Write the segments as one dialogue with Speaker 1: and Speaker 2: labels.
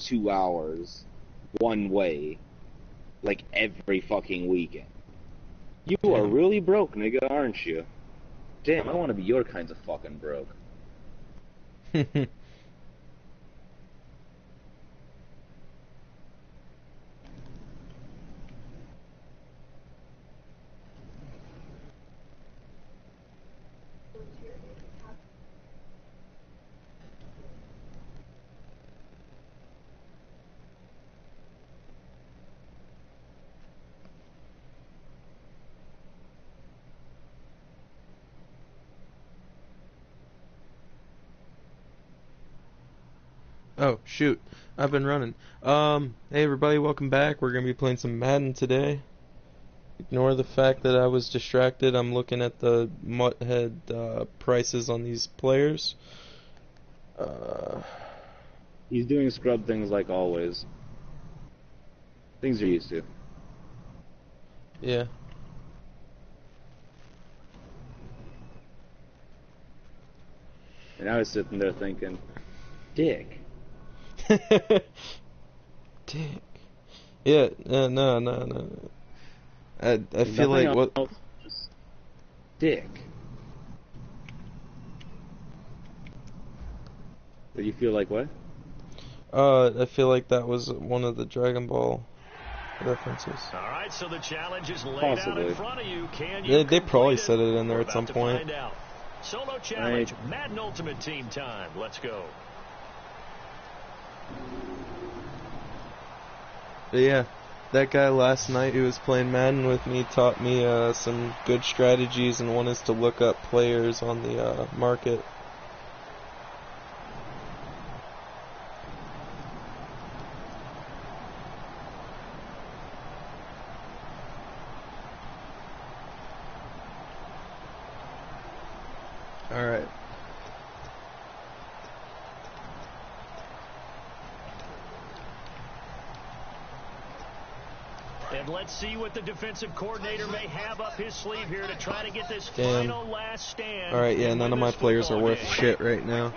Speaker 1: 2 hours one way, like every fucking weekend. You are really broke, nigga, aren't you? Damn, I want to be your kinds of fucking broke.
Speaker 2: Oh, shoot. I've been running. Hey everybody, welcome back. We're going to be playing some Madden today. Ignore the fact that I was distracted. I'm looking at the Mutthead prices on these players.
Speaker 1: He's doing scrub things like always. Things you're used to.
Speaker 2: Yeah.
Speaker 1: And I was sitting there thinking, dick.
Speaker 2: Dick. Yeah, no. I feel like what?
Speaker 1: Just dick. But you feel like what?
Speaker 2: I feel like that was one of the Dragon Ball references.
Speaker 3: All right, so the challenge is laid out in front of you. Can
Speaker 2: you they probably said it in there at some point.
Speaker 3: Solo challenge, Madden Ultimate Team time. Let's go.
Speaker 2: But yeah, that guy last night who was playing Madden with me taught me some good strategies, and one is to look up players on the market. Alright.
Speaker 3: And let's see what the defensive coordinator may have up his sleeve here to try to get this final last stand.
Speaker 2: Alright, yeah, none of my players are worth shit right now.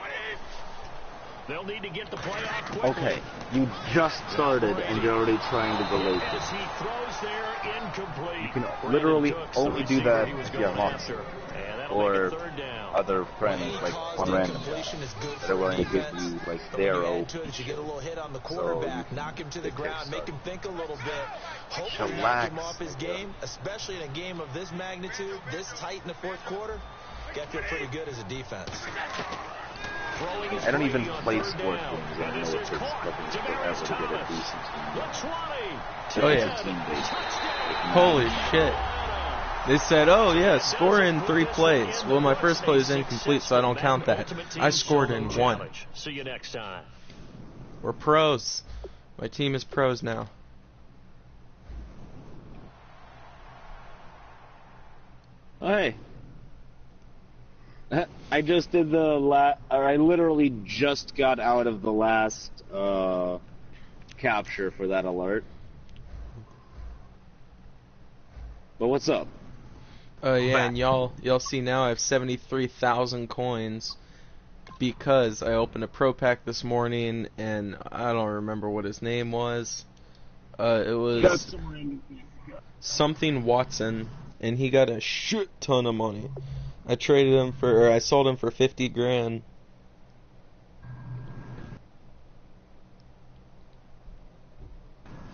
Speaker 3: They'll need to get the play off quickly.
Speaker 1: Okay, you just started and you're already trying to go late.
Speaker 3: As he throws there, incomplete.
Speaker 1: You can literally only do that if you have Monster or other friends, like on random, that are willing to give you like their OP.
Speaker 4: You get a little hit on the quarterback, knock him to the ground, make him think a little bit. Hopefully knock him off his game, especially in a game of this magnitude, this tight in the fourth quarter. Got to feel pretty good as a defense.
Speaker 1: I don't even play sports games. I don't know if it's looking forever to get a decent team.
Speaker 2: Oh yeah. Holy shit. They said, oh yeah, score in 3 plays. Well, my first play was incomplete, so I don't count that. I scored in 1.
Speaker 3: See you next time.
Speaker 2: We're pros. My team is pros now.
Speaker 1: Hey. I just did I literally just got out of the last capture for that alert. But what's up?
Speaker 2: Yeah, and y'all see now I have 73,000 coins because I opened a pro pack this morning and I don't remember what his name was. It was something Watson, and he got a shit ton of money. I traded him for, or I sold him for 50 grand.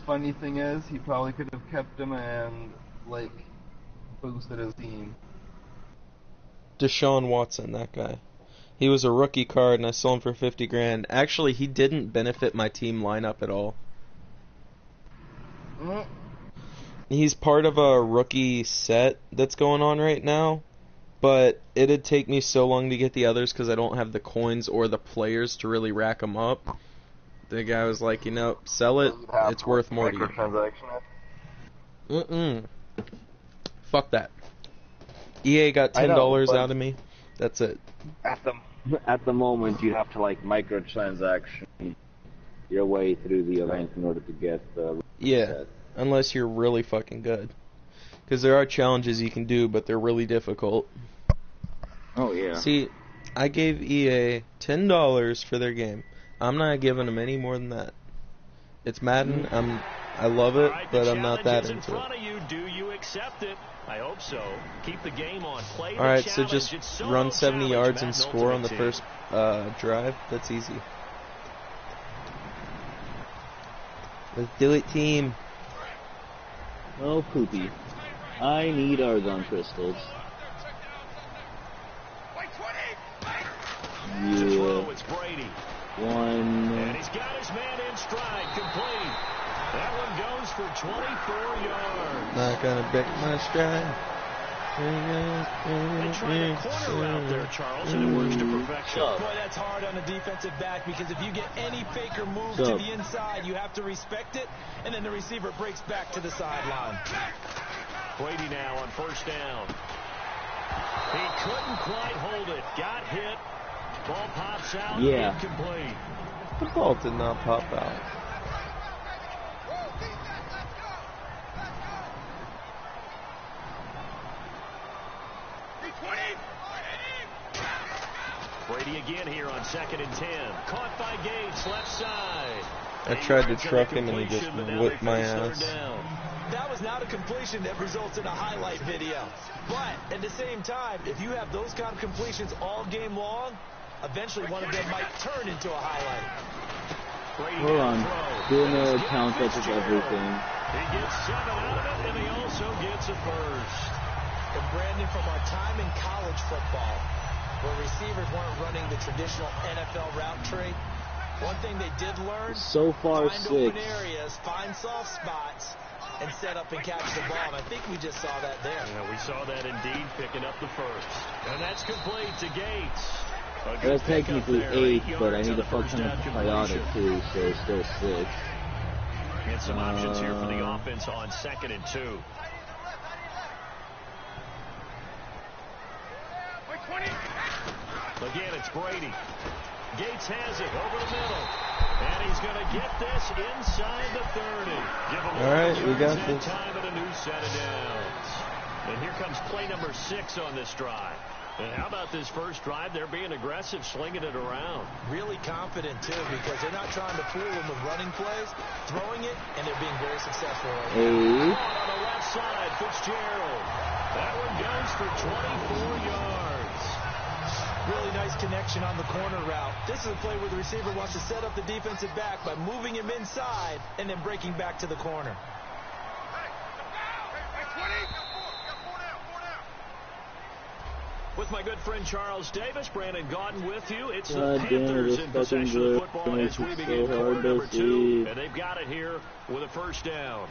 Speaker 5: Funny thing is, he probably could have kept him and, like, boosted his team.
Speaker 2: Deshaun Watson, that guy. He was a rookie card and I sold him for 50 grand. Actually, he didn't benefit my team lineup at all. He's part of a rookie set that's going on right now. But it'd take me so long to get the others because I don't have the coins or the players to really rack them up. The guy was like, you know, sell it. It's worth more to you. Fuck that. EA got $10 out of me. That's it.
Speaker 1: At the moment, you have to like microtransaction your way through the event in order to get the
Speaker 2: set. Unless you're really fucking good. Because there are challenges you can do, but they're really difficult.
Speaker 1: Oh, yeah.
Speaker 2: See, I gave EA $10 for their game. I'm not giving them any more than that. It's Madden. I love it,
Speaker 3: Right,
Speaker 2: but I'm not that into
Speaker 3: front
Speaker 2: it.
Speaker 3: of you. Do you accept it? I hope so. Keep the game on. Play
Speaker 2: All right, so just run 70 yards and score on the first drive. That's easy. Let's do it, team.
Speaker 1: Oh, poopy. I need Argon crystals. Yeah.
Speaker 3: It's Brady.
Speaker 1: One.
Speaker 3: And he's got his man in stride. Complete. That one goes for 24 yards.
Speaker 2: Not gonna break my stride.
Speaker 3: They try to corner out there, Charles, and it works to perfection.
Speaker 4: Boy, that's hard on a defensive back because if you get any faker move to the inside, you have to respect it, and then the receiver breaks back to the sideline.
Speaker 3: Brady now on first down. He couldn't quite hold it. Got hit. Ball pops out.
Speaker 1: Yeah.
Speaker 3: Incomplete.
Speaker 2: The ball did not pop out.
Speaker 3: Brady again here on 2nd and 10. Caught by Gates, left side.
Speaker 2: I tried to truck him and he just whipped my ass.
Speaker 4: That was not a completion that results in a highlight video. But at the same time, if you have those kind of completions all game long, eventually one of them might turn into a highlight.
Speaker 1: Hold on. Doing a count up of everything.
Speaker 3: He gets 7 out of it, and he also gets a first.
Speaker 4: And Brandon, from our time in college football, where receivers weren't running the traditional NFL route tree, one thing they did learn,
Speaker 1: so far,
Speaker 4: find
Speaker 1: 6.
Speaker 4: open areas, find soft spots, and set up and catch the ball. And I think we just saw that there.
Speaker 3: Yeah, we saw that indeed, picking up the first. And that's complete to Gates.
Speaker 1: That's technically 8, but I need a full ton of chaotic too, so it's still 6.
Speaker 3: And some options here for the offense on 2nd and 2. Again, it's Brady. Gates has it over the middle. And he's going to get this inside the 30.
Speaker 2: All right, we got this.
Speaker 3: Time at a new set of downs. And here comes play number 6 on this drive. And how about this first drive? They're being aggressive, slinging it around.
Speaker 4: Really confident, too, because they're not trying to fool them with running plays, throwing it, and they're being very successful.
Speaker 3: On the left side, Fitzgerald. That one goes for 24 yards.
Speaker 4: Really nice connection on the corner route. This is a play where the receiver wants to set up the defensive back by moving him inside and then breaking back to the corner.
Speaker 3: With my good friend Charles Davis, Brandon Gaudin with you. It's the Panthers in possession of the football as we begin quarter number 2. And they've got it here with a first down.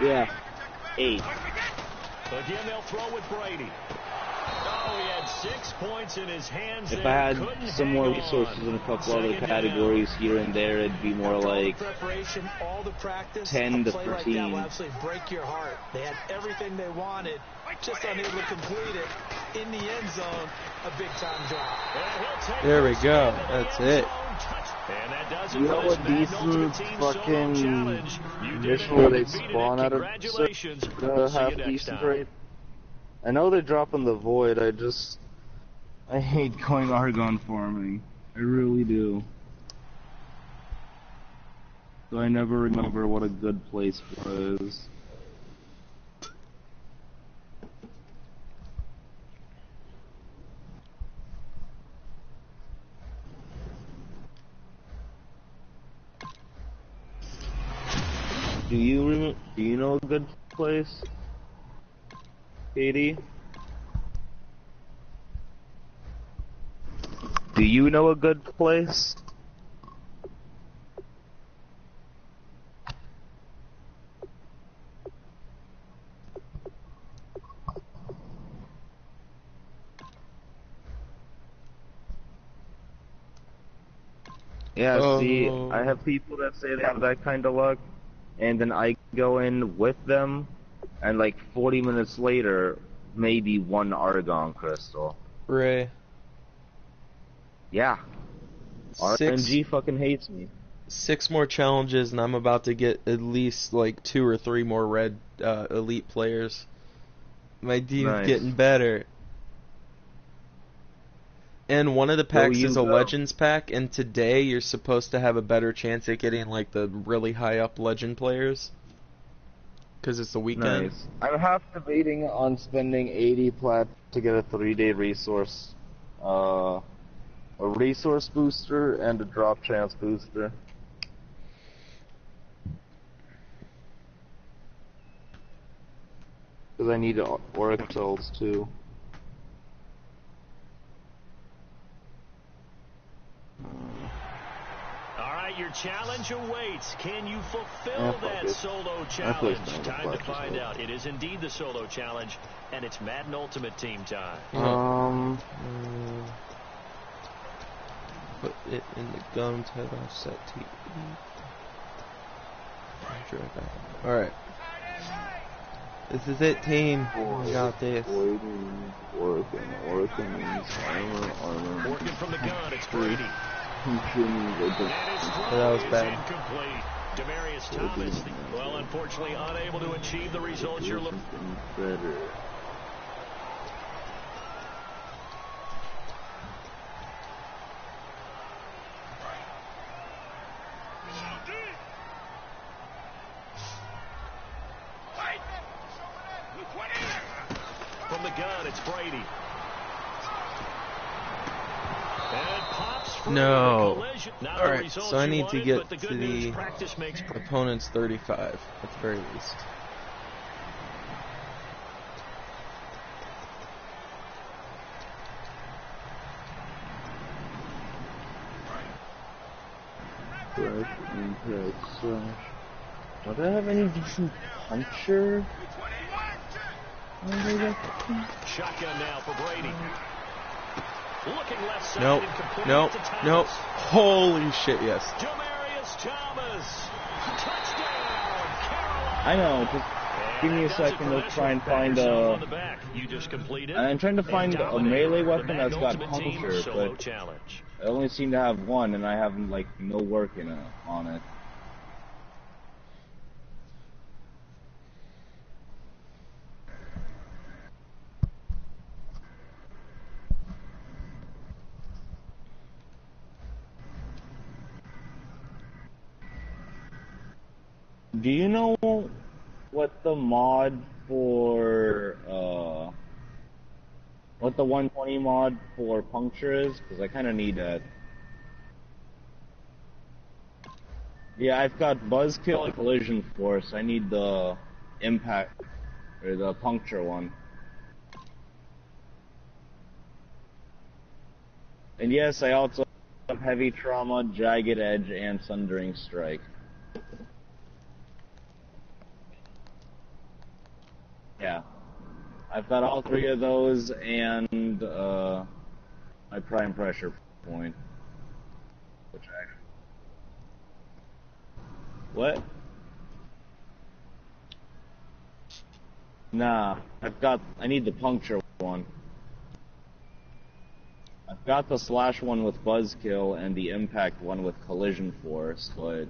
Speaker 1: Yeah, 8.
Speaker 3: Again, they'll throw with Brady. Oh, he had 6 points in his hands.
Speaker 1: If I had some more resources in a couple other categories here and there, it'd be more like
Speaker 4: preparation, all the practice,
Speaker 1: 10 to 13.
Speaker 4: Like that will absolutely break your heart. They had everything they wanted, just unable to complete it in the end zone. A big-time drop.
Speaker 2: There we go. That's it.
Speaker 3: And that does it.
Speaker 1: You know what decent fucking mission where they spawn out of half decent rate? I know they're dropping the void, I hate going Argon farming. I really do. So I never remember what a good place was. Do you know a good place, Katie? Do you know a good place? Yeah, see, I have people that say they have that kind of luck, and then I go in with them, and like 40 minutes later, maybe 1 Argon crystal.
Speaker 2: Ray.
Speaker 1: Yeah. RNG fucking hates me.
Speaker 2: 6 more challenges, and I'm about to get at least like 2 or 3 more red elite players. My team's getting better. And one of the packs is a Legends pack, and today you're supposed to have a better chance at getting like the really high up Legend players. Because it's the weekend.
Speaker 1: Nice. I'm half debating on spending 80 plat to get a 3-day resource. A resource booster and a drop chance booster. Because I need Auric cells too.
Speaker 3: Alright, your challenge awaits. Can you fulfill that solo challenge? Time to find out. It is indeed the solo challenge, and it's Madden Ultimate Team time.
Speaker 2: Put it in the GAUNTLET offset TV. Alright. This is it, team. We got this.
Speaker 1: Working
Speaker 3: from the gun, it's Brady.
Speaker 2: That was bad.
Speaker 3: Demarius Thomas, well, unfortunately unable to achieve the results you're looking for. From the gun, it's Brady.
Speaker 2: No. Alright, so I need to get to the opponent's 35, at the very least.
Speaker 1: Do I have any decent puncher?
Speaker 3: Shotgun now for Brady. Looking left side
Speaker 2: nope, nope, nope. Holy shit, yes.
Speaker 3: Demarius Thomas. Touchdown, Carolina.
Speaker 1: I know, just give me a second to try and find a... I'm trying to find a melee weapon that's got puncture, but I only seem to have one, and I have, like, no work on it. Do you know what the mod for, what the 120 mod for puncture is? Because I kind of need that. Yeah, I've got Buzzkill and Collision Force. I need the impact, or the puncture one. And yes, I also have Heavy Trauma, Jagged Edge, and Sundering Strike. Yeah, I've got all three of those and my prime pressure point. Which actually, what? Nah, I need the puncture one. I've got the slash one with Buzzkill and the impact one with Collision Force, but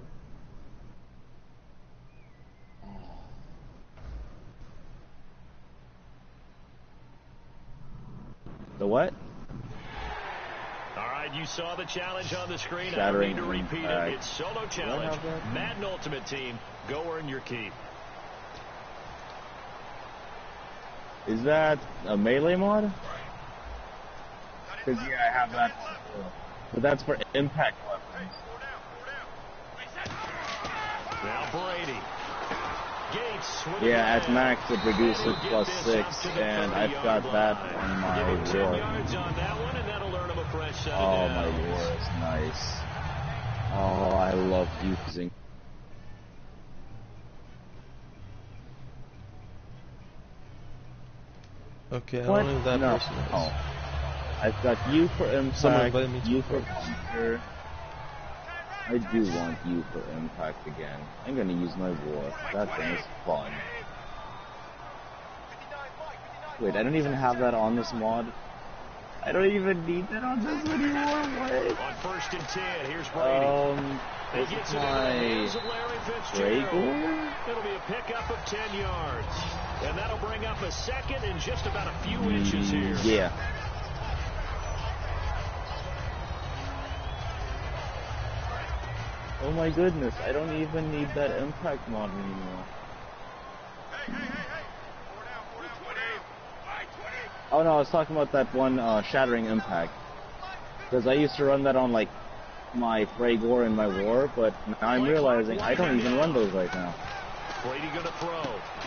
Speaker 1: the what?
Speaker 3: Alright, you saw the challenge on the screen.
Speaker 1: Shattering
Speaker 3: I don't need to repeat it. It's solo challenge. Madden Ultimate Team. Go earn your keep.
Speaker 1: Is that a melee mod? Because yeah, I have that one too. But that's for impact weapons.
Speaker 3: Now Brady.
Speaker 1: Yeah, at max it reduces +6, and I've got that on my war. Oh, my war is nice. Oh, I love using.
Speaker 2: Okay, I don't know who that person is.
Speaker 1: Oh. I've got you for impact, you for puncture. I do want you for impact again. I'm gonna use my war. That thing is fun. Wait, I don't even have that on this mod. I don't even need that on this anymore. What?
Speaker 3: On 1st and 10, here's Brady.
Speaker 1: What's my Dragor?
Speaker 3: It'll be a pickup of 10 yards. And that'll bring up a second in just about a few inches here.
Speaker 1: Yeah. Oh my goodness, I don't even need that impact mod anymore. Oh no, I was talking about that one shattering impact. Because I used to run that on like my Fragor and my War, but now I'm realizing I don't even run those right now.
Speaker 3: Brady gonna throw.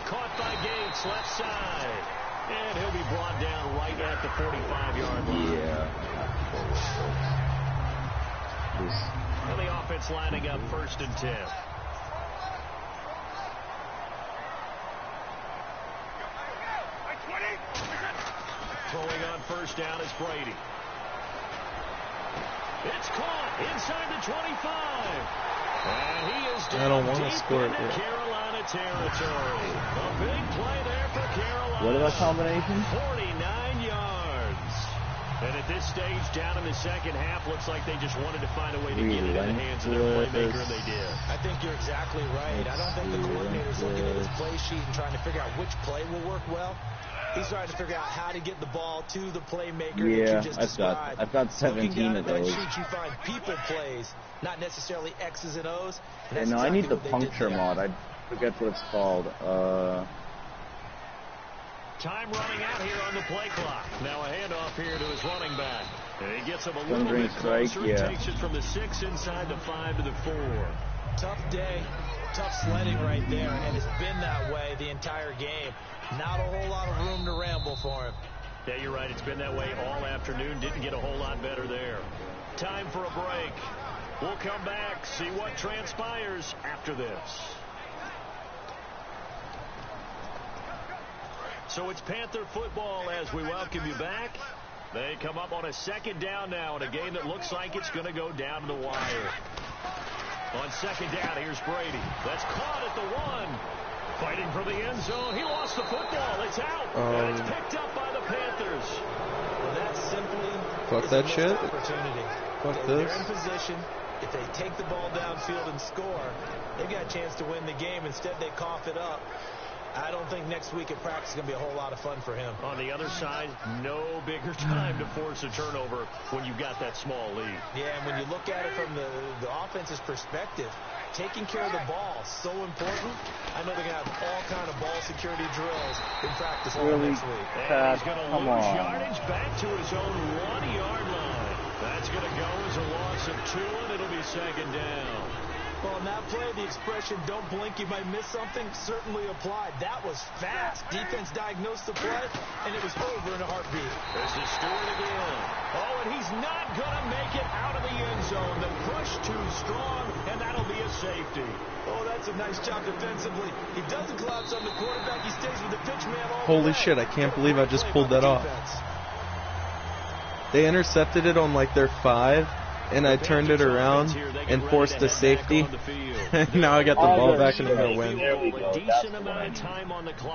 Speaker 3: Caught by Gates, left side. And he'll be brought down right at the 45-yard line.
Speaker 1: Yeah.
Speaker 3: And the offense lining up 1st and 10. Throwing on 1st down is Brady. It's caught inside the 25. And he is down.
Speaker 2: I don't want to score it
Speaker 3: yet. Carolina territory. A big play there for Carolina.
Speaker 1: What about combination?
Speaker 3: 49 yards. And at this stage, down in the second half, looks like they just wanted to find a way to get it in the hands of their playmaker, and they did.
Speaker 4: I think you're exactly right. I don't think the coordinator's looking at his play sheet and trying to figure out which play will work well. He's trying to figure out how to get the ball to the playmaker that you just described.
Speaker 1: I've got 17 of those.
Speaker 4: Sheet, you find people plays, not necessarily X's and O's. And
Speaker 1: no, exactly I need the puncture mod. I forget what it's called.
Speaker 3: Time running out here on the play clock. Now a handoff here to his running back. And he gets him a little bit closer. He takes it from the 6 inside the 5 to the 4.
Speaker 4: Tough day. Tough sledding right there, and it's been that way the entire game. Not a whole lot of room to ramble for him.
Speaker 3: Yeah, you're right. It's been that way all afternoon. Didn't get a whole lot better there. Time for a break. We'll come back, see what transpires after this. So it's Panther football as we welcome you back. They come up on a 2nd down now in a game that looks like it's going to go down to the wire. On 2nd down, here's Brady. That's caught at the 1. Fighting for the end zone. He lost the football. It's out. And it's picked up by the Panthers.
Speaker 4: Well, that simply
Speaker 2: fuck that shit.
Speaker 4: Opportunity.
Speaker 2: Fuck
Speaker 4: They're
Speaker 2: this.
Speaker 4: in position. If they take the ball downfield and score, they've got a chance to win the game. Instead, they cough it up. I don't think next week at practice is going to be a whole lot of fun for him.
Speaker 3: On the other side, no bigger time to force a turnover when you've got that small lead.
Speaker 4: Yeah, and when you look at it from the offense's perspective, taking care of the ball so important. I know they're going to have all kind of ball security drills in practice next week.
Speaker 3: And he's going to lose yardage back to his own 1-yard line. That's going to go as a loss of 2, and it'll be 2nd down.
Speaker 4: Well, in that play, the expression, don't blink, you might miss something, certainly applied. That was fast. Defense diagnosed the play, and it was over in a heartbeat.
Speaker 3: This is Stewart again. Oh, and he's not going to make it out of the end zone. The push too strong, and that'll be a safety.
Speaker 4: Oh, that's a nice job defensively. He doesn't collapse on the quarterback. He stays with the pitch man all
Speaker 2: Holy shit, I can't believe I just pulled that off. They intercepted it on like their 5. And I turned it around and forced a safety. Now I got the ball back and I'm going to win.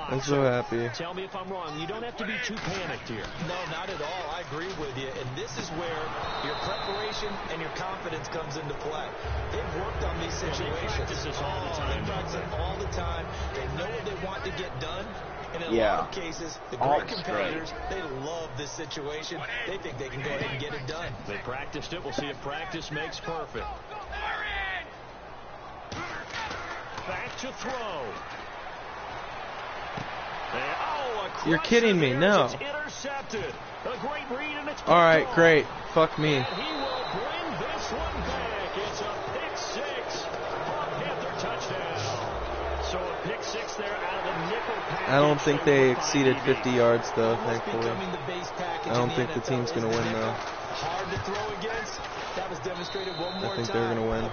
Speaker 2: I'm so happy.
Speaker 3: Tell me if I'm wrong. You don't have to be too panicked here.
Speaker 4: No, not at all. I agree with you. And this is where your preparation and your confidence comes into play. They've worked on these situations. They practice this all the time. They practice it all the time. They know what they want to get done. And in a lot of cases, the great competitors, they love this situation. They think they can go ahead and get it done.
Speaker 3: They practiced it. We'll see if practice makes perfect. Back to throw.
Speaker 2: You're kidding me. No.
Speaker 3: Intercepted. A great read, and it's
Speaker 2: all right, great. Fuck me.
Speaker 3: And he will bring this one back. It's a pick 6. Panther touchdown. So a pick 6 there out of the nickel package.
Speaker 2: I don't think they exceeded 50 yards, though, thankfully. I don't think the team's going to win, though.
Speaker 4: Hard to throw against. That was demonstrated one more time.
Speaker 2: I think they're going to win.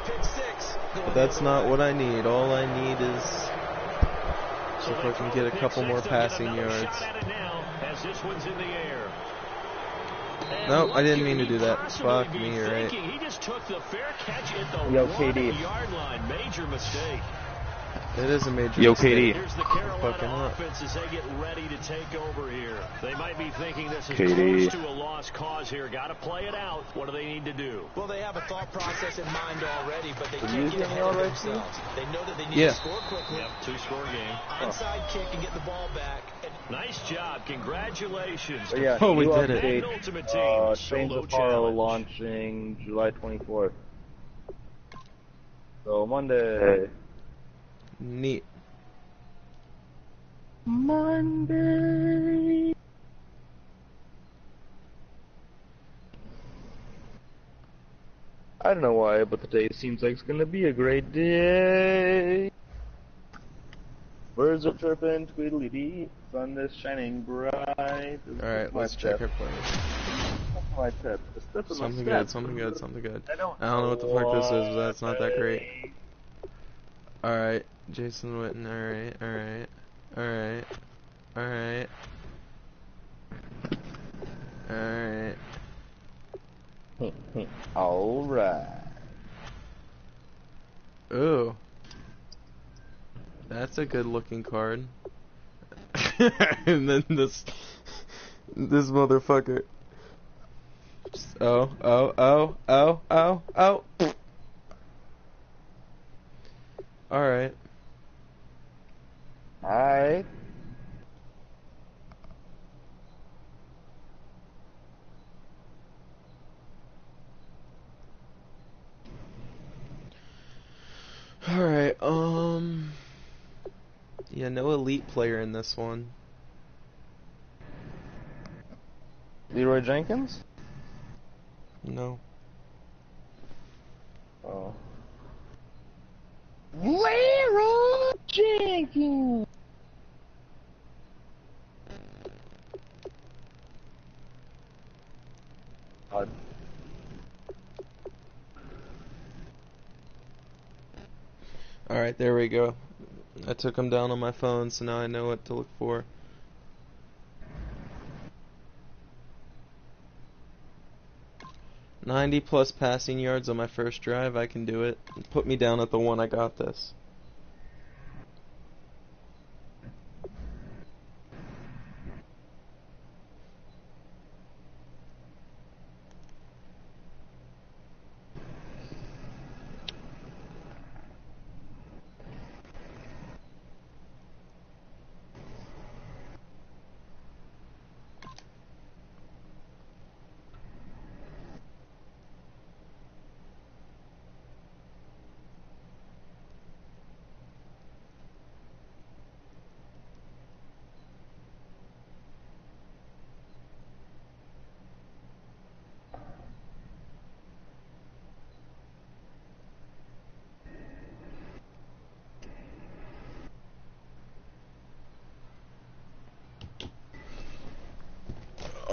Speaker 2: But that's not what I need. All I need is so if I can get a couple more passing yards. Nope, I didn't mean to do that. Fuck me, you're right.
Speaker 3: He just took the fair catch at the
Speaker 1: Yo, KD.
Speaker 3: yard line. Major mistake.
Speaker 2: It is a major
Speaker 1: Yo,
Speaker 2: mistake.
Speaker 1: KD.
Speaker 3: Here's the Carolina offense as they get ready to take over here. They might be thinking this is
Speaker 1: KD.
Speaker 3: close to a lost cause here. Got to play it out. What do they need to do?
Speaker 4: Well, they have a thought process in mind already, but they can't get ahead of themselves. They know that they need to score quickly.
Speaker 3: Yep, 2-score game.
Speaker 4: Onside kick and get the ball back.
Speaker 3: Nice job. Congratulations.
Speaker 1: Yeah,
Speaker 2: oh, we did it.
Speaker 3: Madden Ultimate Team
Speaker 1: Trains
Speaker 3: Solo
Speaker 1: of Apollo
Speaker 3: Challenge.
Speaker 1: launching July 24th. So Monday.
Speaker 2: Neat.
Speaker 1: Monday. I don't know why, but today seems like it's gonna be a great day. Birds are chirping, tweedledee, sun is shining bright.
Speaker 2: Alright, let's check our players.
Speaker 1: My pet.
Speaker 2: Something good, something good, something good. I don't know what the fuck this is, but that's not that great. Alright, Jason Witten, alright.
Speaker 1: Alright.
Speaker 2: Ooh. That's a good looking card. And then this motherfucker. Oh. Alright.
Speaker 1: Alright.
Speaker 2: Alright, yeah, no elite player in this one.
Speaker 1: Leroy Jenkins?
Speaker 2: No.
Speaker 1: Oh. Leroy Jenkins! Odd.
Speaker 2: Alright, there we go. I took him down on my phone, so now I know what to look for. +90 passing yards on my first drive, I can do it. Put me down at the one, I got this.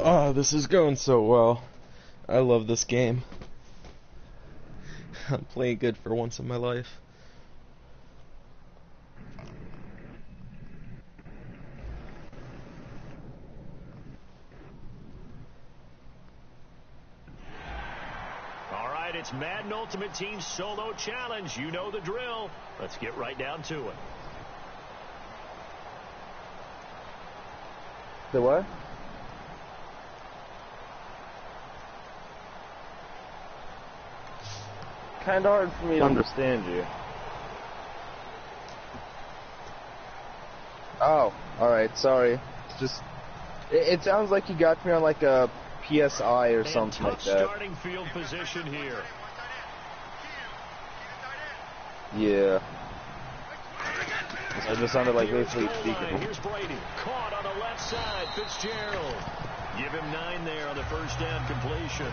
Speaker 2: Oh, this is going so well. I love this game. I'm playing good for once in my life.
Speaker 3: Alright, it's Madden Ultimate Team Solo Challenge. You know the drill. Let's get right down to it.
Speaker 1: The what? Kind of hard for me to understand you. Oh, alright, sorry. Just, it sounds like you got me on like a PSI or something like that.
Speaker 3: Starting field position here.
Speaker 1: Yeah. I just sounded like basically speaking.
Speaker 3: Here's Brady. Caught on the left side. Fitzgerald. Give him 9 there on the first down completion.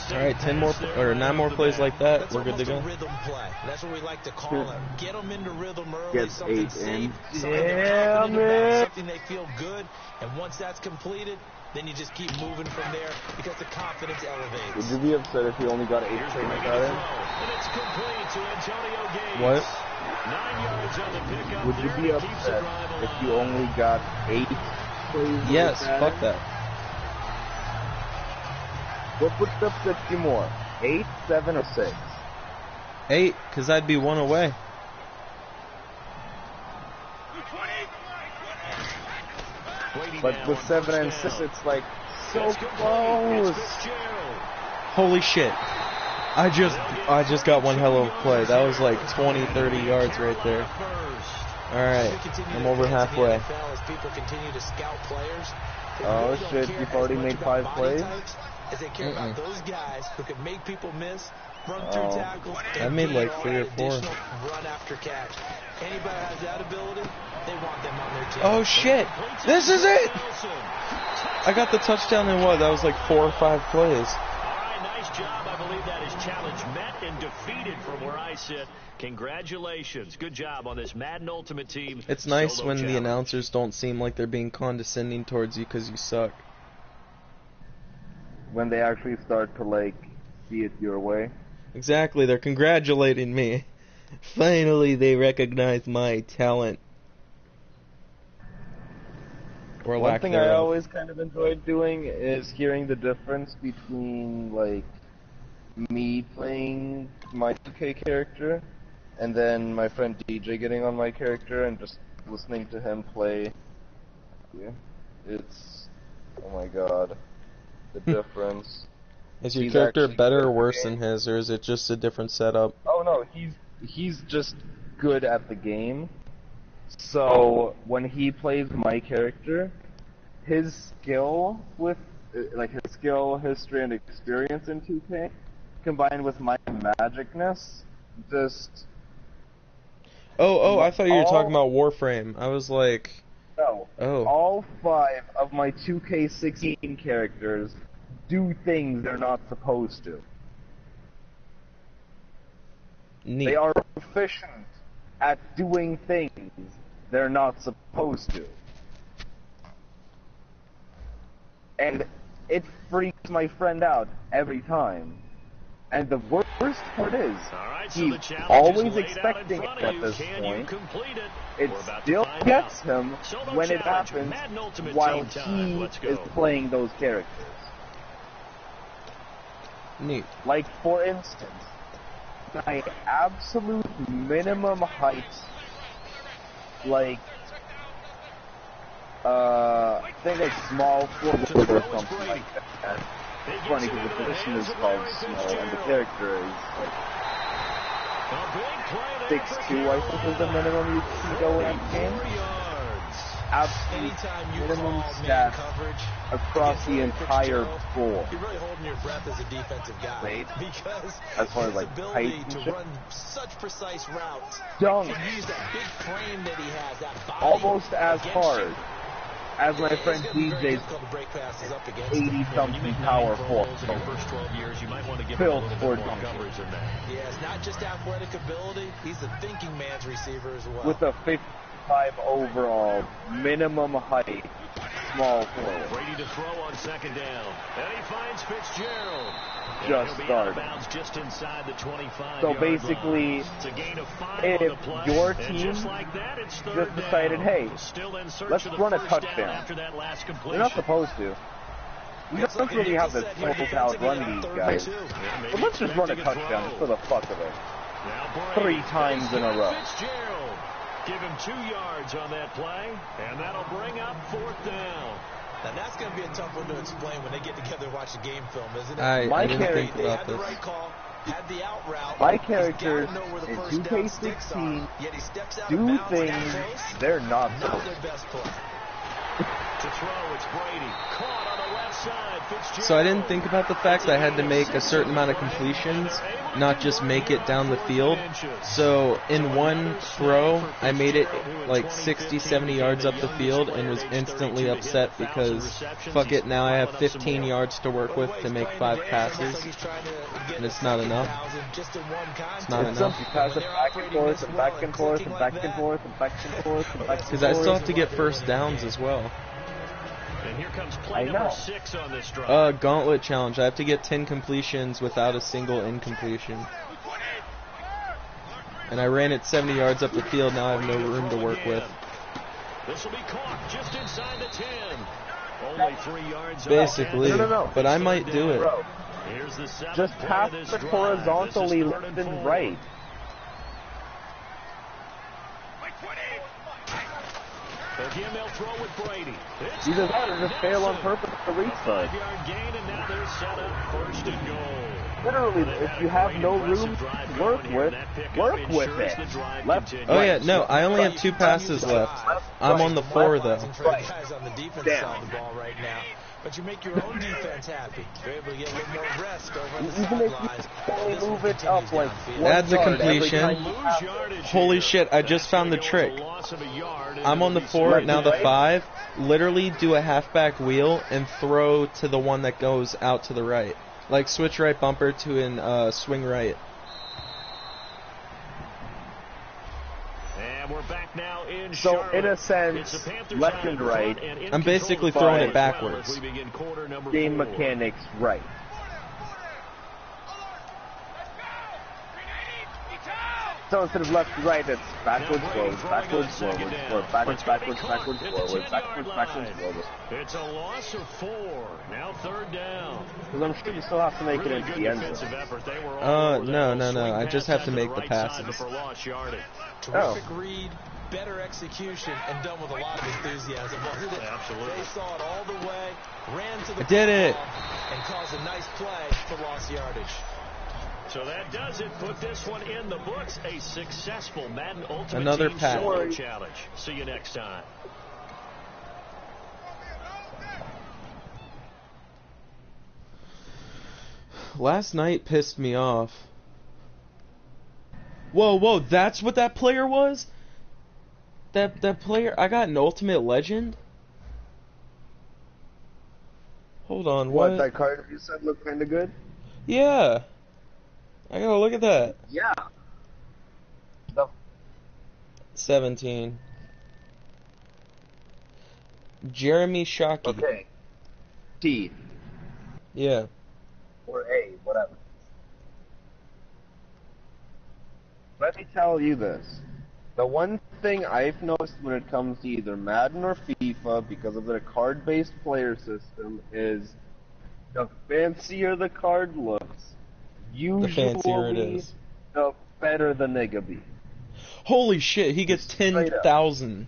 Speaker 2: Alright, 10 more or 9 more plays like that, we're good to go.
Speaker 4: Rhythm play. That's what we like to call it. Get them into rhythm early,
Speaker 1: Get
Speaker 4: something
Speaker 1: 8
Speaker 4: safe,
Speaker 1: in.
Speaker 4: something
Speaker 1: Yeah,
Speaker 4: about,
Speaker 1: man.
Speaker 4: something they feel good, and once that's completed, then you just keep moving from there because the confidence elevates.
Speaker 1: Would you be upset if you only got 8 straight like that in?
Speaker 3: And it's complete to Antonio Gates.
Speaker 2: What?
Speaker 3: 9 yards on the pickup.
Speaker 1: Would you be upset if you only got 8 plays
Speaker 2: Yes,
Speaker 1: like that
Speaker 2: fuck
Speaker 1: in?
Speaker 2: that.
Speaker 1: What would upset you more? 8, 7, or 6?
Speaker 2: 8, because I'd be 1 away.
Speaker 1: But with 7 and 6, it's like so close.
Speaker 2: Holy shit. I just got one hell of a play. That was like 20, 30 yards right there. Alright, I'm over halfway.
Speaker 1: Oh shit, you've already made 5 plays?
Speaker 4: is they care about those guys who can make people miss, run through tackles,
Speaker 2: I made like 3 or 4.
Speaker 4: Run after catch. Anybody has that ability, they want them on their team.
Speaker 2: Oh shit! This is it! I got the touchdown in what? That was like 4 or 5 plays.
Speaker 3: All right, nice job. I believe that is challenge met and defeated from where I sit. Congratulations. Good job on this Madden Ultimate Team.
Speaker 2: It's nice
Speaker 3: solo
Speaker 2: when
Speaker 3: challenge.
Speaker 2: the announcers don't seem like they're being condescending towards you because you suck.
Speaker 1: When they actually start to, like, see it your way.
Speaker 2: Exactly, they're congratulating me. Finally, they recognize my talent. Or
Speaker 1: One
Speaker 2: lack
Speaker 1: thing I
Speaker 2: thereof.
Speaker 1: always kind of enjoyed doing is hearing the difference between, like, me playing my 2K character and then my friend DJ getting on my character and just listening to him play. It's, oh my god, the difference.
Speaker 2: Is your
Speaker 1: He's
Speaker 2: character
Speaker 1: actually
Speaker 2: better
Speaker 1: good
Speaker 2: or
Speaker 1: at the
Speaker 2: worse
Speaker 1: game.
Speaker 2: than his, or is it just a different setup?
Speaker 1: Oh no, he's just good at the game. So when he plays my character, his skill with his skill, history, and experience in 2K, combined with my magicness, just
Speaker 2: Oh, I thought you were talking about Warframe. I was like,
Speaker 1: no.
Speaker 2: oh.
Speaker 1: All 5 of my 2K16 characters do things they're not supposed to.
Speaker 2: Neat.
Speaker 1: They are proficient at doing things they're not supposed to. And it freaks my friend out every time. And the worst part is, he's always expecting it at this point. It still gets him when it happens while he is playing those characters.
Speaker 2: Neat.
Speaker 1: Like, for instance, my absolute minimum height, like, I think like small forward or something like that. It's funny because the position is called small and the character is like 6'2", I think is the minimum you can go in that game. Absolute minimum stats across the entire board.
Speaker 4: You're really holding your breath as a defensive guy.
Speaker 1: Wait.
Speaker 4: Because
Speaker 1: as far as like height
Speaker 4: ability
Speaker 1: and
Speaker 4: to
Speaker 1: shit.
Speaker 4: run such precise routes.
Speaker 1: Dunk.
Speaker 4: To use that big frame that he has, that body
Speaker 1: Almost as
Speaker 4: against
Speaker 1: hard
Speaker 4: you.
Speaker 1: as my friend DJ's 80-something power forward. Built for dunking.
Speaker 4: Yeah, it's not just athletic ability, he's a thinking man's receiver as well.
Speaker 1: With a 55 overall, minimum height, small forward.
Speaker 3: Brady to throw on second down. And he finds Fitzgerald.
Speaker 1: Just started.
Speaker 3: Just inside the 25
Speaker 1: So basically, if your team just decided, hey, let's run a touchdown. They're not supposed to. We don't really have the total out run these guys. But let's just run a touchdown just for the fuck of it. 3 times in a row.
Speaker 3: Give him 2 yards on that play, and that'll bring up 4th down.
Speaker 4: Now that's going to be a tough one to explain when they get together and watch the game film, isn't it?
Speaker 2: I didn't think
Speaker 4: They
Speaker 2: about
Speaker 4: had the
Speaker 2: this.
Speaker 4: right call, had the out route.
Speaker 1: My characters
Speaker 4: He's gotta know where the
Speaker 1: in
Speaker 4: first down sticks
Speaker 1: 2K16
Speaker 4: are, yet he steps out
Speaker 1: do
Speaker 4: of bounds
Speaker 1: things
Speaker 4: that close.
Speaker 1: they're not
Speaker 4: Not
Speaker 1: supposed
Speaker 4: their
Speaker 1: to.
Speaker 4: best play.
Speaker 3: To throw, it's Brady. Caught on the left side. Fitzgerald.
Speaker 2: So I didn't think about the fact that I had to make a certain amount of completions, not just make it down the field. So in one throw, I made it like 60, 70 yards up the field and was instantly upset because, fuck it, now I have 15 yards to work with to make 5 passes, and it's not enough. It's not
Speaker 1: It's
Speaker 2: enough.
Speaker 1: something. You pass it back and forth and back and forth and back and forth and back and forth and back and forth.
Speaker 2: Because I still have to get first downs as well.
Speaker 3: And here comes play number 6 on this drive.
Speaker 2: Gauntlet challenge. I have to get 10 completions without a single incompletion. And I ran it 70 yards up the field. Now I have no room to work with.
Speaker 3: This will be caught just inside the 10. Only 3 yards.
Speaker 2: Basically,
Speaker 1: No.
Speaker 2: but I might do it.
Speaker 1: Bro,
Speaker 3: Here's the 7th
Speaker 1: just
Speaker 3: play
Speaker 1: pass
Speaker 3: of this
Speaker 1: it
Speaker 3: drive.
Speaker 1: horizontally
Speaker 3: This is 3rd
Speaker 1: left
Speaker 3: and
Speaker 1: and
Speaker 3: 4.
Speaker 1: right.
Speaker 3: Again, they'll throw with Brady. It's
Speaker 1: Either that or just fail on purpose to restart.
Speaker 3: 5-yard gain, and now they're set up 1st and goal.
Speaker 1: Literally, if you have no room to work with it. Left,
Speaker 2: Oh yeah,
Speaker 1: right,
Speaker 2: no, I only have 2 passes left. I'm on the 4 though.
Speaker 4: For the guys on the defense side of the ball right now. but you make your own defense happy. You're able to get a little more rest over on the sidelines.
Speaker 6: Only move it up like
Speaker 2: that's a completion. Holy shit, I just found the trick. I'm on the 4, now the 5. Literally do a halfback wheel and throw to the one that goes out to the right. Like switch right bumper to an swing right.
Speaker 3: And we're back now in
Speaker 6: So,
Speaker 3: Charlotte.
Speaker 6: in a sense, left and right.
Speaker 2: I'm basically throwing it backwards.
Speaker 6: Game mechanics right. So instead of left to right, it's backwards, forwards, backwards, forwards, or backwards, backwards, backwards, forwards, backwards, backwards, forwards.
Speaker 3: It's a loss of 4. Now 3rd down.
Speaker 6: Because I'm sure you still have to make it into the end zone.
Speaker 2: No. I just have to make the passes.
Speaker 4: Terrific read, better execution, and done with a lot of enthusiasm, wasn't it?
Speaker 3: Absolutely.
Speaker 4: They saw it all the way, ran to the
Speaker 2: I did it.
Speaker 4: and caused a nice play for lost yardage.
Speaker 3: So that does it. Put this one in the books. A successful Madden Ultimate
Speaker 2: Another
Speaker 3: Team
Speaker 2: pass.
Speaker 3: Solo Challenge. See you next time.
Speaker 2: Last night pissed me off. Whoa, that's what that player was? That player, I got an Ultimate Legend? Hold on, what?
Speaker 6: That card you said looked kind of good?
Speaker 2: Yeah. I gotta look at that.
Speaker 6: Yeah.
Speaker 2: 17. Jeremy Shockey.
Speaker 6: Okay. T.
Speaker 2: Yeah.
Speaker 6: Or A, whatever. Let me tell you this. The one thing I've noticed when it comes to either Madden or FIFA, because of their card-based player system, is the fancier the card looks,
Speaker 2: The fancier it
Speaker 6: usually
Speaker 2: is.
Speaker 6: the better the nigga be.
Speaker 2: Holy shit, he gets 10,000.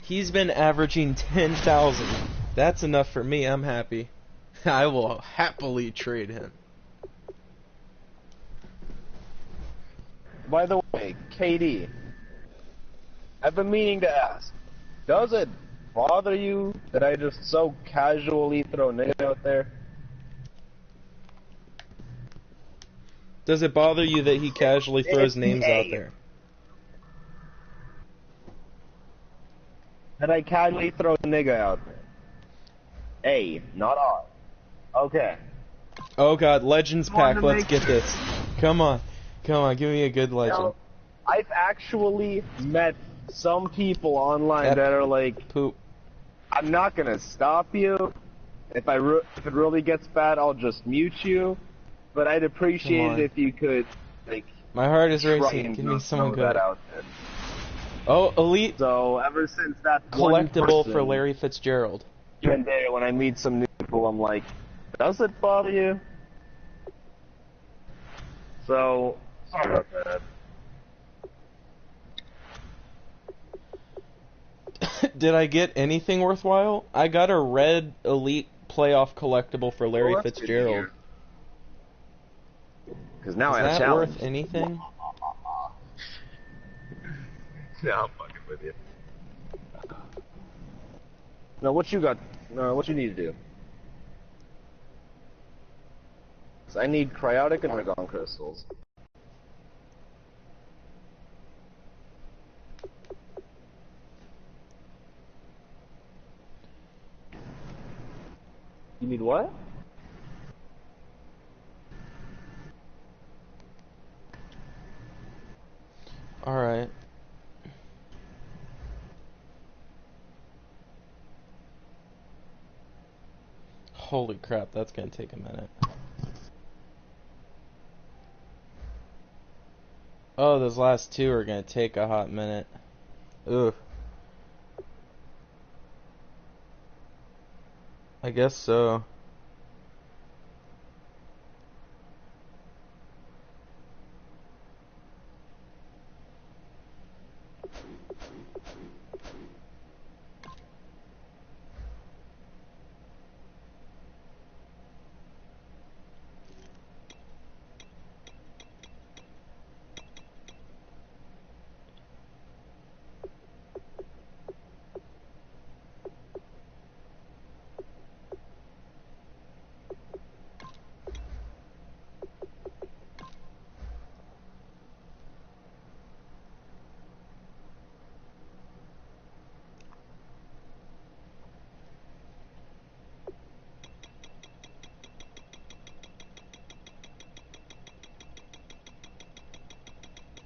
Speaker 2: He's been averaging 10,000. That's enough for me, I'm happy. I will happily trade him.
Speaker 6: By the way, KD, I've been meaning to ask, does it bother you that I just so casually throw nigga out there?
Speaker 2: Does it bother you that he casually throws names out there?
Speaker 6: That I casually throw nigga out there. A, not R. Okay.
Speaker 2: Oh god, Legends pack, let's
Speaker 6: make
Speaker 2: get this. Come on, give me a good legend.
Speaker 6: Now, I've actually met some people online that are like,
Speaker 2: poop.
Speaker 6: I'm not gonna stop you. If it really gets bad, I'll just mute you. But I'd appreciate it if you could, like,
Speaker 2: my heart is
Speaker 6: try
Speaker 2: racing.
Speaker 6: and
Speaker 2: Give me
Speaker 6: just
Speaker 2: someone
Speaker 6: throw
Speaker 2: good.
Speaker 6: that out there.
Speaker 2: Oh, elite
Speaker 6: So ever since that one
Speaker 2: collectible
Speaker 6: person,
Speaker 2: for Larry Fitzgerald.
Speaker 6: here and there, when I meet some new people, I'm like, does it bother you? So, sorry about that.
Speaker 2: Did I get anything worthwhile? I got a red elite playoff collectible for Larry
Speaker 6: Well, that's good to
Speaker 2: Fitzgerald.
Speaker 6: hear. Because now
Speaker 2: Is
Speaker 6: I have a
Speaker 2: that
Speaker 6: challenge.
Speaker 2: worth anything?
Speaker 6: Yeah, I'm fucking with you. Now, what you got? What you need to do? 'Cause I need cryotic and argon crystals. You need what?
Speaker 2: Alright. Holy crap, that's gonna take a minute. Oh, those last two are gonna take a hot minute. Ugh. I guess so.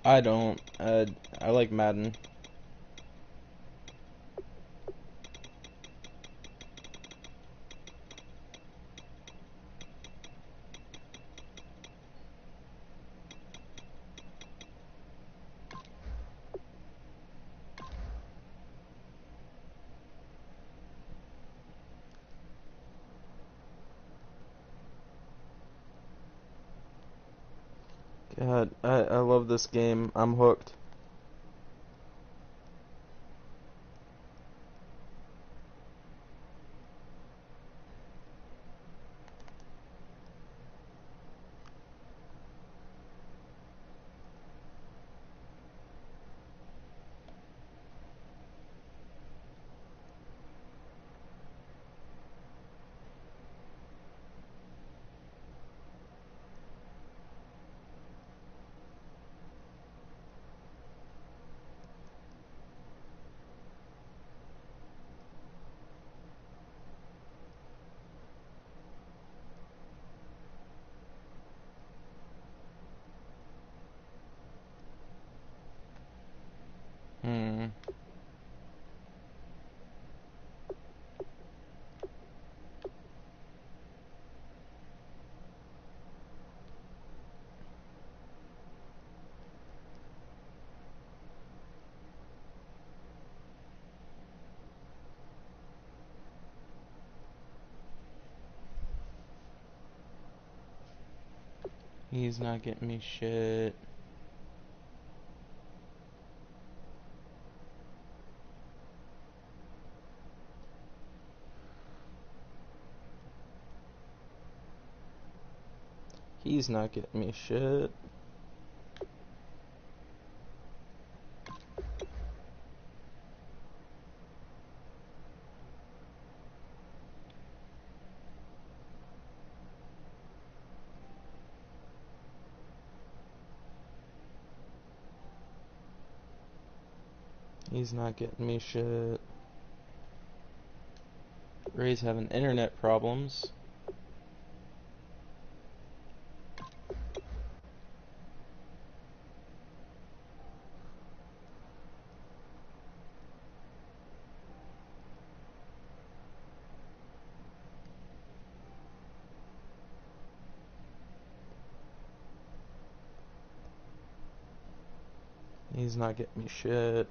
Speaker 2: I don't. I like Madden. God, I love this game. I'm hooked. He's not getting me shit. He's not getting me shit. He's not getting me shit. Ray's having internet problems. He's not getting me shit.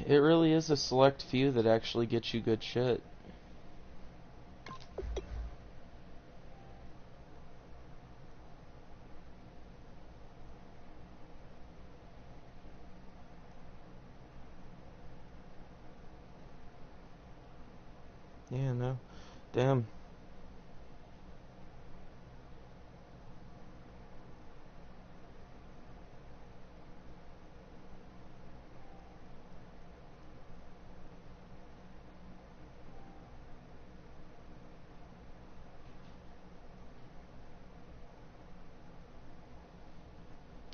Speaker 2: It really is a select few that actually get you good shit. Yeah, no. Damn.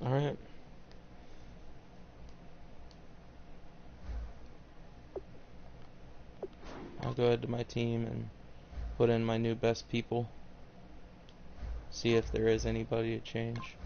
Speaker 2: Alright. I'll go ahead to my team and put in my new best people. See if there is anybody to change.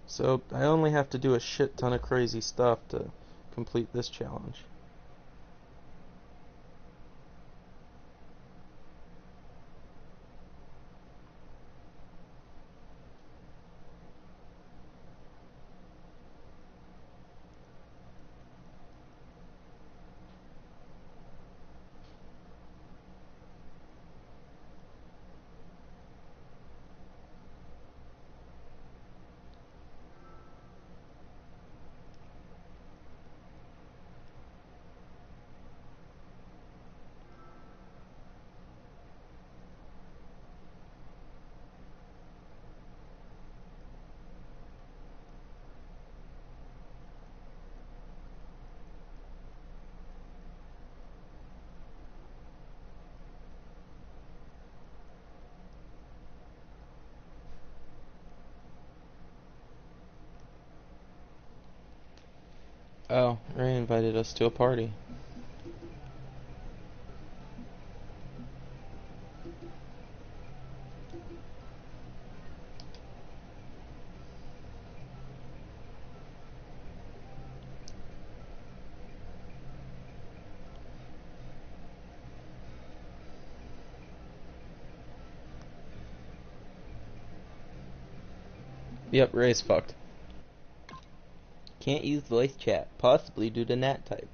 Speaker 2: So, I only have to do a shit ton of crazy stuff to complete this challenge. Oh, Ray invited us to a party. Yep, Ray's fucked. Can't use voice chat, possibly due to NAT type.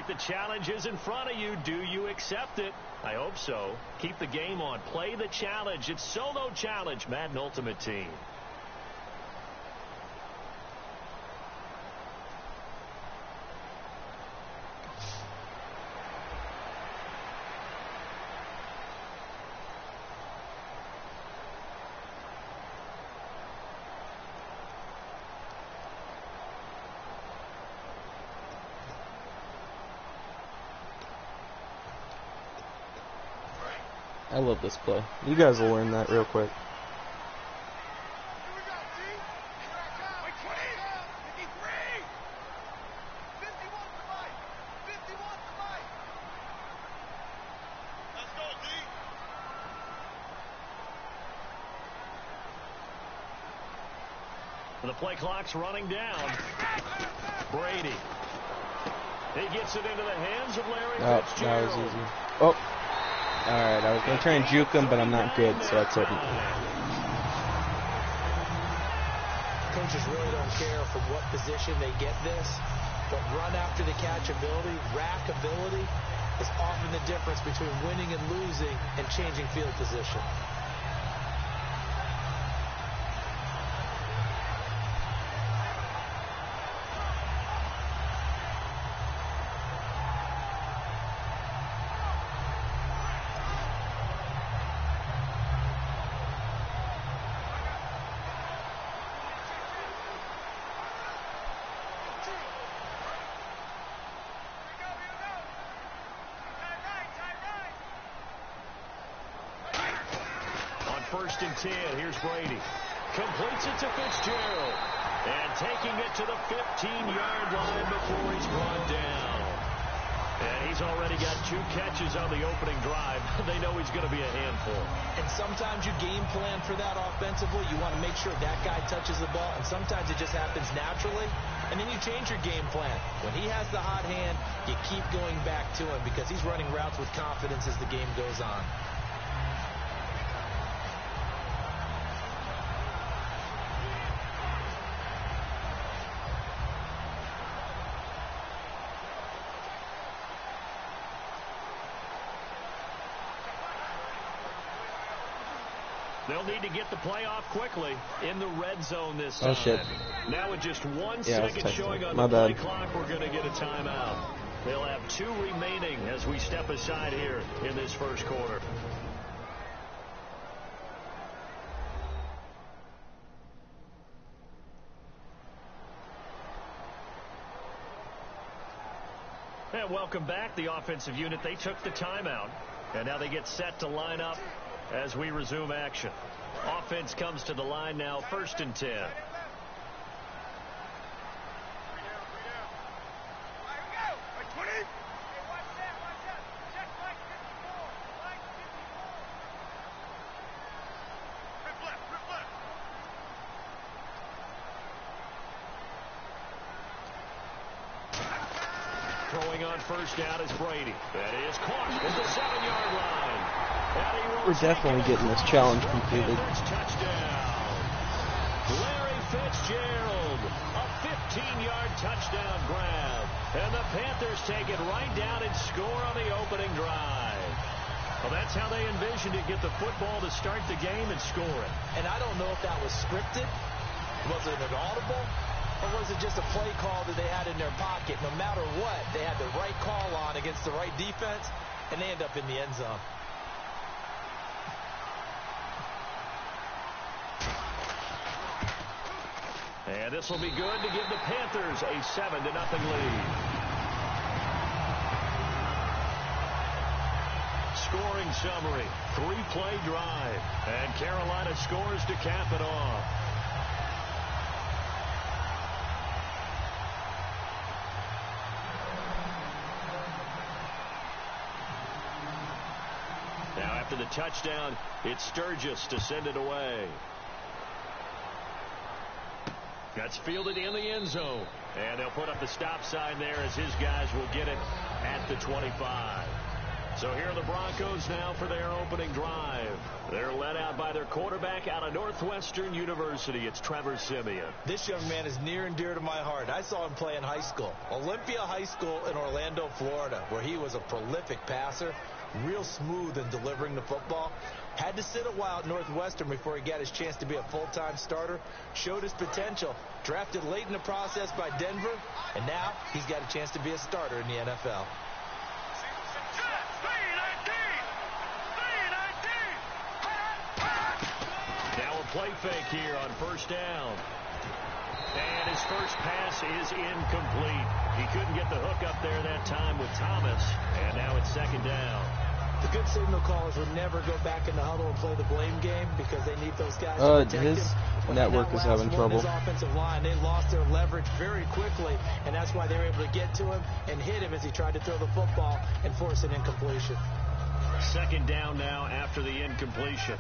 Speaker 3: The challenge is in front of you. Do you accept it? I hope so. Keep the game on. Play the challenge. It's solo challenge, Madden Ultimate Team.
Speaker 2: I love this play. You guys will learn that real quick.
Speaker 3: The play clock's running down. Brady. He gets it into the hands of Larry Fitzgerald.
Speaker 2: That was easy. Oh. Alright, I was going to try and juke him, but I'm not good, so I couldn't.
Speaker 4: Coaches really don't care from what position they get this, but run after the catch ability, rack ability, is often the difference between winning and losing and changing field position.
Speaker 3: First and 10. Here's Brady. Completes it to Fitzgerald. And taking it to the 15-yard line before he's brought down. And he's already got 2 catches on the opening drive. They know he's going to be a handful.
Speaker 4: And sometimes you game plan for that offensively. You want to make sure that guy touches the ball. And sometimes it just happens naturally. And then you change your game plan. When he has the hot hand, you keep going back to him because he's running routes with confidence as the game goes on.
Speaker 3: They'll need to get the play off quickly in the red zone this time.
Speaker 2: Oh, shit.
Speaker 3: Now with just 1 second showing on the play clock, we're going to get a timeout. They'll have 2 remaining as we step aside here in this first quarter. And welcome back, the offensive unit. They took the timeout, and now they get set to line up as we resume action. Offense comes to the line now, first and 10. Throwing on first down is Brady. That is caught at the 7-yard line.
Speaker 2: We're definitely getting this challenge completed.
Speaker 3: Touchdown. Larry Fitzgerald, a 17-yard touchdown grab. And the Panthers take it right down and score on the opening drive. Well, that's how they envisioned it, get the football to start the game and score it.
Speaker 4: And I don't know if that was scripted. Was it an audible? Or was it just a play call that they had in their pocket? No matter what, they had the right call on against the right defense, and they end up in the end zone.
Speaker 3: And this will be good to give the Panthers a 7-0 lead. Scoring summary, 3-play drive, and Carolina scores to cap it off. Now after the touchdown, it's Sturgis to send it away. That's fielded in the end zone. And they'll put up the stop sign there as his guys will get it at the 25. So here are the Broncos now for their opening drive. They're led out by their quarterback out of Northwestern University. It's Trevor Siemian.
Speaker 4: This young man is near and dear to my heart. I saw him play in high school. Olympia High School in Orlando, Florida, where he was a prolific passer, real smooth in delivering the football. Had to sit a while at Northwestern before he got his chance to be a full-time starter. Showed his potential. Drafted late in the process by Denver. And now he's got a chance to be a starter in the NFL.
Speaker 3: Now a play fake here on first down. And his first pass is incomplete. He couldn't get the hook up there that time with Thomas. And now it's second down.
Speaker 4: The good signal callers would never go back in the huddle and play the blame game because they need those guys to protect
Speaker 2: his
Speaker 4: him.
Speaker 2: network is having trouble.
Speaker 4: His offensive line, they lost their leverage very quickly, and that's why they were able to get to him and hit him as he tried to throw the football and force an incompletion.
Speaker 3: Second down now after the incompletion.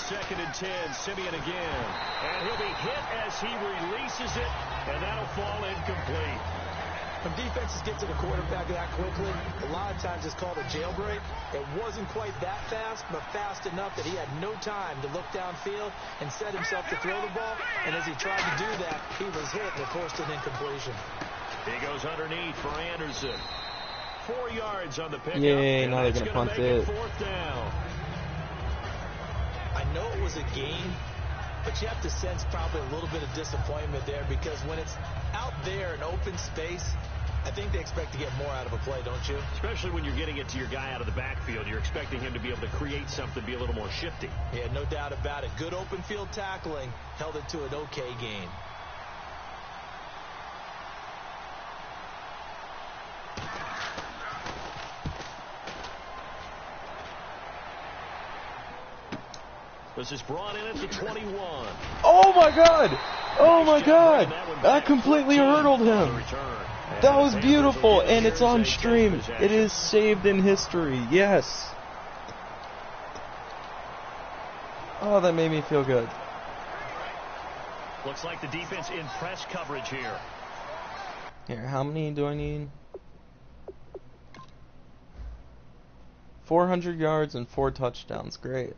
Speaker 3: Second and 10, Siemian again. And he'll be hit as he releases it, and that'll fall incomplete.
Speaker 4: When defenses get to the quarterback that quickly, a lot of times it's called a jailbreak. It wasn't quite that fast, but fast enough that he had no time to look downfield and set himself to throw the ball. And as he tried to do that, he was hit and forced an incompletion.
Speaker 3: He goes underneath for Anderson. 4 yards on the pickup.
Speaker 2: Yay, now they're going to punt it.
Speaker 3: Fourth down.
Speaker 4: I know it was a gain, but you have to sense probably a little bit of disappointment there because when it's out there in open space, I think they expect to get more out of a play, don't you?
Speaker 3: Especially when you're getting it to your guy out of the backfield. You're expecting him to be able to create something, be a little more shifty.
Speaker 4: Yeah, no doubt about it. Good open field tackling held it to an okay gain.
Speaker 3: This is brought in at the 21.
Speaker 2: Oh my God! Oh my God! That completely hurdled him. That was beautiful, and it's on stream. It is saved in history. Yes. Oh, that made me feel good.
Speaker 3: Looks like the defense in press coverage here.
Speaker 2: Here, how many do I need? 400 yards and 4 touchdowns. Great.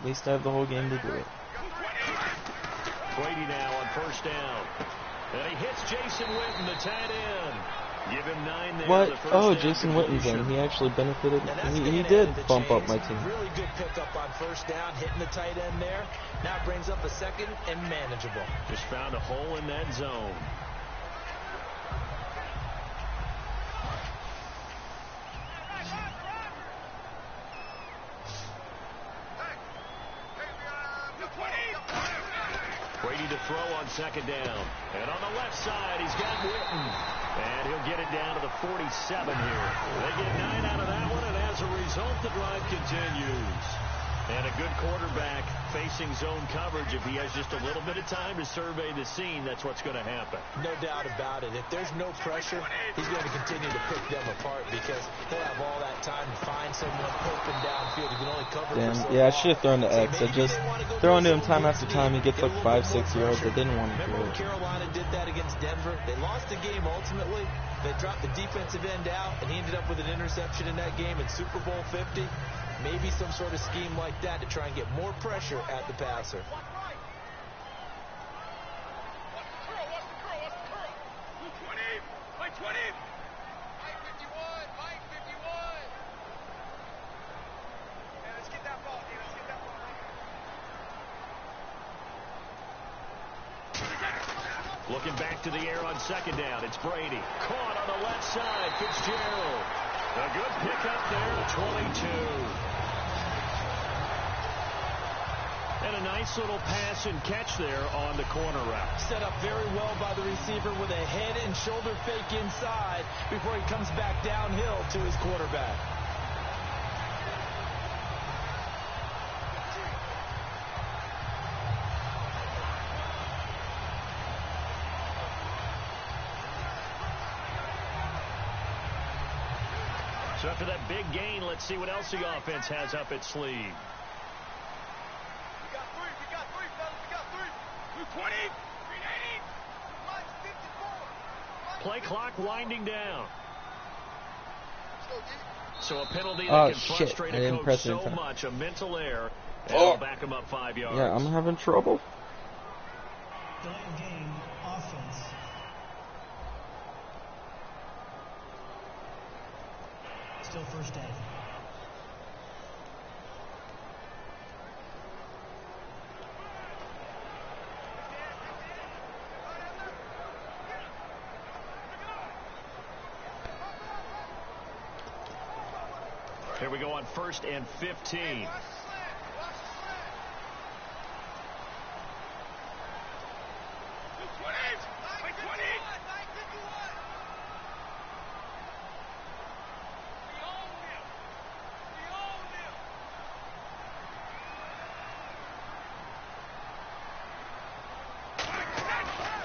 Speaker 2: At least I have the whole game to do it.
Speaker 3: Brady now on first down. And he hits Jason Witten, the tight end. Give him 9 there.
Speaker 2: What?
Speaker 3: The
Speaker 2: Oh, Jason Witten's in. He actually benefited. He did bump up my team.
Speaker 4: Really good pickup on first down, hitting the tight end there. Now it brings up a second and manageable.
Speaker 3: Just found a hole in that zone. Brady to throw on second down. And on the left side, he's got Witten. And he'll get it down to the 47 here. They get 9 out of that one, and as a result, the drive continues. And a good quarterback facing zone coverage. If he has just a little bit of time to survey the scene, that's what's going to happen.
Speaker 4: No doubt about it. If there's no pressure, he's going to continue to pick them apart because he'll have all that time to find someone open downfield. He can only cover
Speaker 2: Damn.
Speaker 4: for so
Speaker 2: Yeah, I
Speaker 4: long.
Speaker 2: should have thrown to X. I just throw into him time after time. He gets like 5-6 yards. I didn't want to do
Speaker 4: Remember when
Speaker 2: it.
Speaker 4: Carolina did that against Denver? They lost the game ultimately. They dropped the defensive end out, and he ended up with an interception in that game in Super Bowl 50. Maybe some sort of scheme like that to try and get more pressure at the passer.
Speaker 3: Looking back to the air on second down. It's Brady. Caught on the left side. Fitzgerald. A good pickup there at 22. And a nice little pass and catch there on the corner route.
Speaker 4: Set up very well by the receiver with a head and shoulder fake inside before he comes back downhill to his quarterback.
Speaker 3: So after that big gain, let's see what else the offense has up its sleeve.
Speaker 7: We got three, fellas. We got three. 220, 380, 54.
Speaker 3: Play clock winding down. So a penalty
Speaker 2: Oh,
Speaker 3: that can
Speaker 2: shit.
Speaker 3: frustrate
Speaker 2: I
Speaker 3: a
Speaker 2: didn't
Speaker 3: coach
Speaker 2: press it
Speaker 3: so
Speaker 2: in time.
Speaker 3: much, a mental error, and
Speaker 2: Oh.
Speaker 3: it'll back him up 5 yards.
Speaker 2: Yeah, I'm having trouble.
Speaker 8: Delay of game, offense. Still first down.
Speaker 3: Here we go on 1st and 15.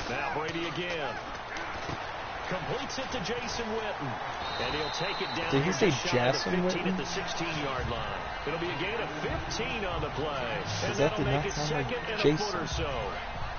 Speaker 3: Now Brady again. Completes it to Jason Witten. And he'll take it down.
Speaker 2: Did he say
Speaker 3: Jason
Speaker 2: 15
Speaker 3: at the 16-yard line. It'll be a gain of 15 on the play. And
Speaker 2: That
Speaker 3: that'll
Speaker 2: did
Speaker 3: make
Speaker 2: not
Speaker 3: it
Speaker 2: sound like
Speaker 3: second and a
Speaker 2: Jason.
Speaker 3: foot or so.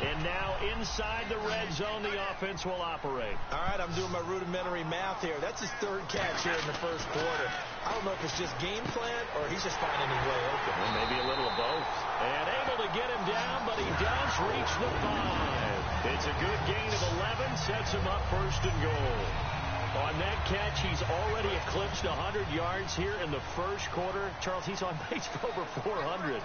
Speaker 3: And now inside the red zone, the offense will operate.
Speaker 4: All right, I'm doing my rudimentary math here. That's his third catch here in the first quarter. I don't know if it's just game plan or he's just finding his way open.
Speaker 3: Well, maybe a little of both. And able to get him down, but he does reach the 5. It's a good gain of 11, sets him up 1st and goal. On that catch, he's already eclipsed 100 yards here in the first quarter. Charles, he's on pace for over 400.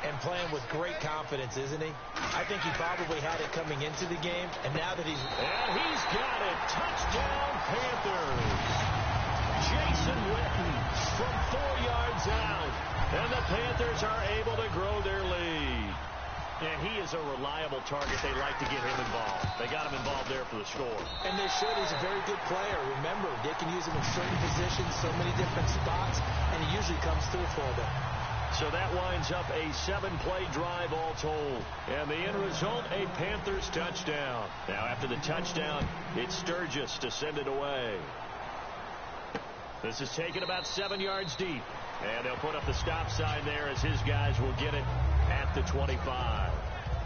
Speaker 4: And playing with great confidence, isn't he? I think he probably had it coming into the game, and now that he's...
Speaker 3: And he's got it. Touchdown, Panthers. Jason Witten from 4 yards out. And the Panthers are able to grow their lead. And he is a reliable target. They like to get him involved. They got him involved there for the score.
Speaker 4: And they should. He's a very good player. Remember, they can use him in certain positions, so many different spots, and he usually comes through for them.
Speaker 3: So that winds up a 7-play drive all told. And the end result, a Panthers touchdown. Now after the touchdown, it's Sturgis to send it away. This is taken about 7 yards deep. And they'll put up the stop sign there as his guys will get it at the 25.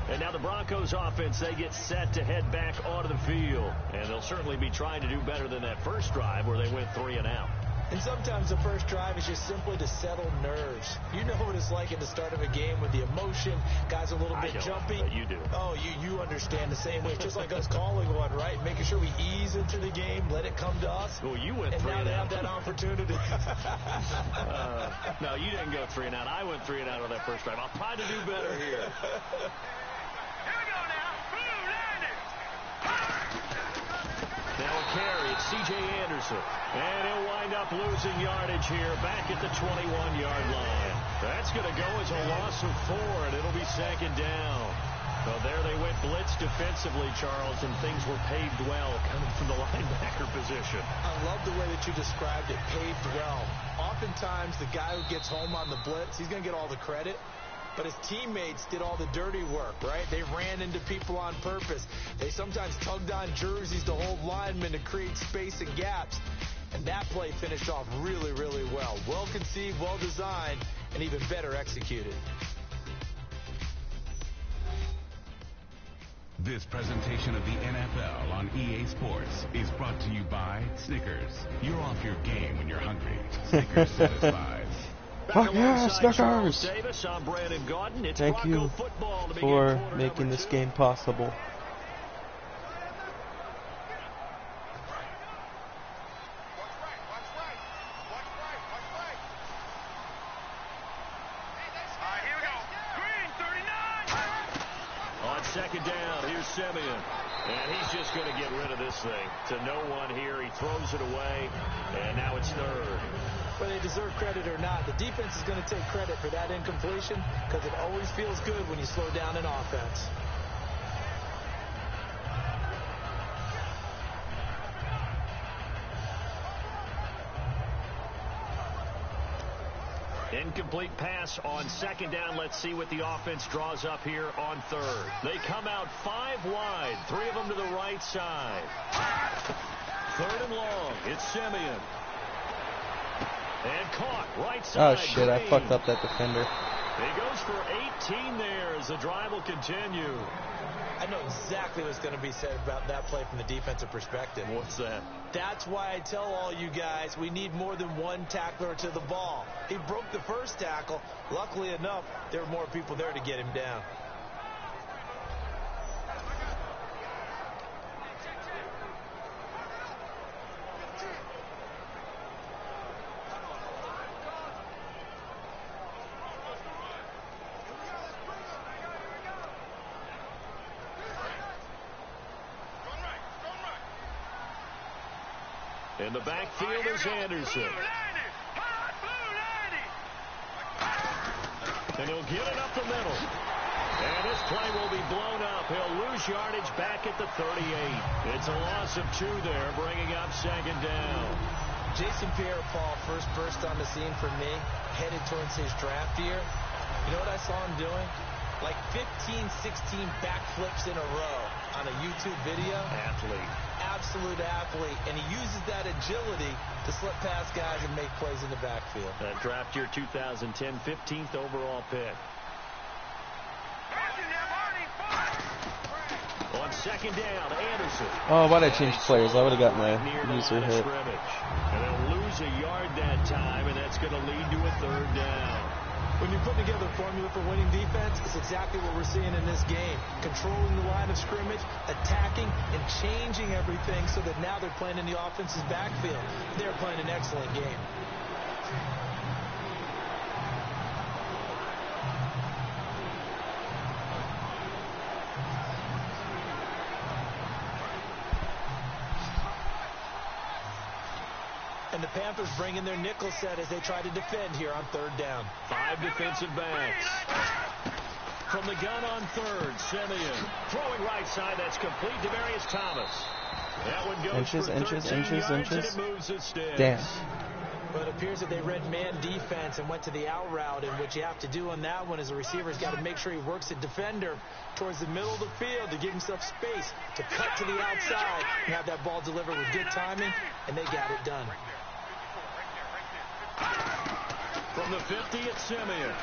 Speaker 3: And now the Broncos offense, they get set to head back onto the field. And they'll certainly be trying to do better than that first drive where they went 3 and out.
Speaker 4: And sometimes the first drive is just simply to settle nerves. You know what it's like at the start of a game with the emotion, guys a little bit jumpy.
Speaker 3: But you do.
Speaker 4: Oh, you understand the same way. It's just like us calling one, right? Making sure we ease into the game, let it come to us.
Speaker 3: Well, you went
Speaker 4: and
Speaker 3: 3
Speaker 4: now
Speaker 3: and
Speaker 4: they
Speaker 3: out.
Speaker 4: have that opportunity.
Speaker 3: No, you didn't go 3 and out. I went 3 and out on that first drive. I'll try to do better here. Now a carry, it's C.J. Anderson. And he'll wind up losing yardage here back at the 21-yard line. That's going to go as a loss of 4, and it'll be 2nd down. So there they went blitz defensively, Charles, and things were paved well coming from the linebacker position.
Speaker 4: I love the way that you described it, paved well. Oftentimes, the guy who gets home on the blitz, he's going to get all the credit. But his teammates did all the dirty work, right? They ran into people on purpose. They sometimes tugged on jerseys to hold linemen to create space and gaps. And that play finished off really, really well. Well conceived, well designed, and even better executed.
Speaker 9: This presentation of the NFL on EA Sports is brought to you by Snickers. You're off your game when you're hungry. Snickers satisfies.
Speaker 2: Fuck yeah, Snickers! Thank you for making this game possible.
Speaker 3: On second down, here's Simeon. And he's just going to get rid of this thing. To no one here. He throws it away. And now it's third.
Speaker 4: Whether they deserve credit or not, the defense is going to take credit for that incompletion because it always feels good when you slow down an offense.
Speaker 3: Incomplete pass on second down. Let's see what the offense draws up here on third. They come out 5 wide. 3 of them to the right side. Third and long. It's Simeon. And caught right side.
Speaker 2: Oh shit, I fucked up that defender.
Speaker 3: He goes for 18 there as the drive will continue.
Speaker 4: I know exactly what's going to be said about that play from the defensive perspective.
Speaker 3: What's that?
Speaker 4: That's why I tell all you guys we need more than one tackler to the ball. He broke the first tackle. Luckily enough, there were more people there to get him down.
Speaker 3: In the backfield is Anderson. And he'll get it up the middle. And this play will be blown up. He'll lose yardage back at the 38. It's a loss of 2 there, bringing up second down.
Speaker 4: Jason Pierre-Paul first burst on the scene for me, headed towards his draft year. You know what I saw him doing? Like 15, 16 backflips in a row on a YouTube video.
Speaker 3: Athlete.
Speaker 4: Absolute athlete. And he uses that agility to slip past guys and make plays in the backfield.
Speaker 3: That draft year 2010, 15th overall pick. On second down, Anderson.
Speaker 2: Oh, why'd I change players? I would have got my user hit.
Speaker 3: And they'll lose a yard that time, and that's going to lead to a third down.
Speaker 4: When you put together a formula for winning defense, it's exactly what we're seeing in this game. Controlling the line of scrimmage, attacking, and changing everything so that now they're playing in the offense's backfield. They're playing an excellent game. And the Panthers bring in their nickel set as they try to defend here on third down.
Speaker 3: 5 defensive backs. From the gun on third, Simeon. Throwing right side, that's complete to Demarius Thomas. That one goes
Speaker 2: inches.
Speaker 3: and it moves its sticks.
Speaker 2: Damn.
Speaker 4: But it appears that they read man defense and went to the out route, and what you have to do on that one is the receiver's got to make sure he works the defender towards the middle of the field to give himself space to cut to the outside and have that ball delivered with good timing, and they got it done.
Speaker 3: From the 50, it's Simeon.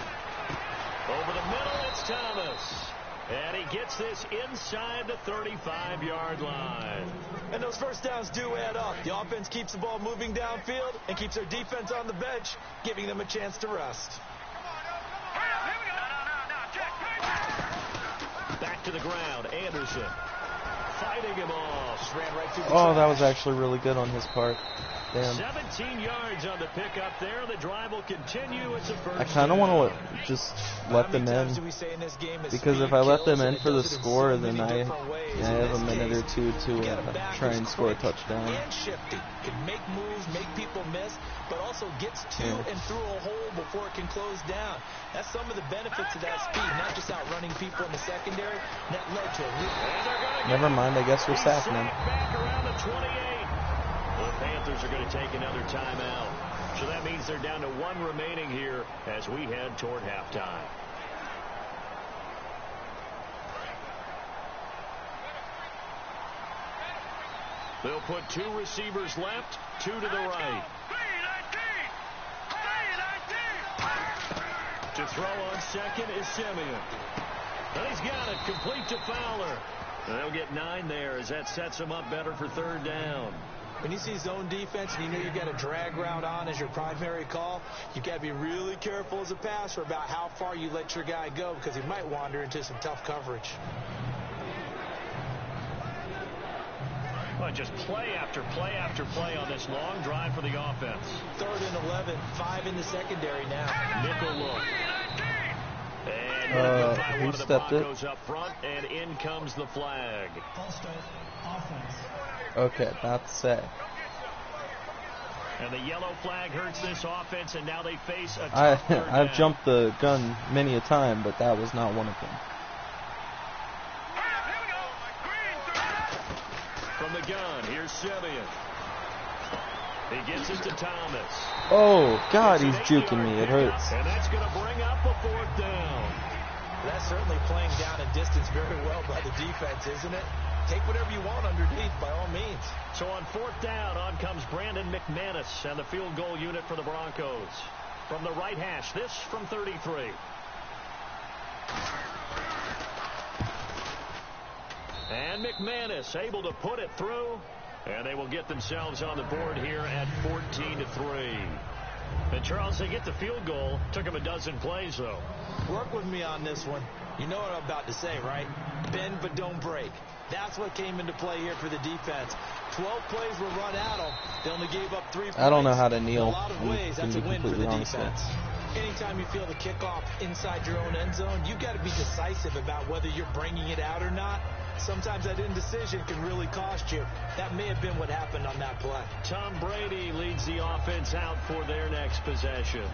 Speaker 3: Over the middle, it's Thomas. And he gets this inside the 35-yard line.
Speaker 4: And those first downs do add up. The offense keeps the ball moving downfield and keeps their defense on the bench, giving them a chance to rest.
Speaker 3: Back to the ground, Anderson. Fighting him off.
Speaker 4: Just ran right through the
Speaker 2: Oh,
Speaker 4: trash.
Speaker 2: that was actually really good on his part. Damn.
Speaker 3: 17 yards on the pickup there. The drive will continue. It's a first
Speaker 2: I kind of want to just let them in, because if I let them in for the score, then I have a minute or two to try and score a touchdown.
Speaker 4: And shifty. Can make moves, make people miss, but also gets to and through a hole before it can close down. That's some of the benefits of that speed, not just outrunning people in the secondary. That led to a
Speaker 2: Never mind, I guess we're sacking him.
Speaker 3: Back around the 28. The Panthers are going to take another timeout. So that means they're down to 1 remaining here as we head toward halftime. They'll put 2 receivers left, 2 to the right. To throw on second is Simeon. And he's got it, complete to Fowler. And they'll get 9 there as that sets them up better for third down.
Speaker 4: When you see zone defense and you know you've got a drag route on as your primary call, you've got to be really careful as a passer about how far you let your guy go because he might wander into some tough coverage.
Speaker 3: Well, just play after play after play on this long drive for the offense. 3rd and 11, 5 in the secondary now. Nickel look. And by one of the Broncos up front, and in comes the flag.
Speaker 2: Okay, that's set.
Speaker 3: And the yellow flag hurts this offense, and now they face a
Speaker 2: I've jumped the gun many a time, but that was not one of them.
Speaker 3: From the gun, here's Simeon. He gets it to Thomas.
Speaker 2: Oh, God, he's juking me. It hurts.
Speaker 3: And that's going to bring up a 4th down.
Speaker 4: That's certainly playing down in distance very well by the defense, isn't it? Take whatever you want underneath, by all means.
Speaker 3: So on 4th down, on comes Brandon McManus and the field goal unit for the Broncos. From the right hash, this from 33. And McManus able to put it through, and they will get themselves on the board here at 14-3. And Charles, they get the field goal. Took them a dozen plays, though.
Speaker 4: Work with me on this one. You know what I'm about to say, right? Bend but don't break. That's what came into play here for the defense. 12 plays were run at them. They only gave up 3 points.
Speaker 2: I don't know how to kneel.
Speaker 4: In a lot of ways, that's a win for the defense. Anytime you feel the kickoff inside your own end zone, you've got to be decisive about whether you're bringing it out or not. Sometimes that indecision can really cost you. That may have been what happened on that play.
Speaker 3: Tom Brady leads the offense out for their next possession.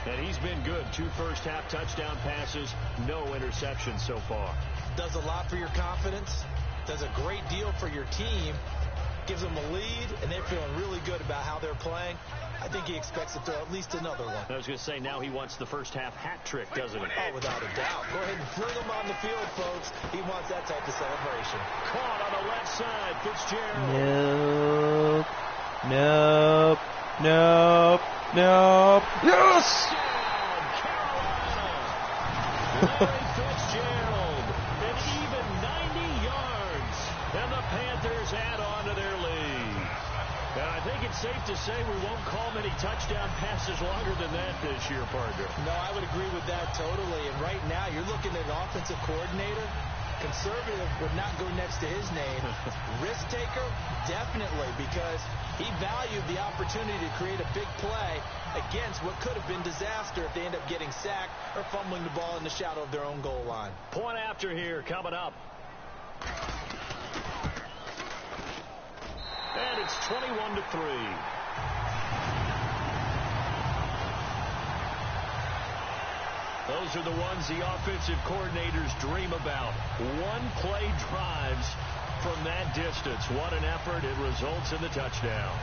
Speaker 3: And he's been good. 2 first-half touchdown passes, no interceptions so far.
Speaker 4: Does a lot for your confidence. Does a great deal for your team. Gives them a lead, and they're feeling really good about how they're playing. I think he expects to throw at least another one.
Speaker 3: I was going to say, now he wants the first-half hat trick, doesn't he?
Speaker 4: Oh, without a doubt. Go ahead and fling him on the field, folks. He wants that type of celebration.
Speaker 3: Caught on the left side, Fitzgerald.
Speaker 2: Nope. Nope. Nope. Nope. Yes!
Speaker 3: Larry Fitzgerald, an even 90 yards, and the Panthers add on to their lead. And I think it's safe to say we won't call many touchdown passes longer than that this year, partner.
Speaker 4: No, I would agree with that totally. And right now, you're looking at an offensive coordinator. Conservative would not go next to his name. Risk taker, definitely, because he valued the opportunity to create a big play against what could have been disaster if they end up getting sacked or fumbling the ball in the shadow of their own goal line.
Speaker 3: Point after here coming up. And it's 21-3. Those are the ones the offensive coordinators dream about. One-play drives from that distance. What an effort. It results in the touchdown.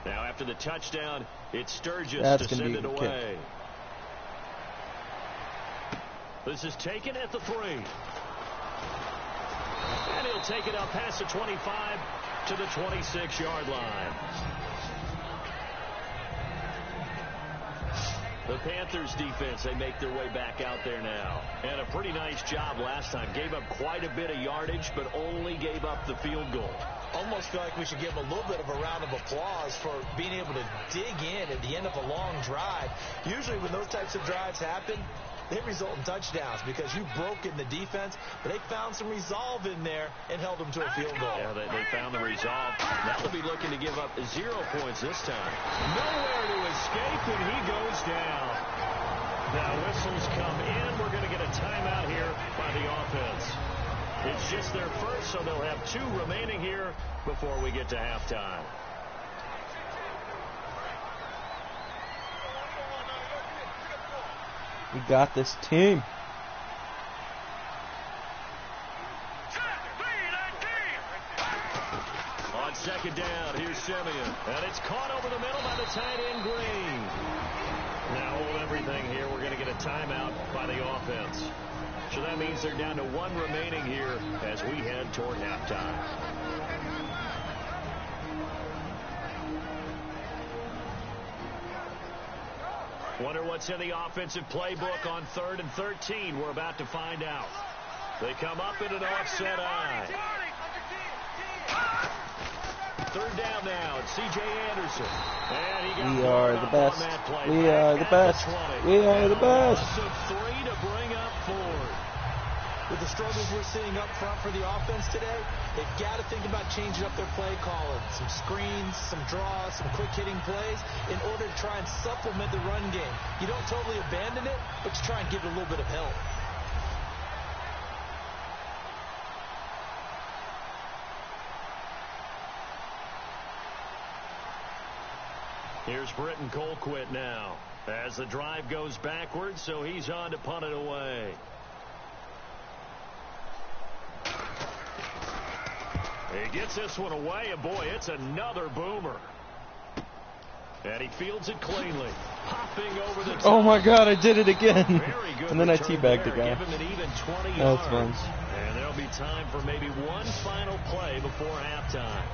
Speaker 3: Now after the touchdown, it's Sturgis to send it away. This is taken at the 3. And he'll take it up past the 25 to the 26-yard line. The Panthers defense, they make their way back out there now. And a pretty nice job last time. Gave up quite a bit of yardage, but only gave up the field goal.
Speaker 4: Almost feel like we should give them a little bit of a round of applause for being able to dig in at the end of a long drive. Usually when those types of drives happen, they result in touchdowns because you've broken the defense, but they found some resolve in there and held them to a field goal.
Speaker 3: Yeah, they found the resolve. Now they'll be looking to give up 0 points this time. Nowhere to escape, and he goes down. Now whistles come in. We're going to get a timeout here by the offense. It's just their first, so they'll have 2 remaining here before we get to halftime.
Speaker 2: We got this team.
Speaker 3: On second down, here's Simeon. And it's caught over the middle by the tight end, Green. Now hold everything here. We're going to get a timeout by the offense. So that means they're down to one remaining here as we head toward halftime. Wonder what's in the offensive playbook on 3rd and 13. We're about to find out. They come up in an offset eye. 3rd down now. It's C.J. Anderson. And he got
Speaker 2: we are the best. We are the best. We are the best.
Speaker 3: Three to bring up forward.
Speaker 4: With the struggles we're seeing up front for the offense today, they've got to think about changing up their play calling. Some screens, some draws, some quick-hitting plays in order to try and supplement the run game. You don't totally abandon it, but you try and give it a little bit of help.
Speaker 3: Here's Britton Colquitt now as the drive goes backwards, so he's on to punt it away. He gets this one away, and boy, it's another boomer. And he fields it cleanly. Popping over the top.
Speaker 2: Oh my God, I did it again.
Speaker 3: Very good
Speaker 2: and then I
Speaker 3: return
Speaker 2: teabagged the
Speaker 3: there.
Speaker 2: guy.
Speaker 3: Give him an even 20
Speaker 2: That's
Speaker 3: yards.
Speaker 2: fun.
Speaker 3: And there'll be time for maybe one final play before halftime.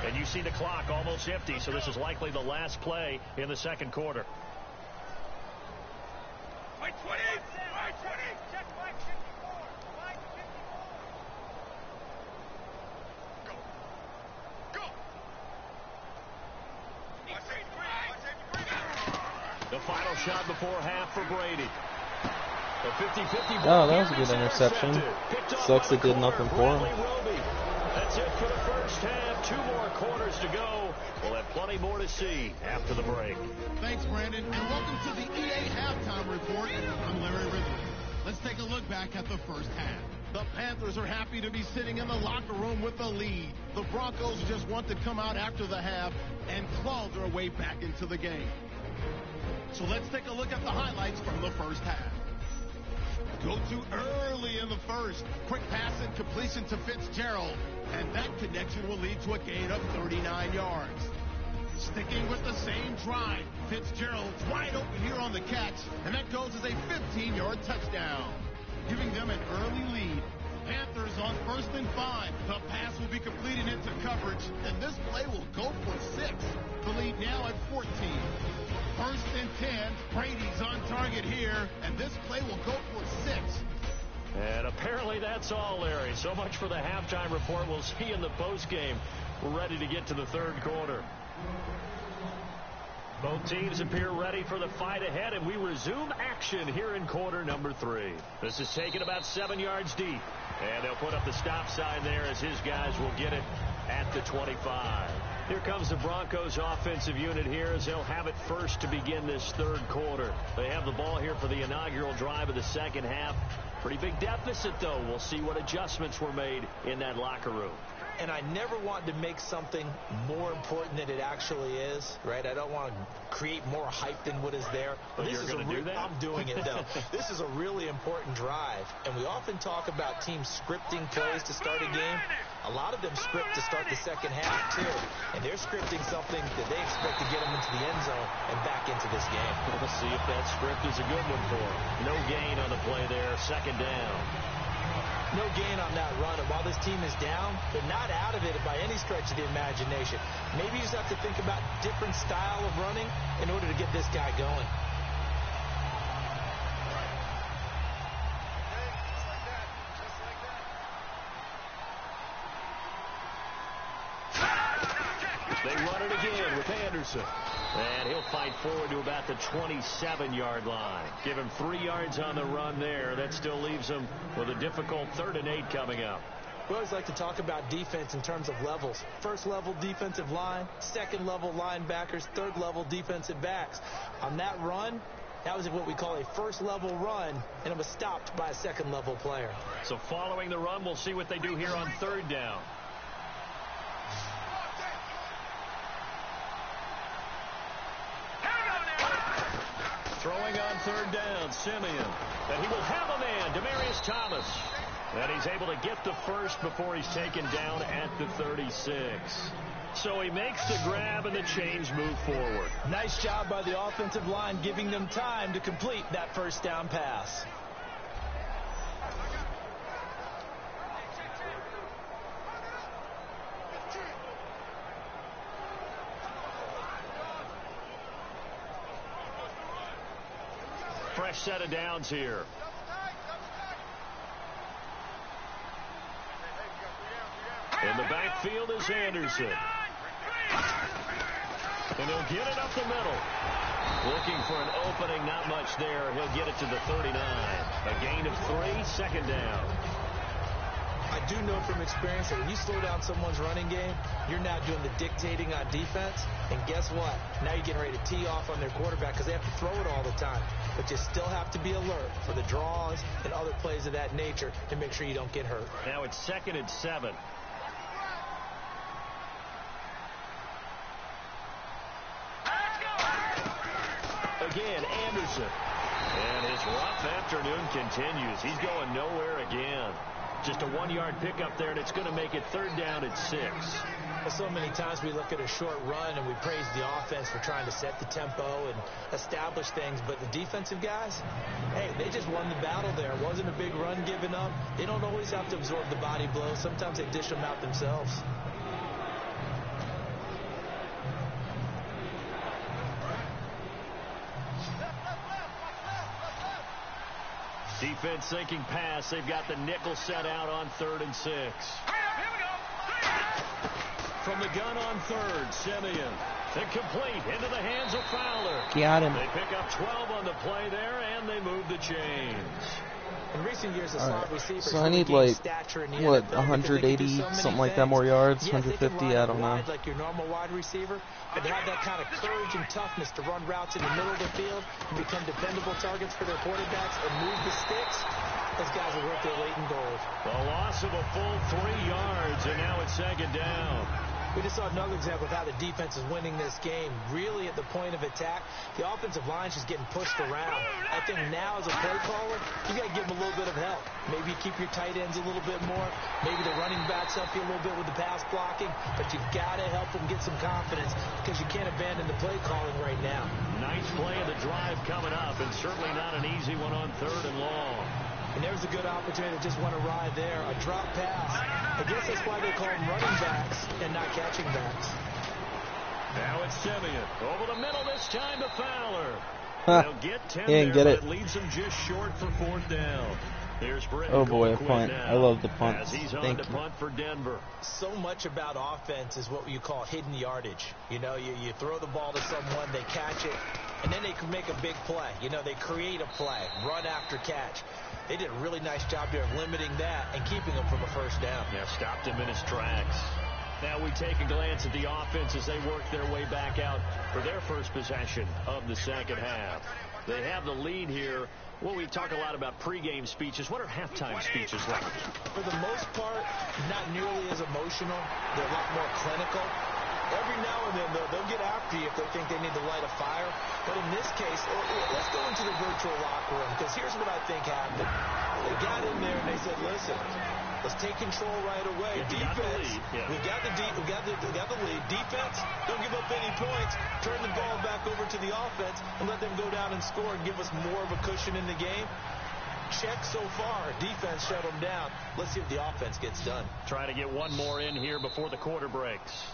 Speaker 3: And you see the clock almost empty, so this is likely the last play in the second quarter.
Speaker 7: White 20! White 20! Check white 54! White 54! Go! Go!
Speaker 3: The final shot before half for Brady. The 50-50
Speaker 2: Oh, that was a good interception. Sucks it did nothing for him.
Speaker 3: That's it for the first half. 2 more quarters to go. We'll have plenty more to see after the break.
Speaker 10: Thanks, Brandon, and welcome to the EA Halftime Report. I'm Larry Ridley. Let's take a look back at the first half. The Panthers are happy to be sitting in the locker room with the lead. The Broncos just want to come out after the half and claw their way back into the game. So let's take a look at the highlights from the first half. Go to early in the first. Quick pass and completion to Fitzgerald. And that connection will lead to a gain of 39 yards. Sticking with the same drive, Fitzgerald's wide open here on the catch. And that goes as a 15-yard touchdown, giving them an early lead. Panthers on 1st and 5. The pass will be completed into coverage. And this play will go for 6. The lead now at 14. 1st and 10. Brady's on target here, and this play will go for 6.
Speaker 3: And apparently that's all, Larry. So much for the halftime report. We'll see in the postgame. We're ready to get to the third quarter. Both teams appear ready for the fight ahead, and we resume action here in quarter number 3. This is taken about 7 yards deep, and they'll put up the stop sign there as his guys will get it at the 25. Here comes the Broncos offensive unit here as they'll have it first to begin this third quarter. They have the ball here for the inaugural drive of the second half. Pretty big deficit, though. We'll see what adjustments were made in that locker room.
Speaker 4: And I never want to make something more important than it actually is, right? I don't want to create more hype than what is there.
Speaker 3: But you're going to do that?
Speaker 4: I'm doing it, though. This is a really important drive. And we often talk about teams scripting plays to start a game. A lot of them script to start the second half, too. And they're scripting something that they expect to get them into the end zone and back into this game.
Speaker 3: We'll see if that script is a good one for them. No gain on the play there. Second down.
Speaker 4: No gain on that run, and while this team is down, they're not out of it by any stretch of the imagination. Maybe you just have to think about different style of running in order to get this guy going.
Speaker 3: They run it again with Anderson. And he'll fight forward to about the 27-yard line. Give him 3 yards on the run there. That still leaves him with a difficult 3rd and 8 coming up.
Speaker 4: We always like to talk about defense in terms of levels. First level defensive line, second level linebackers, third level defensive backs. On that run, that was what we call a first level run, and it was stopped by a second level player.
Speaker 3: So following the run, we'll see what they do here on 3rd down. Throwing on third down. Simeon. And he will have a man, Demaryius Thomas. And he's able to get the first before he's taken down at the 36. So he makes the grab and the chains move forward.
Speaker 4: Nice job by the offensive line, giving them time to complete that first down pass.
Speaker 3: Fresh set of downs here. In the backfield is Anderson. And he'll get it up the middle. Looking for an opening, not much there. He'll get it to the 39. A gain of 3, second down.
Speaker 4: I do know from experience that when you slow down someone's running game, you're now doing the dictating on defense. And guess what? Now you're getting ready to tee off on their quarterback because they have to throw it all the time. But you still have to be alert for the draws and other plays of that nature to make sure you don't get hurt.
Speaker 3: Now it's 2nd and 7. Again, Anderson. And his rough afternoon continues. He's going nowhere again. Just a 1-yard pickup there, and it's going to make it 3rd down at 6.
Speaker 4: Well, so many times we look at a short run and we praise the offense for trying to set the tempo and establish things, but the defensive guys, hey, they just won the battle there. It wasn't a big run given up. They don't always have to absorb the body blows. Sometimes they dish them out themselves.
Speaker 3: Defense sinking pass. They've got the nickel set out on 3rd and 6. From the gun on 3rd, Simeon. Incomplete into the hands of Fowler.
Speaker 2: Got him.
Speaker 3: They pick up 12 on the play there, and they move the chains.
Speaker 4: In recent years, the slot receivers,
Speaker 2: so I need like, what, 180, something like that, more yards,
Speaker 4: yes,
Speaker 2: 150, I don't know.
Speaker 4: Like your normal wide receiver, but they have that kind of courage and toughness to run routes in the middle of the field and become dependable targets for their quarterbacks and move the sticks. Those guys are worth their weight in gold.
Speaker 3: A loss of a full 3 yards, and now it's 2nd down.
Speaker 4: We just saw another example of how the defense is winning this game. Really at the point of attack, the offensive line is just getting pushed around. I think now as a play caller, you got to give them a little bit of help. Maybe you keep your tight ends a little bit more. Maybe the running backs help you a little bit with the pass blocking. But you've got to help them get some confidence because you can't abandon the play calling right now.
Speaker 3: Nice play of the drive coming up, and certainly not an easy one on 3rd and long.
Speaker 4: And there's a good opportunity to just want to ride there. A drop pass. I guess that's why they call them running backs and not catching backs.
Speaker 3: Now it's Simeon. Over the middle this time to Fowler. They'll get 10
Speaker 2: there,
Speaker 3: but it leads them just short for 4th down. Here's Britton.
Speaker 2: Oh boy, a punt. I love the punt.
Speaker 3: As he's on
Speaker 2: Thank
Speaker 3: to
Speaker 2: you.
Speaker 3: punt for Denver.
Speaker 4: So much about offense is what you call hidden yardage. You know, you throw the ball to someone, they catch it, and then they can make a big play. You know, they create a play, run after catch. They did a really nice job there of limiting that and keeping him from a first down.
Speaker 3: Yeah, stopped him in his tracks. Now we take a glance at the offense as they work their way back out for their first possession of the second half. They have the lead here. Well, we talk a lot about pregame speeches. What are halftime speeches like?
Speaker 4: For the most part, not nearly as emotional. They're a lot more clinical. Every now and then, though, they'll get after you if they think they need to light a fire. But in this case, let's go into the virtual locker room, because here's what I think happened. They got in there and they said, listen, let's take control right away. Defense, we've got the lead. Defense, don't give up any points. Turn the ball back over to the offense and let them go down and score and give us more of a cushion in the game. Check so far. Defense shut them down. Let's see if the offense gets done.
Speaker 3: Try to get one more in here before the quarter breaks.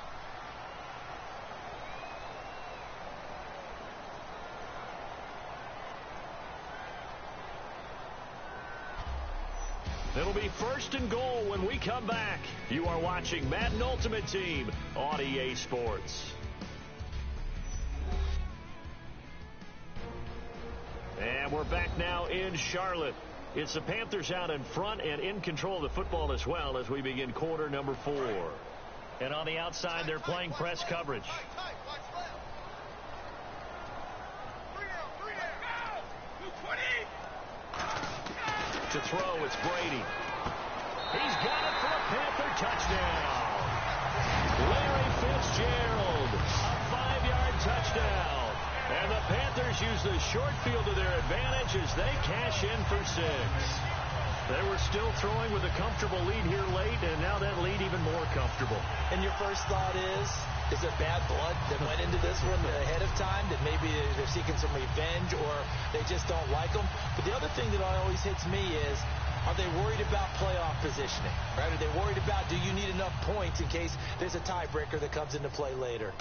Speaker 3: It'll be 1st and goal when we come back. You are watching Madden Ultimate Team on EA Sports. And we're back now in Charlotte. It's the Panthers out in front and in control of the football as well as we begin quarter number 4. And on the outside, they're playing press coverage. To throw, it's Brady. He's got it for a Panther touchdown. Larry Fitzgerald, a 5-yard touchdown. And And the Panthers use the short field to their advantage as they cash in for 6. They were still throwing with a comfortable lead here late, and now that lead even more comfortable.
Speaker 4: And your first thought is it bad blood that went into this one ahead of time, that maybe they're seeking some revenge or they just don't like them? But the other thing that always hits me is, are they worried about playoff positioning? Right? Are they worried about, do you need enough points in case there's a tiebreaker that comes into play later?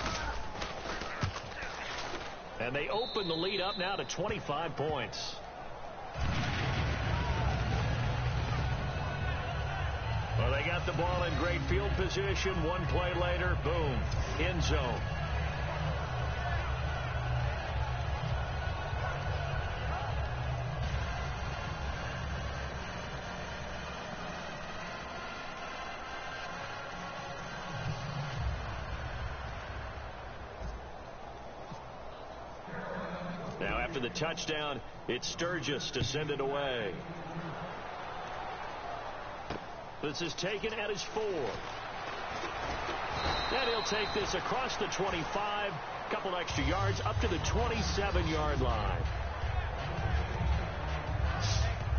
Speaker 3: And they open the lead up now to 25 points. Well, they got the ball in great field position. One play later, boom, end zone. Now after the touchdown, it's Sturgis to send it away. This is taken at his 4. And he'll take this across the 25, couple extra yards up to the 27-yard line.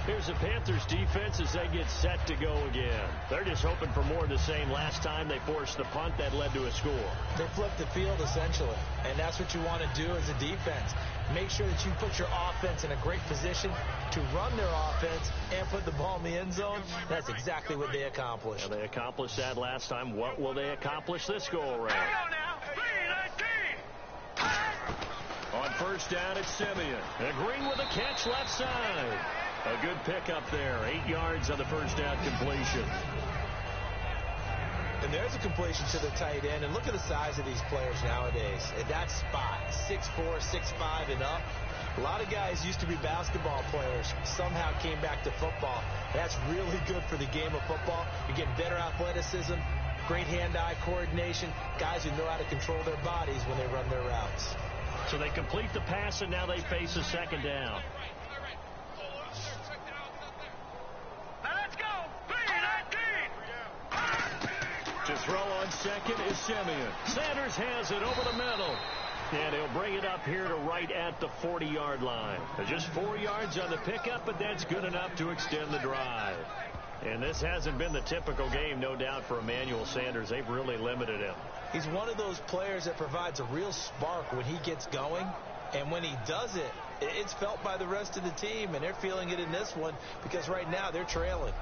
Speaker 3: Here's the Panthers defense as they get set to go again. They're just hoping for more of the same. Last time they forced the punt that led to a score.
Speaker 4: They flipped the field essentially, and that's what you want to do as a defense. Make sure that you put your offense in a great position to run their offense and put the ball in the end zone. That's exactly what they accomplished.
Speaker 3: And they accomplished that last time. What will they accomplish this go-around? On first down, it's Simeon. And Green with a catch left side. A good pickup there. 8 yards on the first down completion.
Speaker 4: And there's a completion to the tight end. And look at the size of these players nowadays. At that spot, 6'4", 6'5", and up. A lot of guys used to be basketball players, somehow came back to football. That's really good for the game of football. You're getting better athleticism, great hand-eye coordination, guys who know how to control their bodies when they run their routes.
Speaker 3: So they complete the pass, and now they face a second down. To throw on second is Simeon. Sanders has it over the middle. And he'll bring it up here to right at the 40-yard line. Just 4 yards on the pickup, but that's good enough to extend the drive. And this hasn't been the typical game, no doubt, for Emmanuel Sanders. They've really limited him.
Speaker 4: He's one of those players that provides a real spark when he gets going. And when he does it, it's felt by the rest of the team, and they're feeling it in this one because right now they're trailing.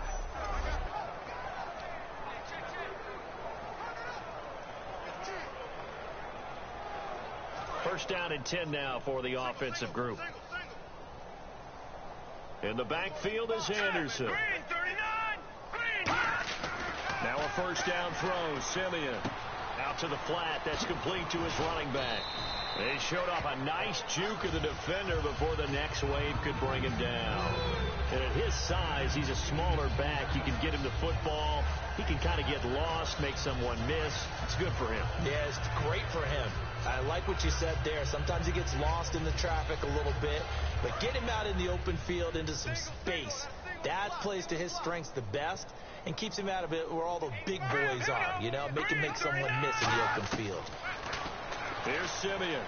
Speaker 3: First down and 10 now for the offensive group. In the backfield is Anderson. Now a first down throw. Simeon out to the flat. That's complete to his running back. They showed off a nice juke of the defender before the next wave could bring him down. And at his size, he's a smaller back. You can get him the football. He can kind of get lost, make someone miss. It's good for him.
Speaker 4: Yeah, it's great for him. I like what you said there. Sometimes he gets lost in the traffic a little bit, but get him out in the open field into some space. That plays to his strengths the best and keeps him out of it where all the big boys are, you know, make him make someone miss in the open field.
Speaker 3: Here's Simeon.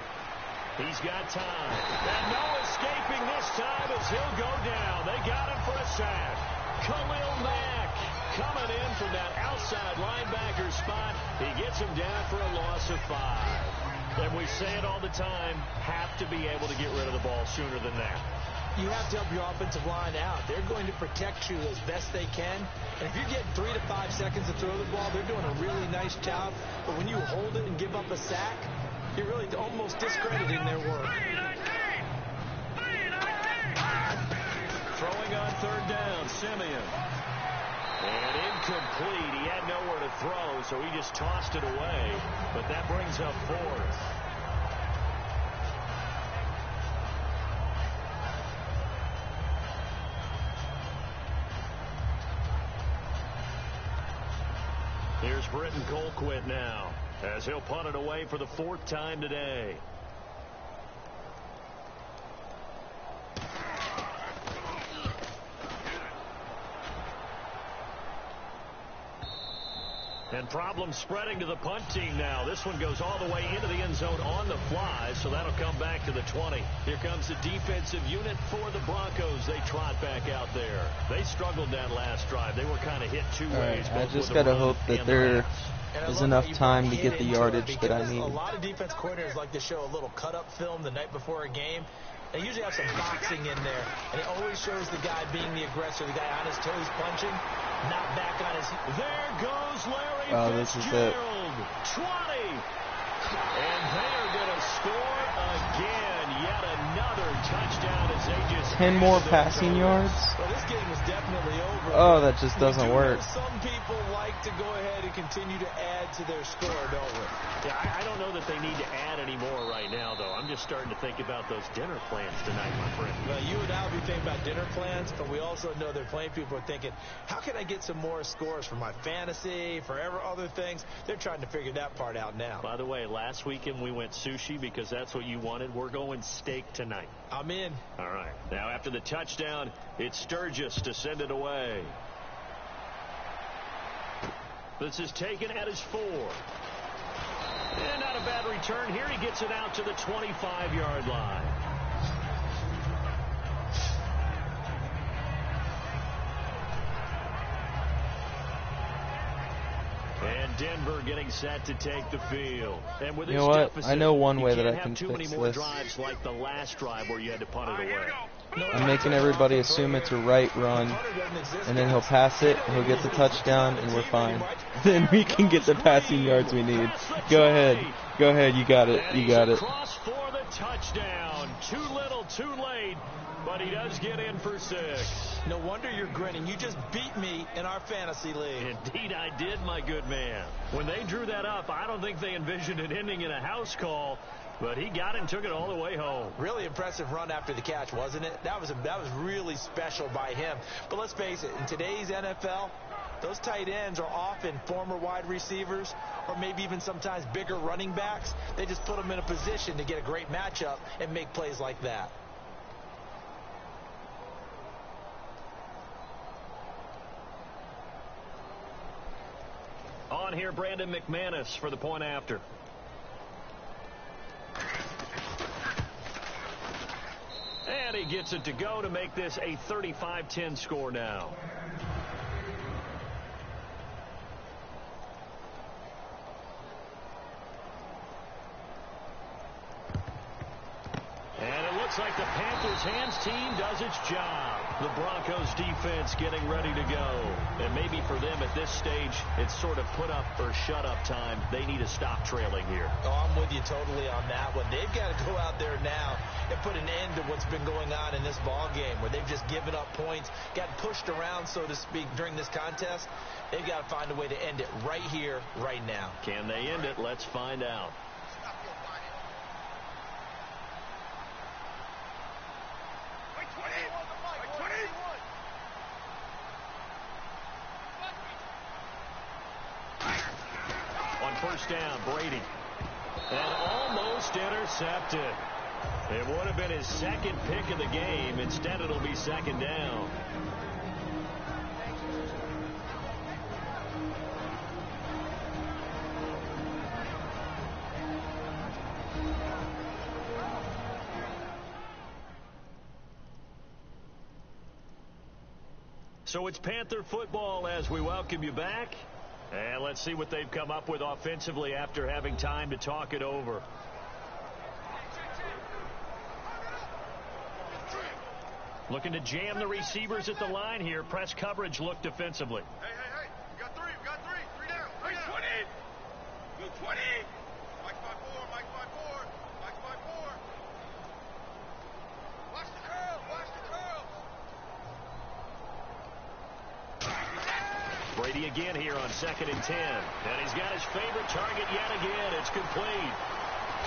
Speaker 3: He's got time. And no escaping this time as he'll go down. They got him for a sack. Khalil Mack coming in from that outside linebacker spot. He gets him down for a loss of 5. And we say it all the time, have to be able to get rid of the ball sooner than that.
Speaker 4: You have to help your offensive line out. They're going to protect you as best they can. And if you're getting 3 to 5 seconds to throw the ball, they're doing a really nice job. But when you hold it and give up a sack, you're really almost discrediting their work.
Speaker 3: Throwing on third down, Simeon. And incomplete. He had nowhere to throw, so he just tossed it away. But that brings up 4th. Here's Britton Colquitt now, as he'll punt it away for the 4th time today. And problems spreading to the punt team now. This one goes all the way into the end zone on the fly, so that'll come back to the 20. Here comes the defensive unit for the Broncos. They trot back out there. They struggled that last drive. They were kind of hit two ways.
Speaker 2: I just got to hope that there is enough time to get the yardage that I need.
Speaker 4: A lot of defense coordinators like to show a little cut-up film the night before a game. They usually have some boxing in there, and it always shows the guy being the aggressor, the guy on his toes punching, not back on his...
Speaker 3: There goes Larry Fitzgerald. 20. And they are going to score again. Yet another touchdown as they just...
Speaker 2: 10 more passing yards?
Speaker 4: Well, this game is definitely over.
Speaker 2: Oh, that just doesn't work.
Speaker 4: Some people like to go ahead and continue to add to their score, don't we?
Speaker 3: Yeah, I don't know that they need to add any more right now, though. I'm just starting to think about those dinner plans tonight, my friend.
Speaker 4: Well, you and I will be thinking about dinner plans, but we also know their playing people are thinking, how can I get some more scores for my fantasy, for other things? They're trying to figure that part out now.
Speaker 3: By the way, last weekend we went sushi because that's what you wanted. We're going steak tonight.
Speaker 4: I'm in.
Speaker 3: All right. Now, after the touchdown, it's Sturgis to send it away. This is taken at his 4. And not a bad return here. He gets it out to the 25-yard line. And Denver getting set to take the field. And with
Speaker 2: you know what? I know one way that I can fix this.
Speaker 3: Drives like the last drive where you had to punt it away.
Speaker 2: I'm making everybody assume it's a right run, and then he'll pass it, he'll get the touchdown, and we're fine. Then we can get the passing yards we need. Go ahead. Go ahead. You got it. You got it.
Speaker 3: Cross for the touchdown. Too little, too late. But he does get in for 6.
Speaker 4: No wonder you're grinning. You just beat me in our fantasy league.
Speaker 3: Indeed I did, my good man. When they drew that up, I don't think they envisioned it ending in a house call. But he got it and took it all the way home.
Speaker 4: Really impressive run after the catch, wasn't it? That was really special by him. But let's face it, in today's NFL, those tight ends are often former wide receivers or maybe even sometimes bigger running backs. They just put them in a position to get a great matchup and make plays like that.
Speaker 3: On here, Brandon McManus for the point after. And he gets it to go to make this a 35-10 score now. And it looks like the Panthers' hands team does its job. The Broncos defense getting ready to go. And maybe for them at this stage, it's sort of put up or shut up time. They need to stop trailing here.
Speaker 4: Oh, I'm with you totally on that one. They've got to go out there now and put an end to what's been going on in this ball game where they've just given up points, gotten pushed around, so to speak, during this contest. They've got to find a way to end it right here, right now.
Speaker 3: Can they end it? Let's find out. On first down, Brady. And almost intercepted. It would have been his second pick of the game. Instead, it'll be second down. So it's Panther football as we welcome you back. And let's see what they've come up with offensively after having time to talk it over. Looking to jam the receivers at the line here. Press coverage look defensively.
Speaker 7: Hey. We got three. Three down. 20. Good 20. Mike 5-4. Mike 5-4. Watch the curl.
Speaker 3: Brady again here on 2nd and 10. And he's got his favorite target yet again. It's complete.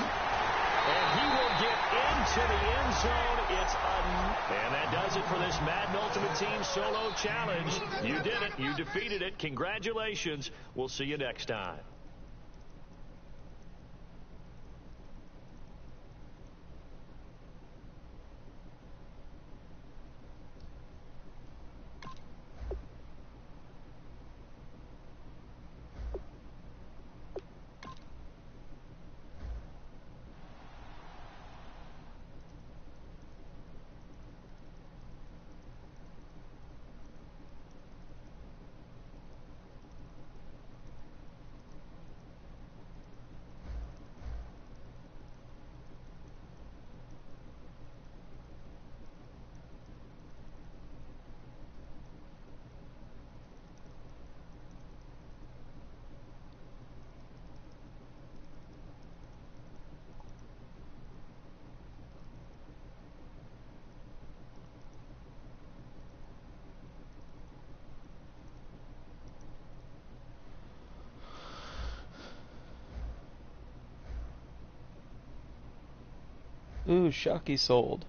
Speaker 3: And he will get into the end zone. And that does it for this Madden Ultimate Team Solo Challenge. You did it. You defeated it. Congratulations. We'll see you next time.
Speaker 2: Ooh, Shocky sold.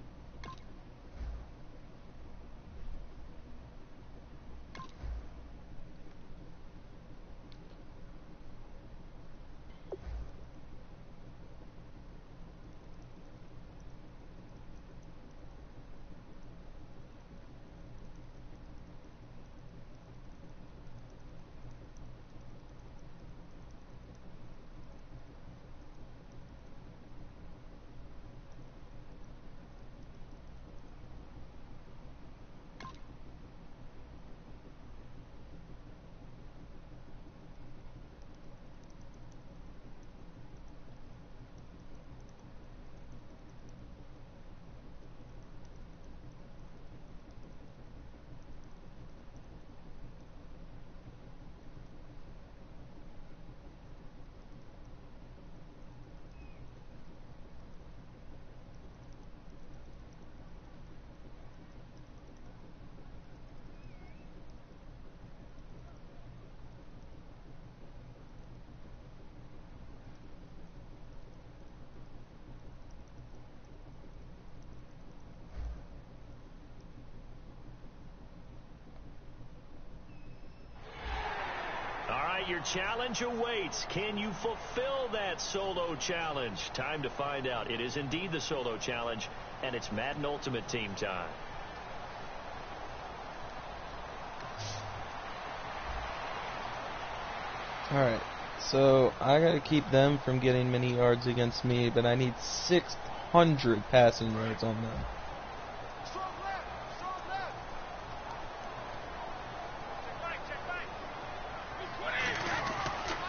Speaker 3: Your challenge awaits. Can you fulfill that solo challenge? Time to find out. It is indeed the solo challenge, and it's Madden Ultimate Team time.
Speaker 2: Alright, so I gotta keep them from getting many yards against me, but I need 600 passing yards on them.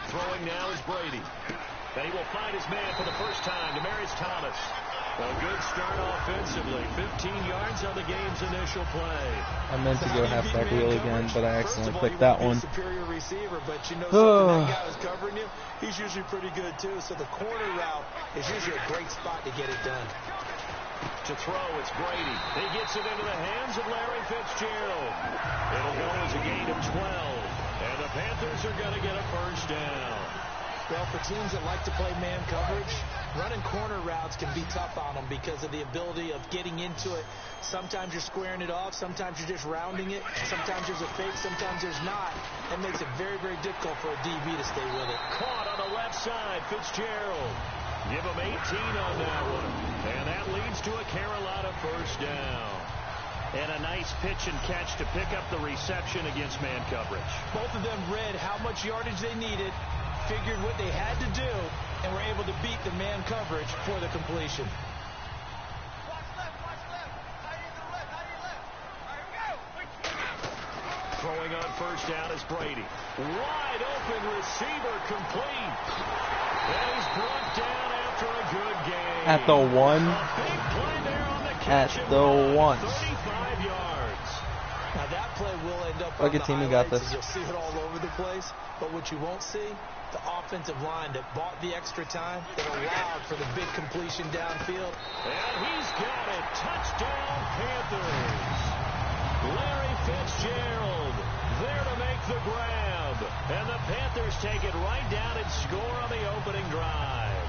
Speaker 3: Throwing now is Brady. And he will find his man for the first time, Demaryius Thomas. A good start offensively. 15 yards on the game's initial play.
Speaker 2: I meant to go halfback wheel again, but I accidentally clicked that one.
Speaker 4: Superior receiver, but you know something, that guy was covering you. He's usually pretty good too. So the corner route is usually a great spot to get it done.
Speaker 3: To throw, it's Brady. He gets it into the hands of Larry Fitzgerald. It'll go as a gain of 12. And the Panthers are going to get a first down.
Speaker 4: Well, for teams that like to play man coverage, running corner routes can be tough on them because of the ability of getting into it. Sometimes you're squaring it off. Sometimes you're just rounding it. Sometimes there's a fake. Sometimes there's not. That makes it very, very difficult for a DB to stay with it.
Speaker 3: Caught on the left side, Fitzgerald. Give him 18 on that one. And that leads to a Carolina first down. And a nice pitch and catch to pick up the reception against man coverage.
Speaker 4: Both of them read how much yardage they needed, figured what they had to do, and were able to beat the man coverage for the completion.
Speaker 3: Throwing on first down is Brady. Wide open receiver complete. And he's brought down after a good game.
Speaker 2: At the one.
Speaker 3: A big play there on the catch.
Speaker 2: At the one.
Speaker 3: 35 yards.
Speaker 4: Now that play will end up
Speaker 2: Look
Speaker 4: on
Speaker 2: at
Speaker 4: the
Speaker 2: team, we got
Speaker 4: highlights,
Speaker 2: this.
Speaker 4: you'll see it all over the place. But what you won't see, the offensive line that bought the extra time, that allowed for the big completion downfield.
Speaker 3: And he's got it. Touchdown, Panthers. Larry Fitzgerald there to make the grab. And the Panthers take it right down and score on the opening drive.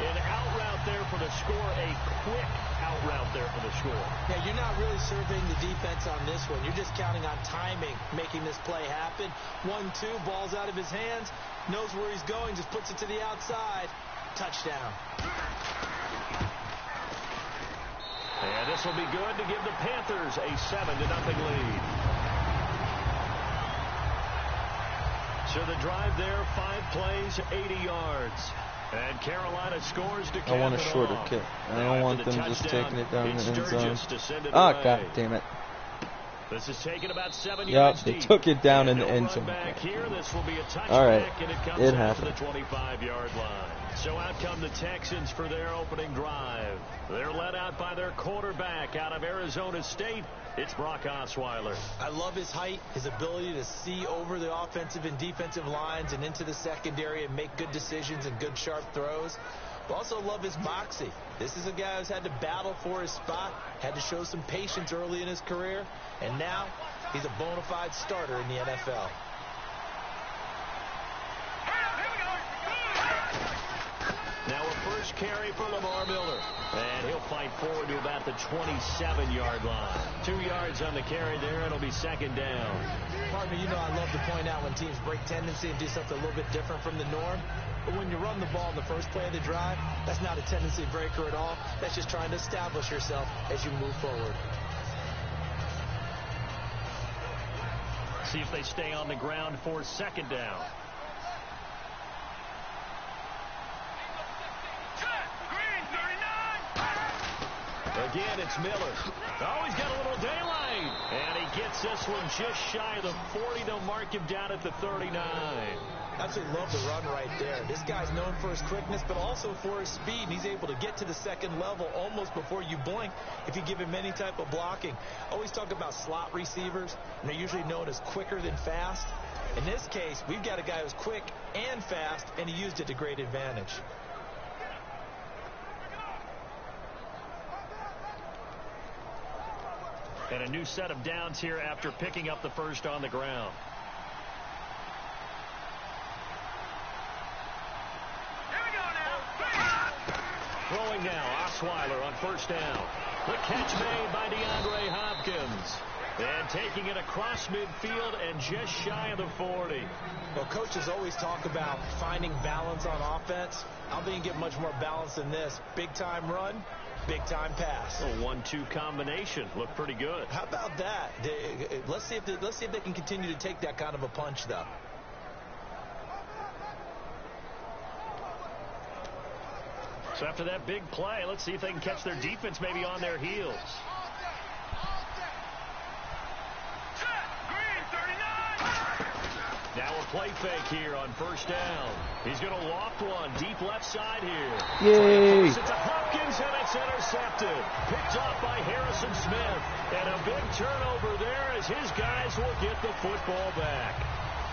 Speaker 3: An out route there for the score, a quick out route there for the score.
Speaker 4: Yeah, you're not really surveying the defense on this one. You're just counting on timing, making this play happen. 1-2, ball's out of his hands, knows where he's going, just puts it to the outside. Touchdown.
Speaker 3: And this will be good to give the Panthers a 7-0 lead. So the drive there, 5 plays, 80 yards. And Carolina scores to cap
Speaker 2: I want a
Speaker 3: it
Speaker 2: shorter
Speaker 3: off.
Speaker 2: kick. I don't want them just taking it down in the end zone.
Speaker 3: Ah,
Speaker 2: God damn it.
Speaker 3: This is taken about 7
Speaker 2: Yep,
Speaker 3: yards
Speaker 2: they
Speaker 3: deep.
Speaker 2: took it down in the
Speaker 3: No
Speaker 2: end
Speaker 3: run
Speaker 2: zone.
Speaker 3: back here. This will be a touchback,
Speaker 2: All right,
Speaker 3: and it comes
Speaker 2: it
Speaker 3: out to the
Speaker 2: happened.
Speaker 3: 25-yard line. So out come the Texans for their opening drive. They're led out by their quarterback out of Arizona State. It's Brock Osweiler.
Speaker 4: I love his height, his ability to see over the offensive and defensive lines and into the secondary and make good decisions and good sharp throws. But also love his moxie. This is a guy who's had to battle for his spot, had to show some patience early in his career, and now he's a bona fide starter in the NFL.
Speaker 3: Now a first carry for Lamar Miller. And he'll fight forward to about the 27-yard line. 2 yards on the carry there. It'll be second down.
Speaker 4: Partner, you know I love to point out when teams break tendency and do something a little bit different from the norm. But when you run the ball in the first play of the drive, that's not a tendency breaker at all. That's just trying to establish yourself as you move forward.
Speaker 3: See if they stay on the ground for second down. Again, it's Miller. Oh, he's got a little daylight. And he gets this one just shy of the 40. They'll mark him down at the 39.
Speaker 4: Absolutely love the run right there. This guy's known for his quickness, but also for his speed. And he's able to get to the second level almost before you blink if you give him any type of blocking. Always talk about slot receivers, and they're usually known as quicker than fast. In this case, we've got a guy who's quick and fast, and he used it to great advantage.
Speaker 3: And a new set of downs here after picking up the first on the ground. Throwing now, Osweiler on first down. The catch made by DeAndre Hopkins. And taking it across midfield and just shy of the 40.
Speaker 4: Well, coaches always talk about finding balance on offense. I don't think you get much more balance than this. Big-time run, big-time pass.
Speaker 3: A 1-2 combination. Looked pretty good.
Speaker 4: How about that? Let's see if they can continue to take that kind of a punch, though.
Speaker 3: So after that big play, let's see if they can catch their defense maybe on their heels. Now a play fake here on first down. He's going to loft one deep left side here.
Speaker 2: Yay!
Speaker 3: It's to Hopkins, and it's intercepted. Picked off by Harrison Smith. And a big turnover there as his guys will get the football back.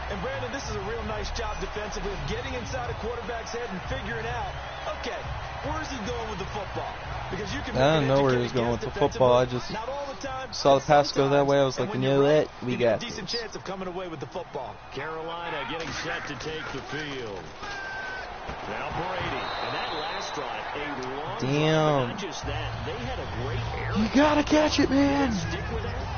Speaker 4: And, Brandon, this is a real nice job defensively of getting inside a quarterback's head and figuring out, okay, where's he going with the football? Because you can
Speaker 2: I don't know where he was going with the football. I just saw the pass go that way. I was like, you know what? We got this.
Speaker 4: Decent chance of coming away with the football.
Speaker 3: Carolina getting set to take the field. Now Brady. And that last drive, a long
Speaker 2: damn.
Speaker 3: Not just that, they had a great air.
Speaker 2: You gotta catch it, man.
Speaker 3: Stick with that.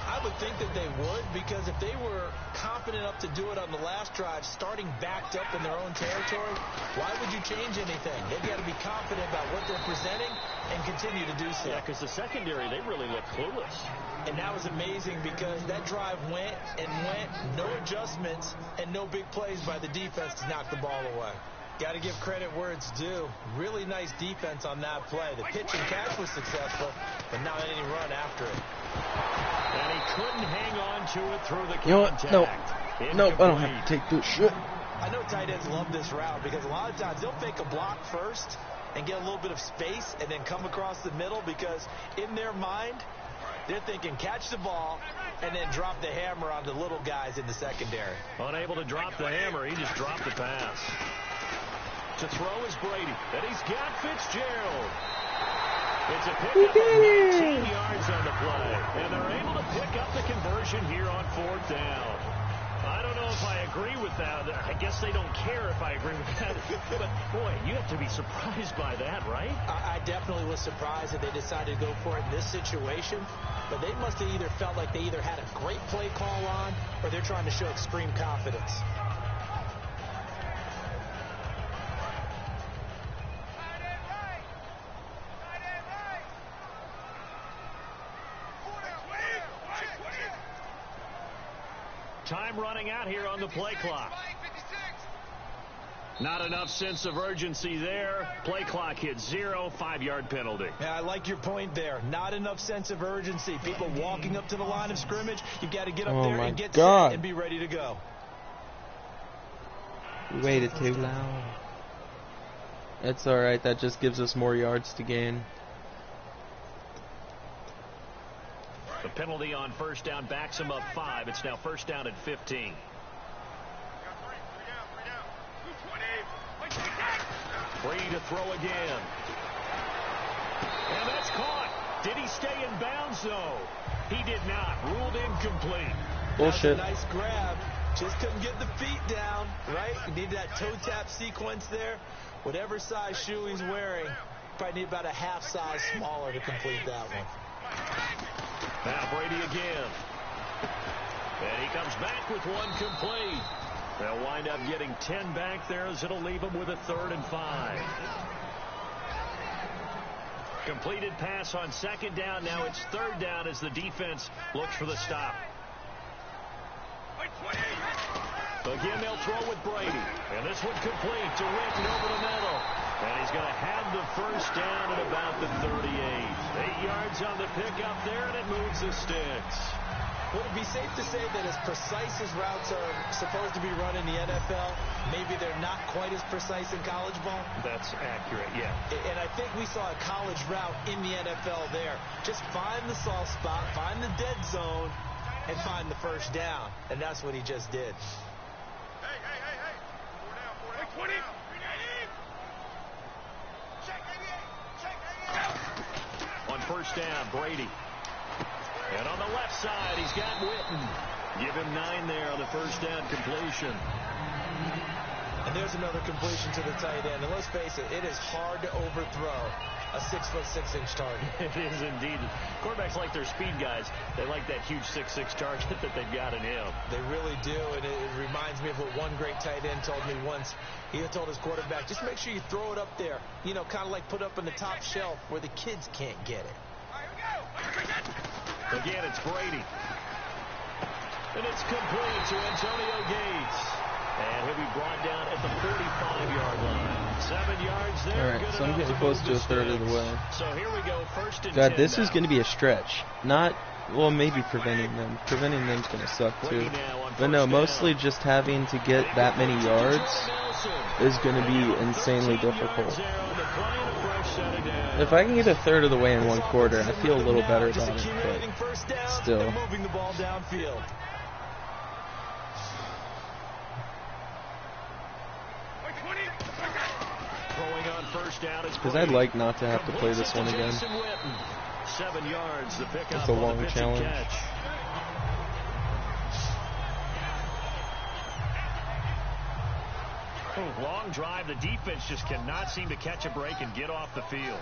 Speaker 4: I would think that they would, because if they were confident enough to do it on the last drive, starting backed up in their own territory, why would you change anything? They've got to be confident about what they're presenting and continue to do so.
Speaker 3: Yeah, because the secondary, they really look clueless.
Speaker 4: And that was amazing because that drive went and went, no adjustments, and no big plays by the defense to knock the ball away. Got to give credit where it's due. Really nice defense on that play. The pitch and catch was successful, but not any run after it.
Speaker 3: And he couldn't hang on to it through the contact.
Speaker 2: You know what? Nope, I don't have to take this shit.
Speaker 4: I know tight ends love this route because a lot of times they'll fake a block first and get a little bit of space and then come across the middle because in their mind, they're thinking catch the ball and then drop the hammer on the little guys in the secondary.
Speaker 3: Unable to drop the hammer, he just dropped the pass. To throw is Brady, and he's got Fitzgerald. It's a pickup of 19 yards on the play, and they're able to pick up the conversion here on fourth down. I don't know if I agree with that. I guess they don't care if I agree with that. But, boy, you have to be surprised by that, right?
Speaker 4: I definitely was surprised that they decided to go for it in this situation. But they must have either felt like they either had a great play call on or they're trying to show extreme confidence.
Speaker 3: Time running out here on the play clock. Not enough sense of urgency there. Play clock hits 0, 5-yard penalty.
Speaker 4: Yeah, I like your point there. Not enough sense of urgency. People walking up to the line of scrimmage, you got to get up there and get set and be ready to go.
Speaker 2: We waited too long. It's alright, that just gives us more yards to gain.
Speaker 3: The penalty on first down backs him up 5. It's now first down at 15. Free to throw again. And that's caught. Did he stay in bounds, though? He did not. Ruled incomplete.
Speaker 2: Bullshit.
Speaker 4: That was a nice grab. Just couldn't get the feet down, right? You need that toe tap sequence there. Whatever size shoe he's wearing, probably need about a half size smaller to complete that one.
Speaker 3: Now Brady again. And he comes back with one complete. They'll wind up getting 10 back there as it'll leave them with a 3rd and 5. Completed pass on 2nd down. Now it's 3rd down as the defense looks for the stop. Again, they'll throw with Brady. And this one complete to Witten over the middle. And he's going to have the 1st down at about the 38. 8 yards on the pickup there, and it moves the sticks.
Speaker 4: Would it be safe to say that as precise as routes are supposed to be run in the NFL, maybe they're not quite as precise in college ball?
Speaker 3: That's accurate, yeah.
Speaker 4: And I think we saw a college route in the NFL there. Just find the soft spot, find the dead zone, and find the 1st down. And that's what he just did.
Speaker 7: Hey. 4 down. 20. Check 88.
Speaker 3: On 1st down, Brady. And on the left side, he's got Witten. Give him 9 there on the 1st down completion.
Speaker 4: And there's another completion to the tight end. And let's face it, it is hard to overthrow a 6'6" target.
Speaker 3: It is indeed. Quarterbacks like their speed guys. They like that huge 6'6" target that they've got in him.
Speaker 4: They really do, and it reminds me of what one great tight end told me once. He told his quarterback, just make sure you throw it up there, you know, kind of like put up in the top shelf where the kids can't get it.
Speaker 3: Again, it's Brady. And it's complete to Antonio Gates. And he'll be brought down at the 45-yard line. 7 yards there.
Speaker 2: All right, so I'm getting close to a 1/3 of the way.
Speaker 3: So here we go, 1st and 10
Speaker 2: God, this
Speaker 3: now.
Speaker 2: is going to be a stretch. Not, well, maybe preventing them. Preventing them's going to suck, too. But no, mostly just having to get that many yards is going to be insanely difficult. If I can get a 1/3 of the way in 1 quarter, I feel a little better about it, but still.
Speaker 4: Moving the ball downfield.
Speaker 2: Because I'd like not to have to play this one again.
Speaker 3: 7 yards, the pickup.
Speaker 2: It's a long challenge.
Speaker 3: Long drive. The defense just cannot seem to catch a break and get off the field.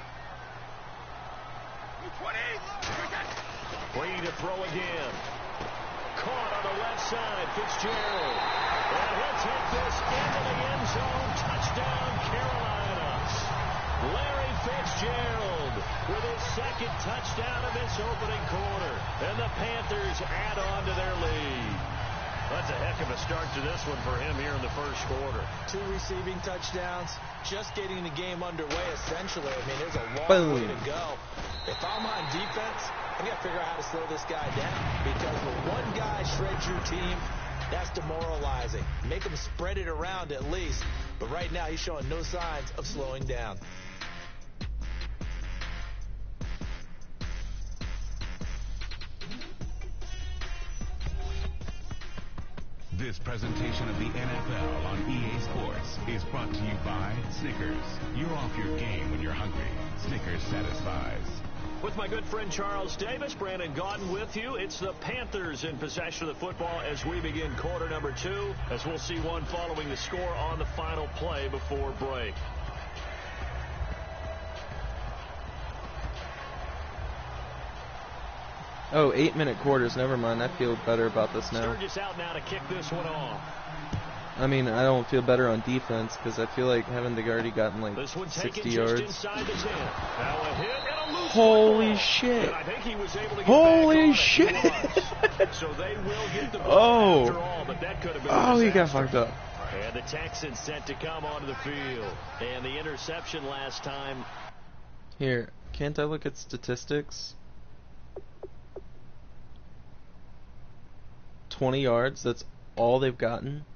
Speaker 3: Brady to throw again. Caught on the left side. Fitzgerald. And he'll take this into the end zone. Touchdown, Carolina. Larry Fitzgerald with his 2nd touchdown of this opening quarter. And the Panthers add on to their lead. That's a heck of a start to this one for him here in the 1st quarter.
Speaker 4: 2 receiving touchdowns, just getting the game underway essentially. I mean, there's a long way to go. If I'm on defense, I got to figure out how to slow this guy down. Because when one guy shreds your team, that's demoralizing. Make him spread it around at least. But right now, he's showing no signs of slowing down.
Speaker 9: This presentation of the NFL on EA Sports is brought to you by Snickers. You're off your game when you're hungry. Snickers satisfies.
Speaker 3: With my good friend Charles Davis, Brandon Gaudin with you. It's the Panthers in possession of the football as we begin quarter number 2, as we'll see one following the score on the final play before break.
Speaker 2: Oh, 8-minute quarters. Never mind. I feel better about this now.
Speaker 3: Sturgis out now to kick this one off.
Speaker 2: I mean, I don't feel better on defense because I feel like haven't they already gotten like 60 yards? Holy shit! Holy shit!
Speaker 3: So they will get the ball
Speaker 2: oh!
Speaker 3: All, but that could have been
Speaker 2: oh, he got fucked up.
Speaker 3: And the Texans set to come onto the field. And the interception last time.
Speaker 2: Here, can't I look at statistics? 20 yards, that's all they've gotten.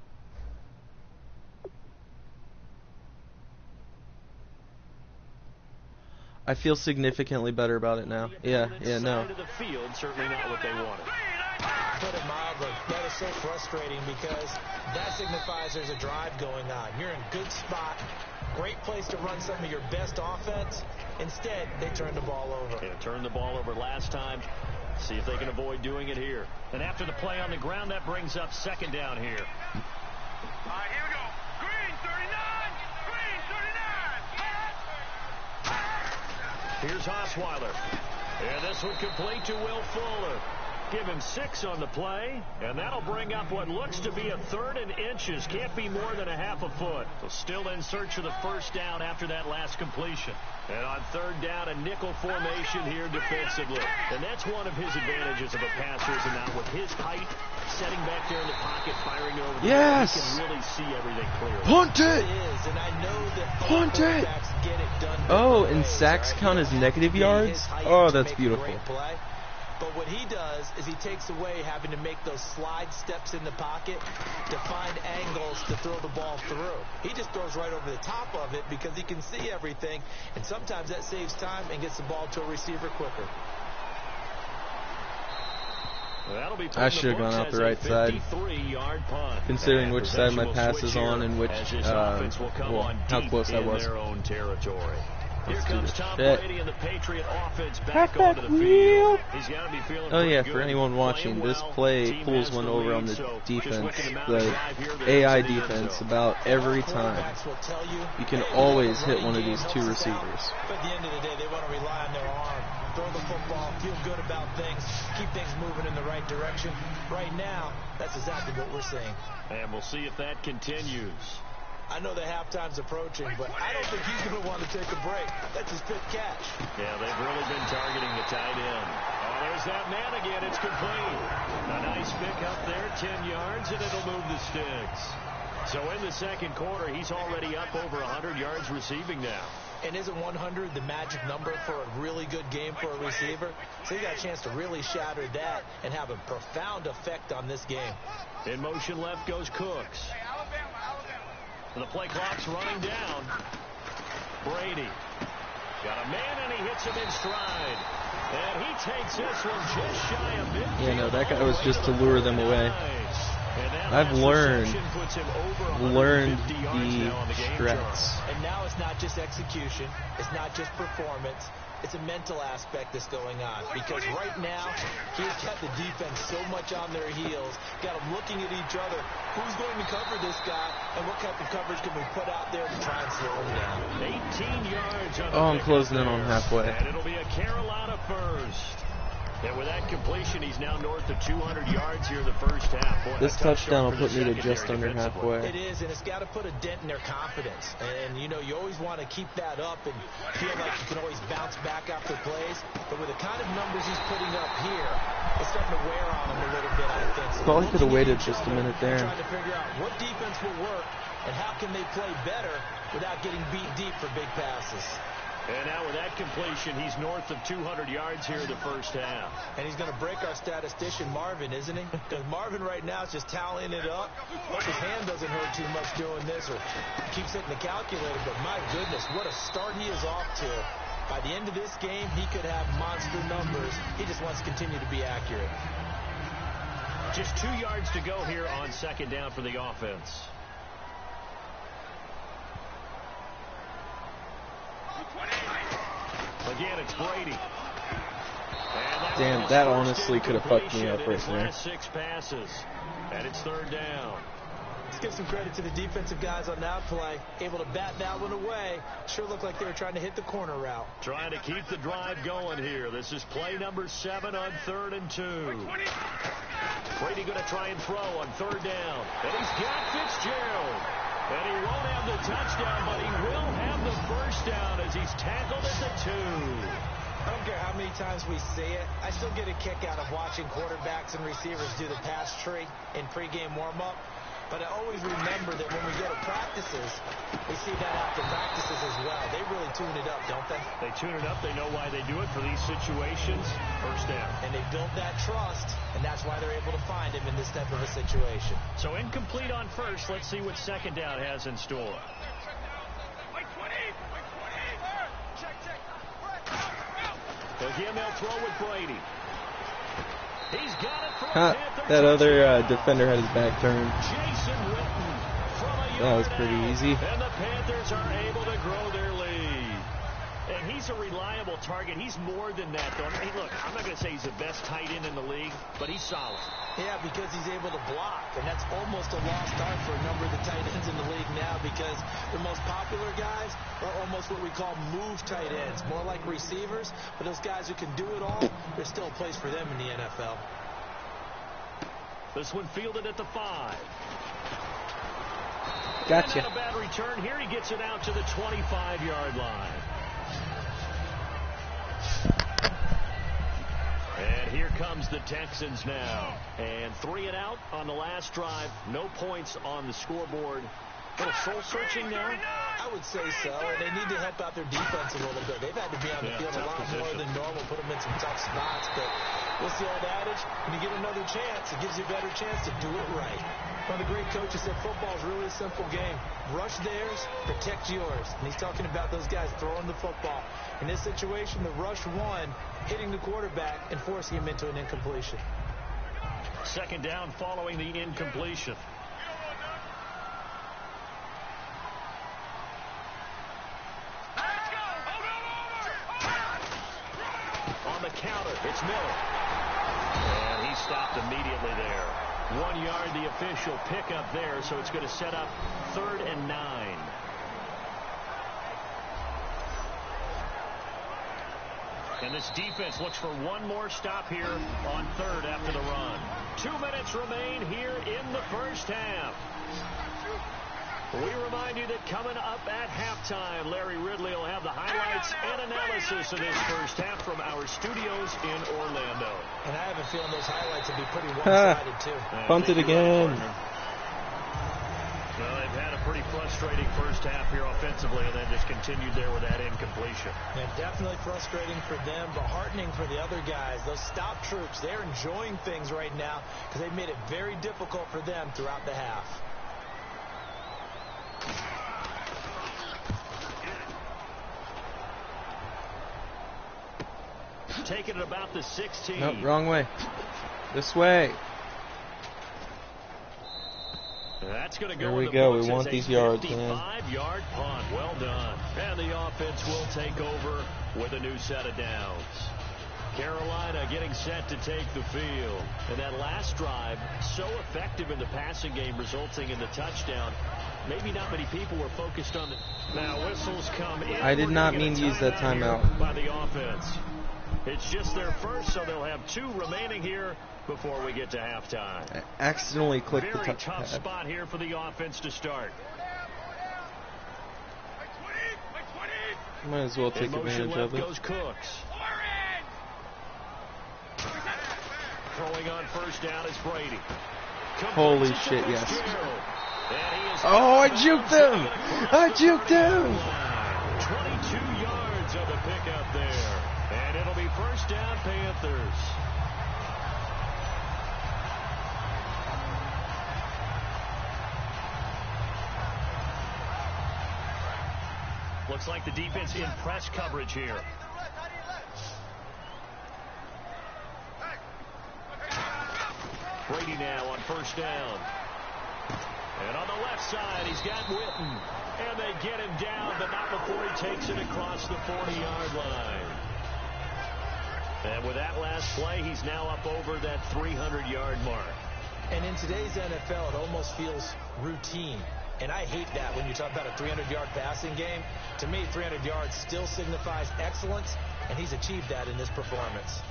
Speaker 2: I feel significantly better about it now. Yeah, no.
Speaker 3: The field, certainly not what they wanted.
Speaker 4: Put it mildly, that is so frustrating because that signifies there's a drive going on. You're in a good spot, great place to run some of your best offense. Instead, they turned the ball over.
Speaker 3: Yeah, turned the ball over last time. See if they can avoid doing it here. And after the play on the ground, that brings up 2nd down here.
Speaker 7: All right, here we go. Green, 39. Green, 39.
Speaker 3: Here's Osweiler. And this one complete to Will Fuller. Give him 6 on the play, and that'll bring up what looks to be a 3rd and inches. Can't be more than a half a foot. So still in search of the first down after that last completion. And on 3rd down, a nickel formation here defensively. And that's one of his advantages of a passer, is now with his height, setting back there in the pocket, firing over the
Speaker 2: yes!
Speaker 3: He can really see everything clearly.
Speaker 2: Punt it!
Speaker 4: And I know that
Speaker 2: punt it!
Speaker 4: Get it done
Speaker 2: oh, and sacks count as negative yards? Oh, that's beautiful.
Speaker 4: But what he does is he takes away having to make those slide steps in the pocket to find angles to throw the ball through. He just throws right over the top of it because he can see everything, and sometimes that saves time and gets the ball to a receiver quicker.
Speaker 2: I should have gone out the right side, considering which side my pass is on and which, well, how close I was.
Speaker 3: Here comes Tom
Speaker 2: shit.
Speaker 3: Brady and the Patriot offense back onto the field. He's got to be feeling
Speaker 2: oh yeah,
Speaker 3: good.
Speaker 2: for anyone watching, this play pulls one over on the defense, the AI defense, about every time. You can always hit one of these 2 receivers.
Speaker 4: But at the end of the day, they want to rely on their arm. Throw the football, feel good about things, keep things moving in the right direction. Right now, that's exactly what we're seeing.
Speaker 3: And we'll see if that continues.
Speaker 4: I know that halftime's approaching, but I don't think he's going to want to take a break. That's his 5th catch.
Speaker 3: Yeah, they've really been targeting the tight end. Oh, there's that man again. It's complete. A nice pick up there, 10 yards, and it'll move the sticks. So in the second quarter, he's already up over 100 yards receiving now.
Speaker 4: And isn't 100 the magic number for a really good game for a receiver? So he got a chance to really shatter that and have a profound effect on this game.
Speaker 3: In motion left goes Cooks. The play clock's running down. Brady got a man, and he hits him in stride. And he takes this one just shy of midfield.
Speaker 2: Yeah, no, that guy was just to lure them away. I've learned the strats.
Speaker 4: And now it's not just execution. It's not just performance. It's a mental aspect that's going on. Because right now, he's got the defense so much on their heels. Got them looking at each other. Who's going to cover this guy? And what type of coverage can we put out there to try and slow him down?
Speaker 3: 18 yards.
Speaker 2: Oh, I'm closing in on halfway.
Speaker 3: And it'll be a Carolina first. And with that completion, he's now north of 200 yards here in the first half. Boy,
Speaker 2: this touchdown will put me to just under halfway.
Speaker 4: It is, and it's got to put a dent in their confidence. And, you know, you always want to keep that up and feel like you can always bounce back after plays. But with the kind of numbers he's putting up here, it's starting to wear on him a little bit, I think. So
Speaker 2: probably could have waited just a minute there.
Speaker 4: Trying to figure out what defense will work and how can they play better without getting beat deep for big passes.
Speaker 3: And now with that completion, he's north of 200 yards here in the first half.
Speaker 4: And he's going to break our statistician, Marvin, isn't he? Because Marvin right now is just tallying it up. Hope his hand doesn't hurt too much doing this or keeps hitting the calculator. But my goodness, what a start he is off to. By the end of this game, he could have monster numbers. He just wants to continue to be accurate.
Speaker 3: Just 2 yards to go here on second down for the offense. Again, it's Brady.
Speaker 2: Damn, that honestly could have fucked me up right there.
Speaker 3: 6 passes, and it's third down.
Speaker 4: Let's give some credit to the defensive guys on that play. Able to bat that one away. Sure looked like they were trying to hit the corner route.
Speaker 3: Trying to keep the drive going here. This is play number 7 on 3rd and 2. Brady going to try and throw on 3rd down. And he's got Fitzgerald. And he won't have the touchdown, but he will have the first down as he's tackled at the 2.
Speaker 4: I don't care how many times we see it. I still get a kick out of watching quarterbacks and receivers do the pass tree in pregame warm-up. But I always remember that when we go to practices, we see that after practices as well. They really tune it up, don't they?
Speaker 3: They tune it up. They know why they do it for these situations. First down.
Speaker 4: And they built that trust, and that's why they're able to find him in this type of a situation.
Speaker 3: So incomplete on first. Let's see what second down has in store. Again, they'll throw with Brady. He's got it for a Panther.
Speaker 2: That other defender had his back turned.
Speaker 3: Jason Witten from a
Speaker 2: that was pretty easy.
Speaker 3: And the Panthers are able to grow their lead. And he's he's a reliable target. He's more than that, though. I mean, look, I'm not going to say he's the best tight end in the league, but he's solid.
Speaker 4: Yeah, because he's able to block, and that's almost a lost art for a number of the tight ends in the league now, because the most popular guys are almost what we call move tight ends, more like receivers, but those guys who can do it all, there's still a place for them in the NFL.
Speaker 3: This one fielded at the 5.
Speaker 2: Gotcha.
Speaker 3: And not a bad return here. He gets it out to the 25-yard line. And here comes the Texans now. And 3 and out on the last drive. No points on the scoreboard. A little soul-searching now?
Speaker 4: I would say so, and they need to help out their defense a little bit. They've had to be on the field a lot more than normal, put them in some tough spots. But what's the old adage? When you get another chance, it gives you a better chance to do it right. One of the great coaches said football is really a simple game. Rush theirs, protect yours. And he's talking about those guys throwing the football. In this situation, the rush one, hitting the quarterback and forcing him into an incompletion.
Speaker 3: Second down following the incompletion. On the counter, it's Miller. And he stopped immediately there. 1 yard, the official pickup there, so it's going to set up 3rd and 9. And this defense looks for one more stop here on 3rd after the run. 2 minutes remain here in the first half. We remind you that coming up at halftime, Larry Ridley will have the highlights and analysis of this first half from our studios in Orlando.
Speaker 4: And I have a feeling those highlights will be pretty one-sided, too.
Speaker 2: Punted again.
Speaker 3: Well, they've had a pretty frustrating first half here offensively, and then just continued there with that incompletion.
Speaker 4: Yeah, definitely frustrating for them, but heartening for the other guys. Those stop troops, they're enjoying things right now because they've made it very difficult for them throughout the half.
Speaker 3: Taking it about the 16.
Speaker 2: Nope, wrong way. This way.
Speaker 3: That's going to
Speaker 2: There
Speaker 3: go.
Speaker 2: we go. We want these yards, man.
Speaker 3: 55-yard punt. Well done. And the offense will take over with a new set of downs. Carolina getting set to take the field. And that last drive, so effective in the passing game, resulting in the touchdown. Maybe not many people were focused on it. Now whistles come in.
Speaker 2: I did not mean to use that timeout.
Speaker 3: By the offense. It's just their first, so they'll have 2 remaining here before we get to halftime.
Speaker 2: I accidentally clicked the
Speaker 3: Very
Speaker 2: touchpad.
Speaker 3: tough spot here for the offense to start.
Speaker 2: Might as well take advantage of it.
Speaker 3: Goes Cooks. Throwing on first down is Brady.
Speaker 2: Holy shit, yes. Oh, I juked him! I juked him!
Speaker 3: 22 yards of a pickup there. And it'll be first down, Panthers. Looks like the defense in press coverage here. Brady now on first down. And on the left side, he's got Witten. And they get him down, but not before he takes it across the 40-yard line. And with that last play, he's now up over that 300-yard mark.
Speaker 4: And in today's NFL, it almost feels routine. And I hate that when you talk about a 300-yard passing game. To me, 300 yards still signifies excellence, and he's achieved that in this performance.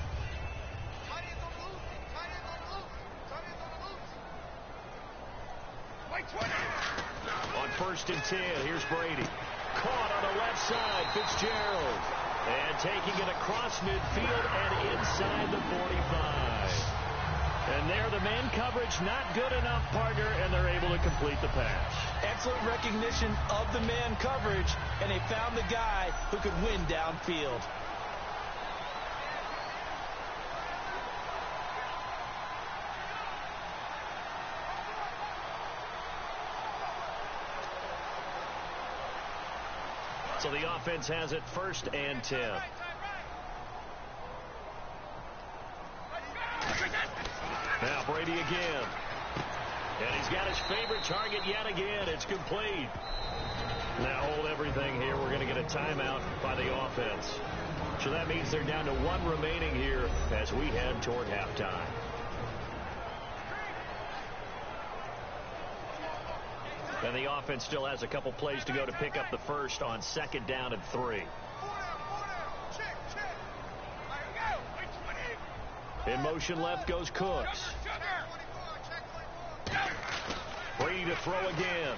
Speaker 3: On 1st and 10, here's Brady. Caught on the left side, Fitzgerald. And taking it across midfield and inside the 45. And there, the man coverage not good enough, partner, and they're able to complete the pass.
Speaker 4: Excellent recognition of the man coverage, and they found the guy who could win downfield.
Speaker 3: So the offense has it 1st and 10. Now Brady again. And he's got his favorite target yet again. It's complete. Now hold everything here. We're going to get a a timeout by the offense. So that means they're down to 1 remaining here as we head toward halftime. And the offense still has a couple plays to go to pick up the first on 2nd down and 3. In motion left goes Cooks. Brady to throw again.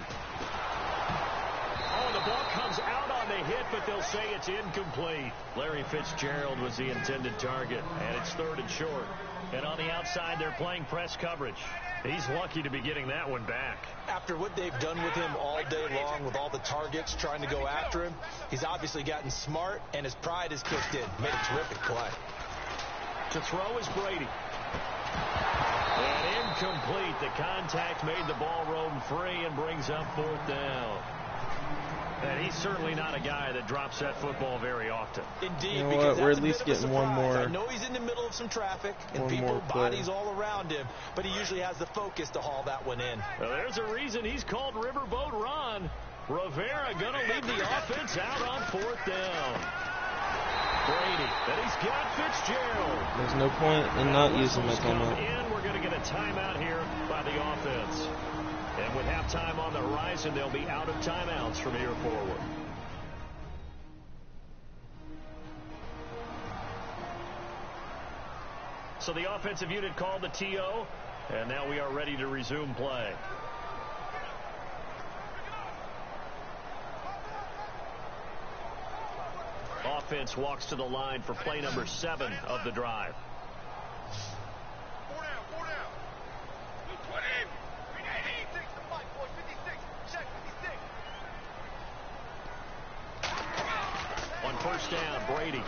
Speaker 3: Oh, the ball comes out on the hit, but they'll say it's incomplete. Larry Fitzgerald was the intended target, and it's 3rd and short. And on the outside, they're playing press coverage. He's lucky to be getting that one back.
Speaker 4: After what they've done with him all day long, with all the targets trying to go after him, he's obviously gotten smart, and his pride has kicked in. Made a terrific play.
Speaker 3: To throw is Brady. And incomplete. The contact made the ball roam free and brings up 4th down. And he's certainly not a guy that drops that football very often.
Speaker 4: Indeed,
Speaker 2: you know
Speaker 4: because
Speaker 2: what? We're at least getting one more.
Speaker 4: I know he's in the middle of some traffic and people, bodies all around him, but he usually has the focus to haul that one in.
Speaker 3: Well, there's a reason he's called Riverboat Ron. Rivera going to lead the offense out on 4th down. Brady, and he's got Fitzgerald.
Speaker 2: There's no point in not using my timeout.
Speaker 3: We're going to get a timeout here by the offense. And with halftime on the horizon, they'll be out of timeouts from here forward. So the offensive unit called the TO, and now we are ready to resume play. Offense walks to the line for play number 7 of the drive. On 1st down, Brady.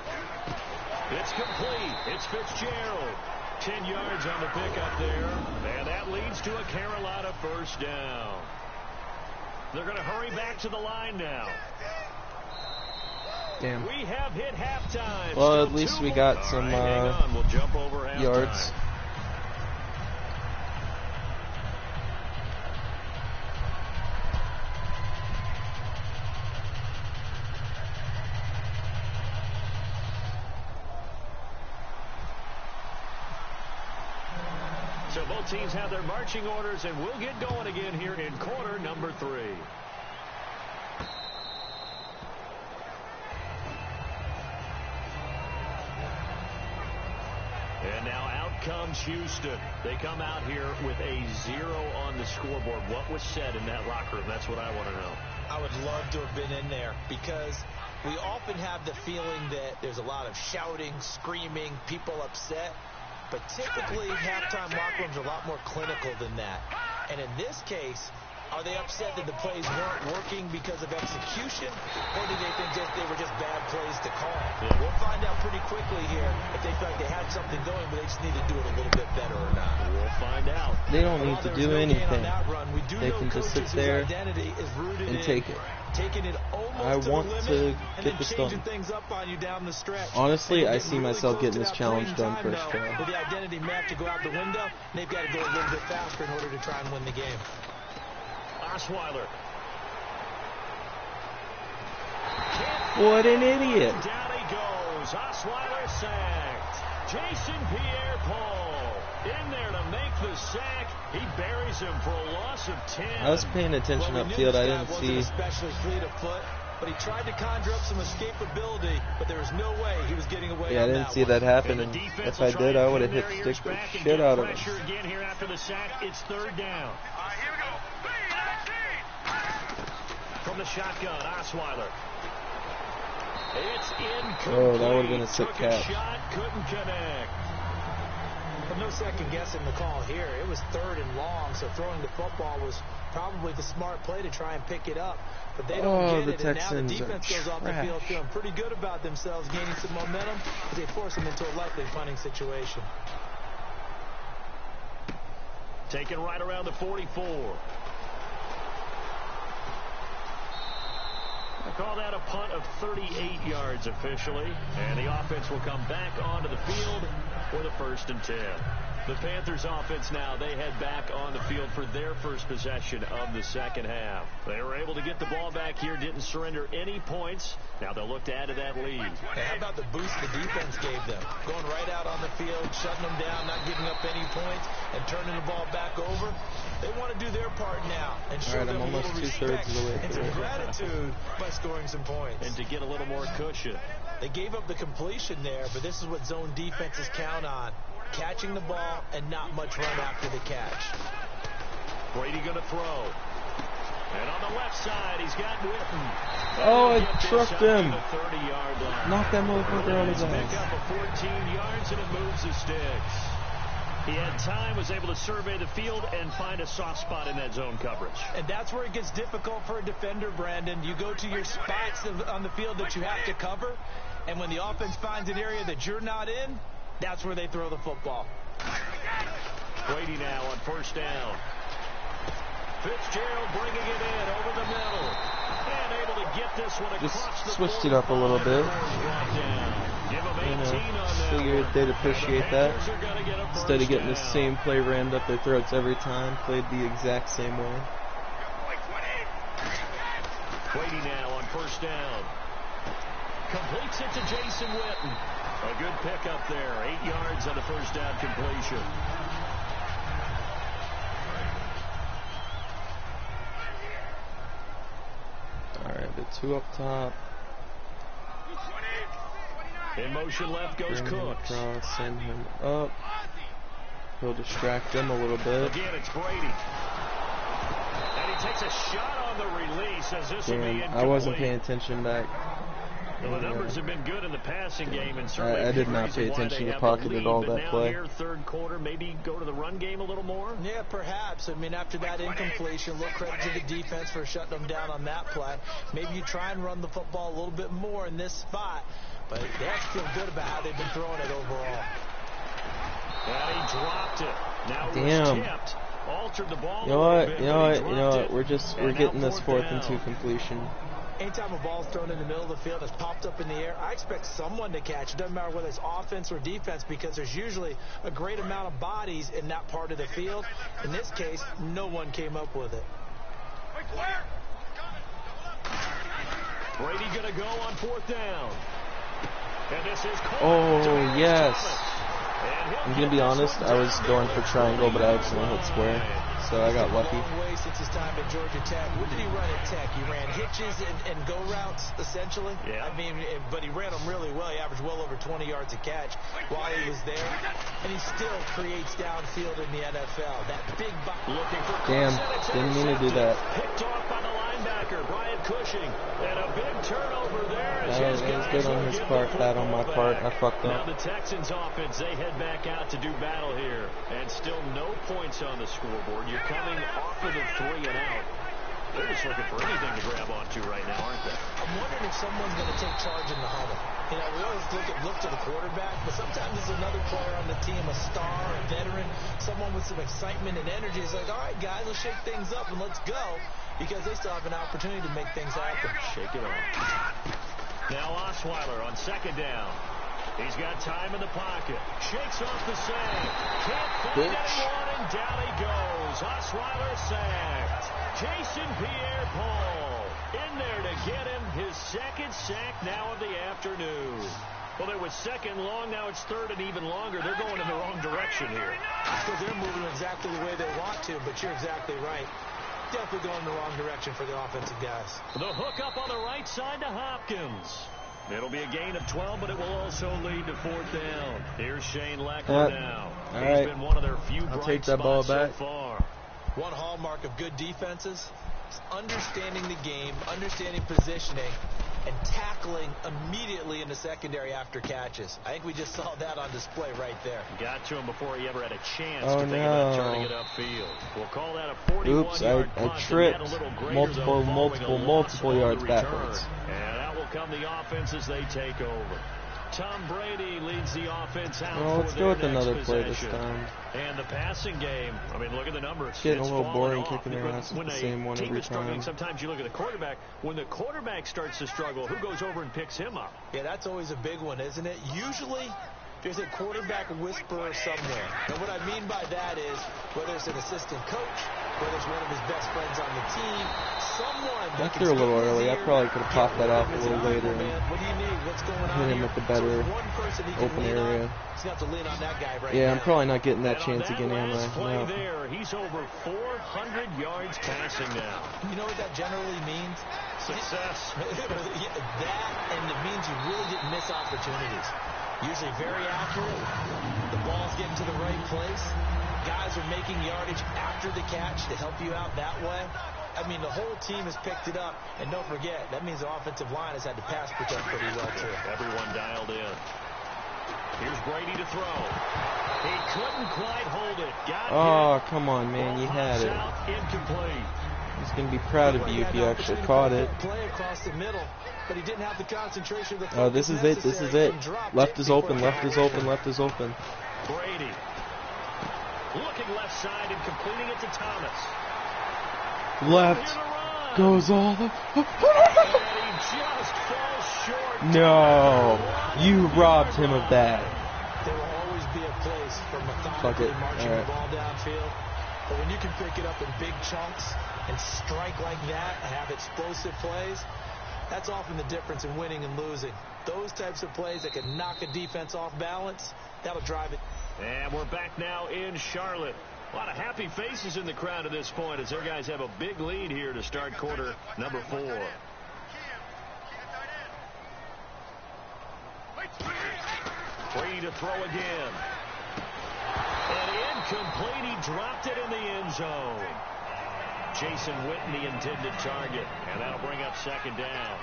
Speaker 3: It's complete. It's Fitzgerald. 10 yards on the pickup there. And that leads to a Carolina 1st down. They're going to hurry back to the line now.
Speaker 2: Damn.
Speaker 3: We have hit halftime.
Speaker 2: Well, at least we got some
Speaker 3: We'll jump over
Speaker 2: yards.
Speaker 3: So both teams have their marching orders, and we'll get going again here in quarter number 3. And now out comes Houston. They come out here with a 0 on the scoreboard. What was said in that locker room? That's what I want to know.
Speaker 4: I would love to have been in there because we often have the feeling that there's a lot of shouting, screaming, people upset. But typically, halftime locker rooms are a lot more clinical than that. And in this case, are they upset that the plays weren't working because of execution, or do they think they were just bad plays to call?
Speaker 3: Yeah.
Speaker 4: We'll find out pretty quickly here if they feel like they had something going, but they just need to do it a little bit better or not.
Speaker 3: We'll find out.
Speaker 2: They don't need to do anything. They can just sit there and take it. I want to get this done. Honestly, I see myself getting this challenge done first try.
Speaker 4: With the identity map to go out the window, they've got to go a little bit faster in order to try and win the game.
Speaker 3: Osweiler.
Speaker 2: What an idiot.
Speaker 3: Down he goes. Osweiler sacked. Jason Pierre-Paul in there to make the sack. He buries him for a loss of 10.
Speaker 2: I was paying attention upfield. I didn't see.
Speaker 4: Especially fleet of foot, but he tried to conjure up some escapability, but there was no way he was getting away.
Speaker 2: Yeah, I didn't see that happen, and if I did, I would have hit stick the shit out of him.
Speaker 3: Again here after the sack, it's 3rd down.
Speaker 7: Here we go.
Speaker 3: From the shotgun, Osweiler. It's incomplete.
Speaker 2: Oh, that would have been a sick catch.
Speaker 3: Shot, couldn't connect.
Speaker 4: But no second guessing the call here. It was 3rd and long, so throwing the football was probably the smart play to try and pick it up. But they don't get it, and now the defense goes off the field feeling pretty good about themselves, gaining some momentum as they force them into a likely punting situation.
Speaker 3: Taken right around the 44. I call that a punt of 38 yards officially. And the offense will come back onto the field for the 1st and 10. The Panthers offense now, they head back on the field for their first possession of the second half. They were able to get the ball back here, didn't surrender any points. Now they'll look to add to that lead.
Speaker 4: Hey, how about the boost the defense gave them? Going right out on the field, shutting them down, not giving up any points, and turning the ball back over. They want to do their part now and show them a little respect and some gratitude by scoring some points.
Speaker 3: And to get a little more cushion.
Speaker 4: They gave up the completion there, but this is what zone defenses count on. Catching the ball and not much run after the catch.
Speaker 3: Brady going to throw. And on the left side, he's got Witten.
Speaker 2: Oh, it trucked him. Knock that motherfucker out of his ass.
Speaker 3: Pick up a 14 yards, and it moves the sticks. He had time, was able to survey the field and find a soft spot in that zone coverage.
Speaker 4: And that's where it gets difficult for a defender, Brandon. You go to your spots on the field that you have to cover, and when the offense finds an area that you're not in, that's where they throw the football.
Speaker 3: Brady now on first down. Fitzgerald bringing it in over the middle. And able to get this one across
Speaker 2: just
Speaker 3: the
Speaker 2: switched it up a little bit. Figured they'd appreciate that. Instead of getting the same play rammed up their throats every time, played the exact same way.
Speaker 3: Brady now on first down. Completes it to Jason Witten. A good pickup there. 8 yards on the first down completion.
Speaker 2: Alright, the two up top.
Speaker 3: In motion left goes Cooks.
Speaker 2: Across, send him up. He'll distract them a little bit.
Speaker 3: Again, it's Brady. And he takes a shot on the release as this will be incomplete.
Speaker 2: I wasn't paying attention back.
Speaker 3: Well, the numbers have been good in the passing game, and certainly
Speaker 2: I did not pay attention to the pocket at all that play.
Speaker 3: Here, third quarter, maybe go to the run game a little more?
Speaker 4: Yeah, perhaps. I mean, after that incompletion, a little credit to the defense for shutting them down on that play. Maybe you try and run the football a little bit more in this spot, but they have to feel good about how they've been throwing it overall.
Speaker 3: And he dropped it. Now
Speaker 2: damn.
Speaker 3: It was tipped. Altered the ball
Speaker 2: you know what? We're getting this 4th and 2 completion.
Speaker 4: Anytime a ball's thrown in the middle of the field that's popped up in the air, I expect someone to catch. It doesn't matter whether it's offense or defense, because there's usually a great amount of bodies in that part of the field. In this case, no one came up with it.
Speaker 3: Brady going to go on 4th down. And this is
Speaker 2: oh, yes. I'm going to be honest, I was going for triangle, but I accidentally hit square. So I got lucky.
Speaker 4: Long way since his time at Georgia Tech. What did he run at Tech? He ran hitches and go routes, essentially.
Speaker 3: Yeah.
Speaker 4: I mean, but he ran them really well. He averaged well over 20 yards a catch while he was there. And he still creates downfield in the NFL. That big
Speaker 3: looking for
Speaker 2: damn, didn't mean to do that.
Speaker 3: Picked off by the linebacker, Brian Cushing. And a big turnover there.
Speaker 2: That was good on his part, bad on my part. I fucked up.
Speaker 3: Now the Texans offense, they head back out to do battle here. And still no points on the scoreboard. You're coming off of the 3 and out. They're just looking for anything to grab onto right now, aren't they?
Speaker 4: I'm wondering if someone's going to take charge in the huddle. You know, we always look to the quarterback, but sometimes it's another player on the team, a star, a veteran, someone with some excitement and energy. It's like, all right, guys, let's shake things up and let's go, because they still have an opportunity to make things happen.
Speaker 3: Shake it off. Now Osweiler on 2nd down. He's got time in the pocket. Shakes off the save. Can't find anyone, and down he goes. Osweiler sacked. Jason Pierre-Paul in there to get him his 2nd sack now of the afternoon. Well, it was 2nd long. Now it's 3rd and even longer. They're going in the wrong direction here.
Speaker 4: Because they're moving exactly the way they want to, but you're exactly right. Definitely going in the wrong direction for the offensive guys.
Speaker 3: The hook up on the right side to Hopkins. It'll be a gain of 12, but it will also lead to 4th down. Here's Shane Leckler now. He's been one of their few bright spots so far.
Speaker 4: One hallmark of good defenses is understanding the game, understanding positioning, and tackling immediately in the secondary after catches. I think we just saw that on display right there.
Speaker 3: Got to him before he ever had a chance to think about turning it upfield. We'll call that a 41-yard punt.
Speaker 2: I tripped multiple yards backwards.
Speaker 3: And that will come the offense as they take over. Tom Brady leads the offense out.
Speaker 2: Well, let's go with another play this time.
Speaker 3: And the passing game, I mean, look at the numbers.
Speaker 2: It's getting a little boring kicking their ass with the same one every time.
Speaker 3: Sometimes you look at the quarterback. When the quarterback starts to struggle, who goes over and picks him up?
Speaker 4: Yeah, that's always a big one, isn't it? Usually There's a quarterback whisperer somewhere. And what I mean by that is, whether it's an assistant coach, whether it's one of his best friends on the team, someone
Speaker 2: I threw a little early. I probably could have popped that off a little later and hit him with the better open area. Yeah, I'm probably not getting that chance again, am I? No.
Speaker 3: He's over 400 yards passing now.
Speaker 4: You know what that generally means?
Speaker 3: Success.
Speaker 4: That, and it means you really didn't miss opportunities. Usually very accurate. The ball's getting to the right place. Guys are making yardage after the catch to help you out that way. I mean, the whole team has picked it up. And don't forget, that means the offensive line has had to pass protect pretty well, too.
Speaker 3: Everyone dialed in. Here's Brady to throw. He couldn't quite hold it.
Speaker 2: Oh, come on, man. You had it.
Speaker 3: Incomplete.
Speaker 2: He's going to be proud of you if you actually caught it. Oh, this is it. This is it. Left is open. Left is open. Left is open.
Speaker 3: Brady looking left side and completing it to Thomas.
Speaker 2: Left goes all the...
Speaker 3: And he just falls short.
Speaker 2: No. You robbed him of that.
Speaker 4: There will always be a place for methodically marching the ball downfield. But when you can pick it up in big chunks and strike like that and have explosive plays, that's often the difference in winning and losing. Those types of plays that can knock a defense off balance, that'll drive it.
Speaker 3: And we're back now in Charlotte. A lot of happy faces in the crowd at this point as their guys have a big lead here to start quarter number 4. Free to throw again. And incomplete. He dropped it in the end zone. Jason Witten, the intended target. And that'll bring up second down.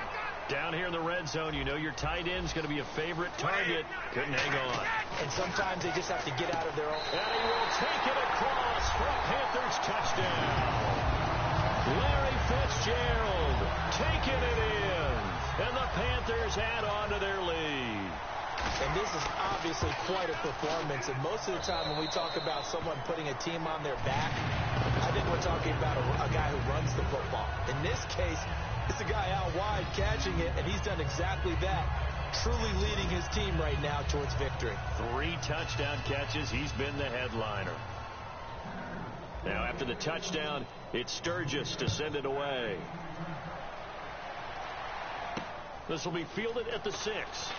Speaker 3: Down here in the red zone, you know your tight end's going to be a favorite target. Couldn't hang on.
Speaker 4: And sometimes they just have to get out of their own.
Speaker 3: And he will take it across for a Panthers touchdown. Larry Fitzgerald taking it in. And the Panthers add on to their lead.
Speaker 4: And this is obviously quite a performance. And most of the time when we talk about someone putting a team on their back, I think we're talking about a guy who runs the football. In this case, it's a guy out wide catching it, and he's done exactly that. Truly leading his team right now towards victory.
Speaker 3: 3 touchdown catches. He's been the headliner. Now after the touchdown, it's Sturgis to send it away. This will be fielded at the 6.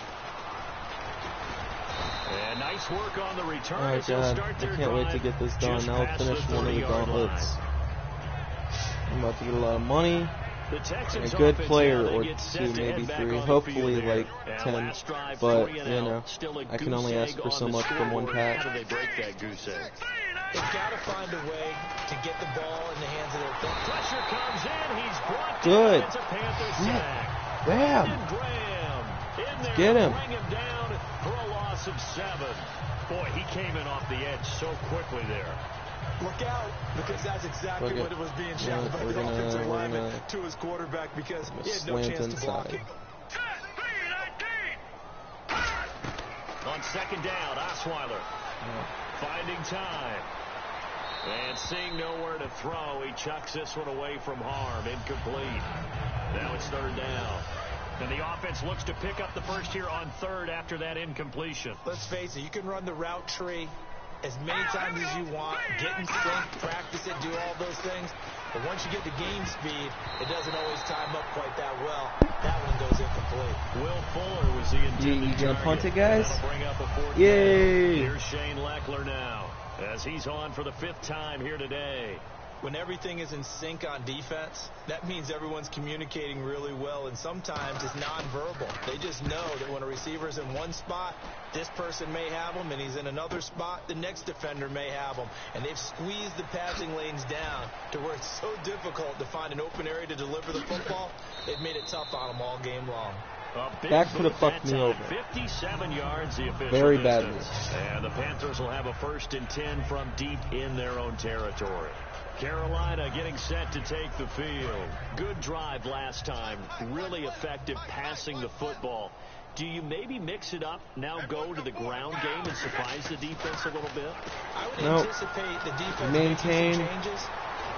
Speaker 3: And nice work on the return.
Speaker 2: Oh, God. I can't wait to get this done. I'll finish one of the gauntlets. I'm about to get a lot of money. A good player or 2, maybe 3, hopefully like 10, but you know, I can only ask for so much from one pack.
Speaker 3: How do they break that goose egg?
Speaker 4: They've got to find a way to get the ball in the hands of their foot.
Speaker 3: Pressure comes in, he's brought
Speaker 2: good.
Speaker 3: It's a Panther sack.
Speaker 2: Bam!
Speaker 3: In there,
Speaker 2: get him.
Speaker 3: Bring him down for a loss of 7. Boy, he came in off the edge so quickly there.
Speaker 4: Look out, because that's exactly what it was being shouted by the offensive lineman to his quarterback because he had no chance to block it.
Speaker 3: On second down, Osweiler finding time. And seeing nowhere to throw, he chucks this one away from harm. Incomplete. Now it's third down. And the offense looks to pick up the first here on third after that incompletion.
Speaker 4: Let's face it, you can run the route tree as many times as you want, get in sync, practice it, do all those things. But once you get to game speed, it doesn't always time up quite that well. That one goes incomplete.
Speaker 3: Will Fuller was the intended
Speaker 2: You gonna punt it, guys?
Speaker 3: Bring up a 4th
Speaker 2: Yay!
Speaker 3: Here's Shane Leckler now, as he's on for the 5th time here today.
Speaker 4: When everything is in sync on defense, that means everyone's communicating really well, and sometimes it's nonverbal. They just know that when a receiver's in one spot, this person may have him, and he's in another spot, the next defender may have him. And they've squeezed the passing lanes down to where it's so difficult to find an open area to deliver the football. They've made it tough on them all game long.
Speaker 2: That could have fucked me over.
Speaker 3: 57 yards, the official
Speaker 2: very
Speaker 3: distance.
Speaker 2: badly.
Speaker 3: And the Panthers will have a 1st and 10 from deep in their own territory. Carolina getting set to take the field. Good drive last time. Really effective passing the football. Do you maybe mix it up, now go to the ground game and surprise the defense a little bit?
Speaker 4: I would anticipate the defense
Speaker 2: maintain
Speaker 4: making some changes,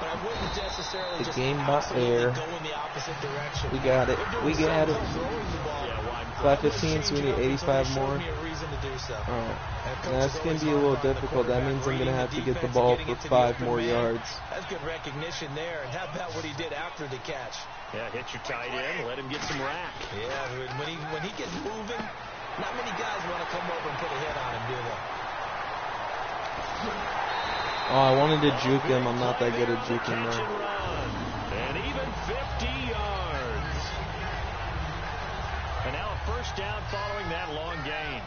Speaker 4: but I wouldn't necessarily
Speaker 2: the
Speaker 4: just
Speaker 2: game by air.
Speaker 4: go in the opposite direction.
Speaker 2: We got it. We got it.
Speaker 3: Yeah,
Speaker 2: 515, so we need 85 more. Alright. That's going to be a little difficult. That means I'm going to have to get the ball for 5 more yards.
Speaker 4: That's good recognition there. And how about what he did after the catch?
Speaker 3: Yeah, hit your tight end, let him get some rack.
Speaker 4: Yeah, when he gets moving, not many guys want to come over and put a hit on him, do they?
Speaker 2: Oh, I wanted to juke him. I'm not that good at juking though.
Speaker 3: And even 50 yards. And now a first down following that long gain.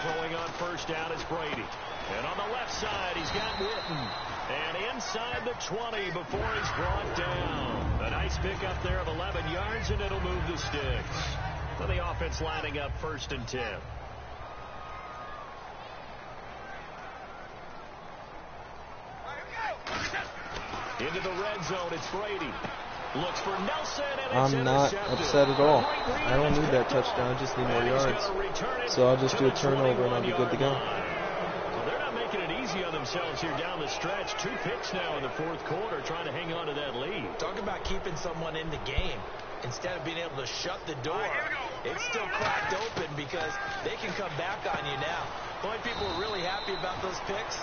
Speaker 3: Throwing on first down is Brady. And on the left side, he's got Witten. And inside the 20 before he's brought down. A nice pickup there of 11 yards, and it'll move the sticks. So the offense lining up 1st and 10. Into the red zone, it's Brady. Looks for Nelson, and it's
Speaker 2: I'm not upset at all. I don't need that touchdown. I just need more yards. So I'll just do a turnover, and I'll be good to go.
Speaker 3: Well, they're not making it easy on themselves here down the stretch. 2 picks now in the 4th quarter, trying to hang on to that lead.
Speaker 4: Talk about keeping someone in the game. Instead of being able to shut the door, it's still cracked open because they can come back on you now. The only people who are really happy about those picks,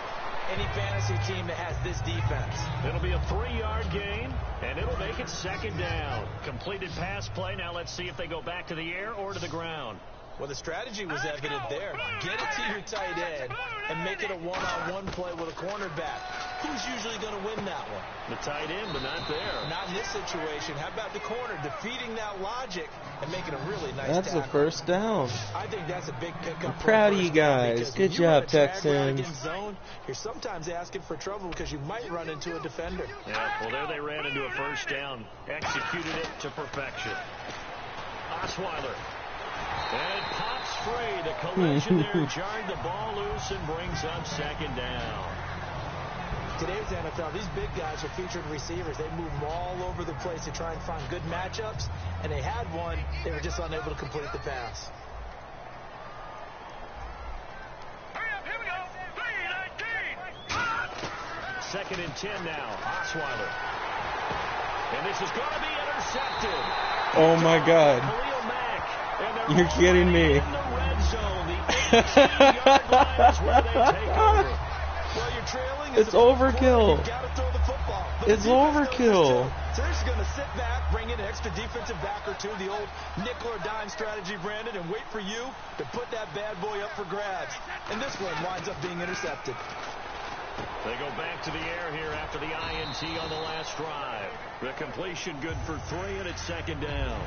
Speaker 4: any fantasy team that has this defense.
Speaker 3: It'll be a 3-yard gain, and it'll make it 2nd down. Completed pass play. Now let's see if they go back to the air or to the ground.
Speaker 4: Well, the strategy was evident there. Get it to your tight end and make it a one-on-one play with a cornerback. Who's usually going to win that one?
Speaker 3: The tight end, but not there.
Speaker 4: Not in this situation. How about the corner defeating that logic and making a really nice
Speaker 2: That's
Speaker 4: tackle?
Speaker 2: the first down.
Speaker 4: I think that's a big pickup.
Speaker 2: I'm proud of you guys. Good job, Texans.
Speaker 4: Zone, you're sometimes asking for trouble because you might run into a defender.
Speaker 3: Yeah, well, there they ran into a first down. Executed it to perfection. Osweiler. And it pops free. The collision there jarred the ball loose and brings up 2nd down.
Speaker 4: Today's NFL, these big guys are featured receivers. They move them all over the place to try and find good matchups, and they had one. They were just unable to complete the pass.
Speaker 7: Here we go. 3-19.
Speaker 3: 2nd and 10 now. Osweiler. And this is going to be intercepted.
Speaker 2: Oh, my God. You're kidding me.
Speaker 3: In the red zone, the 18-yard line is where they take over.
Speaker 4: Well, you're trailing.
Speaker 2: It's overkill.
Speaker 4: You gotta throw the football.
Speaker 2: It's overkill.
Speaker 4: So they're just going to sit back, bring in an extra defensive back or two, the old nickel or dime strategy, Brandon, and wait for you to put that bad boy up for grabs. And this one winds up being intercepted.
Speaker 3: They go back to the air here after the INT on the last drive. The completion good for 3, and it's 2nd down.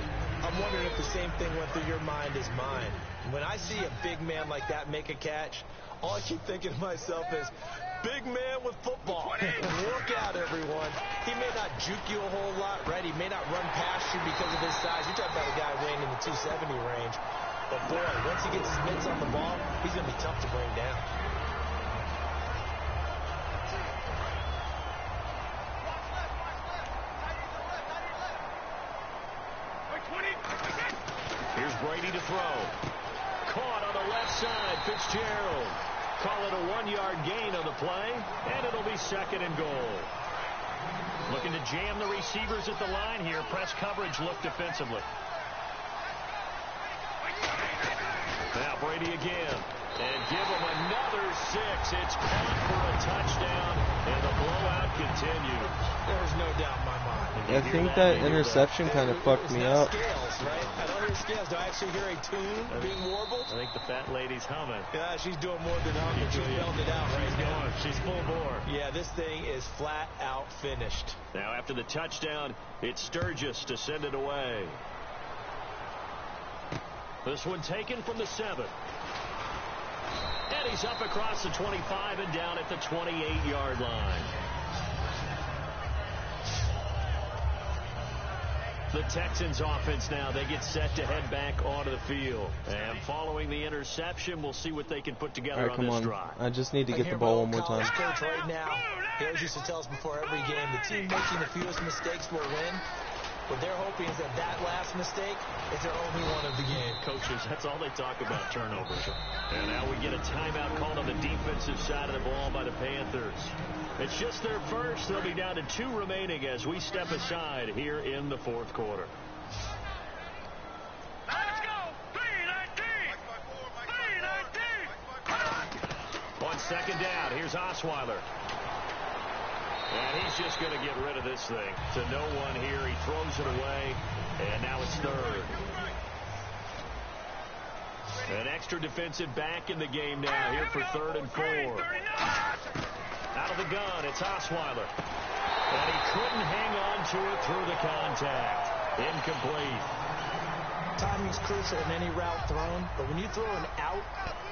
Speaker 4: I'm wondering if the same thing went through your mind as mine. When I see a big man like that make a catch, all I keep thinking to myself is, big man with football. Look out, everyone. He may not juke you a whole lot, right? He may not run past you because of his size. You're talking about a guy weighing in the 270 range. But, boy, once he gets his mitts on the ball, he's going to be tough to bring down.
Speaker 3: Here's Brady to throw. Caught on the left side, Fitzgerald. Call it a 1-yard gain on the play, and it'll be 2nd and goal. Looking to jam the receivers at the line here. Press coverage look defensively. Now Brady again. And give him another 6. It's caught for a touchdown, and the blowout continues.
Speaker 4: There's no doubt in my mind.
Speaker 2: I think that interception kind of fucked me up.
Speaker 4: Scales, right? I don't hear scales. Do I actually hear a tune being warbled?
Speaker 3: I think the fat lady's humming.
Speaker 4: Yeah, she's doing more than humming. She's belting it out right now.
Speaker 3: She's full bore.
Speaker 4: Yeah, this thing is flat out finished.
Speaker 3: Now after the touchdown, it's Sturgis to send it away. This one taken from the 7. And he's up across the 25 and down at the 28-yard line. The Texans offense now, they get set to head back onto the field. And following the interception, we'll see what they can put together on this drive.
Speaker 2: I just need to get the ball one more time.
Speaker 4: Coach right now, he always used to tell us before every game, the team making the fewest mistakes will win. What they're hoping is that that last mistake is their only one of the game.
Speaker 3: Coaches, that's all they talk about, turnovers. And now we get a timeout called on the defensive side of the ball by the Panthers. It's just their first. They'll be down to 2 remaining as we step aside here in the fourth quarter.
Speaker 7: Let's go! 319! 319!
Speaker 3: On second down, here's Osweiler. And he's just going to get rid of this thing to no one here. He throws it away, and now it's third. An extra defensive back in the game now here for 3rd and 4. Out of the gun, it's Osweiler. And he couldn't hang on to it through the contact. Incomplete.
Speaker 4: Timing's crucial in any route thrown, but when you throw an out,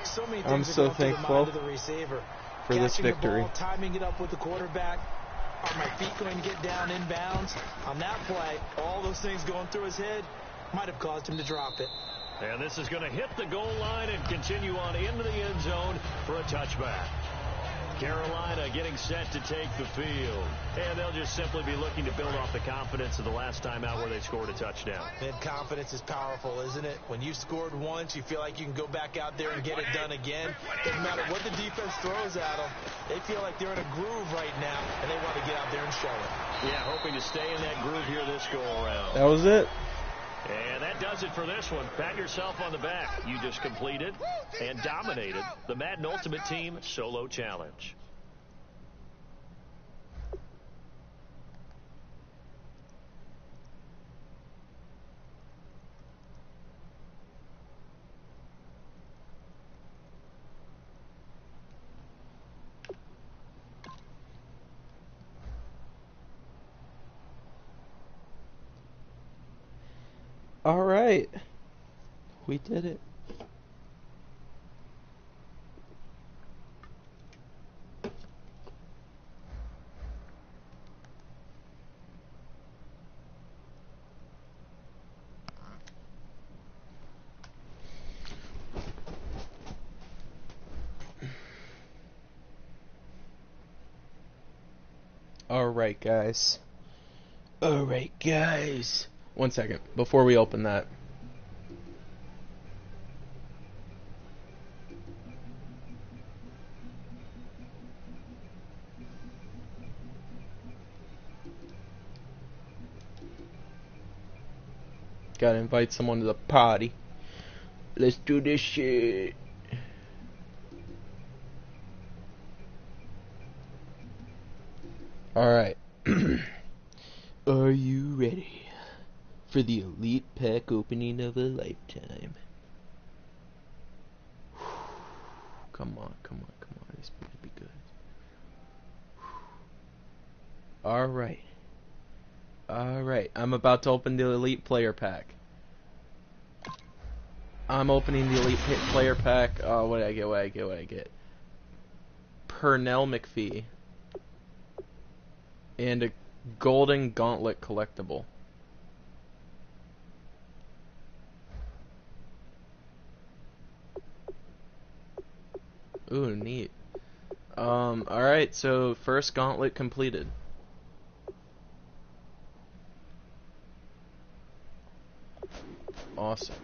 Speaker 4: so many things
Speaker 2: I'm so
Speaker 4: are going through the mind of the receiver.
Speaker 2: for this victory.
Speaker 4: The ball, timing it up with the quarterback. Are my feet going to get down in bounds? On that play, all those things going through his head might have caused him to drop it.
Speaker 3: And this is going to hit the goal line and continue on into the end zone for a touchback. Carolina getting set to take the field. And they'll just simply be looking to build off the confidence of the last time out where they scored a touchdown.
Speaker 4: And confidence is powerful, isn't it? When you scored once, you feel like you can go back out there and get it done again. Doesn't matter what the defense throws at them. They feel like they're in a groove right now, and they want to get out there and show it.
Speaker 3: Yeah, hoping to stay in that groove here this go-around.
Speaker 2: That was it.
Speaker 3: And that does it for this one. Pat yourself on the back. You just completed and dominated the Madden Ultimate Team Solo Challenge.
Speaker 2: All right. We did it. Alright, guys. Alright, guys. 1 second, before we open that. Gotta invite someone to the party. Let's do this shit. Alright. Are you ready for the elite pack opening of a lifetime? Come on, come on, come on. This better be good. Alright. Alright. I'm about to open the elite player pack. I'm opening the elite player pack. What did I get? What did I get? Pernell McPhee. And a golden gauntlet collectible. Ooh, neat. Alright, so first gauntlet completed. Awesome.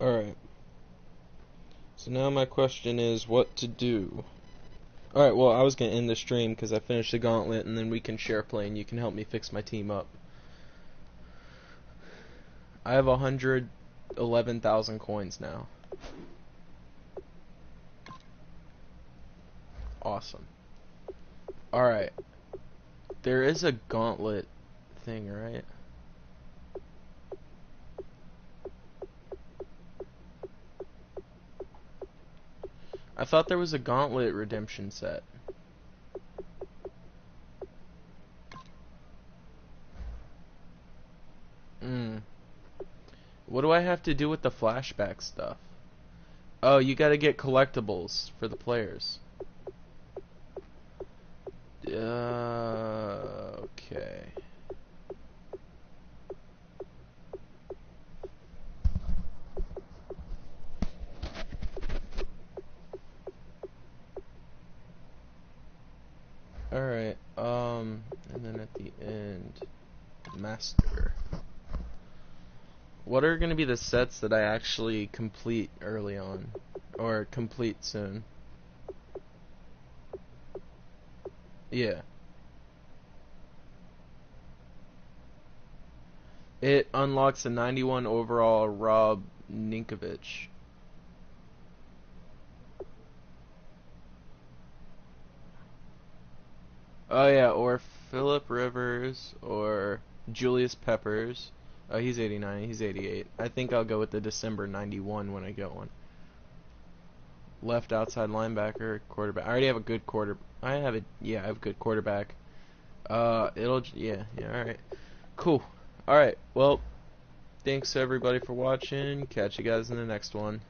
Speaker 2: Alright. So now my question is what to do. Alright, well, I was going to end the stream because I finished the gauntlet, and then we can share play and you can help me fix my team up. I have 111,000 coins now. Awesome. Alright. There is a gauntlet thing, right? I thought there was a Gauntlet redemption set. What do I have to do with the flashback stuff? Oh, you gotta get collectibles for the players. Okay. Alright, and then at the end, Master. What are going to be the sets that I actually complete early on? Or complete soon? Yeah. It unlocks a 91 overall Rob Ninkovich. Oh yeah, or Philip Rivers, or Julius Peppers. Oh, he's 89, he's 88. I think I'll go with the December 91 when I get one. Left outside linebacker, quarterback. I already have a good I have a good quarterback. Yeah, alright. Cool. Alright, well, thanks everybody for watching. Catch you guys in the next one.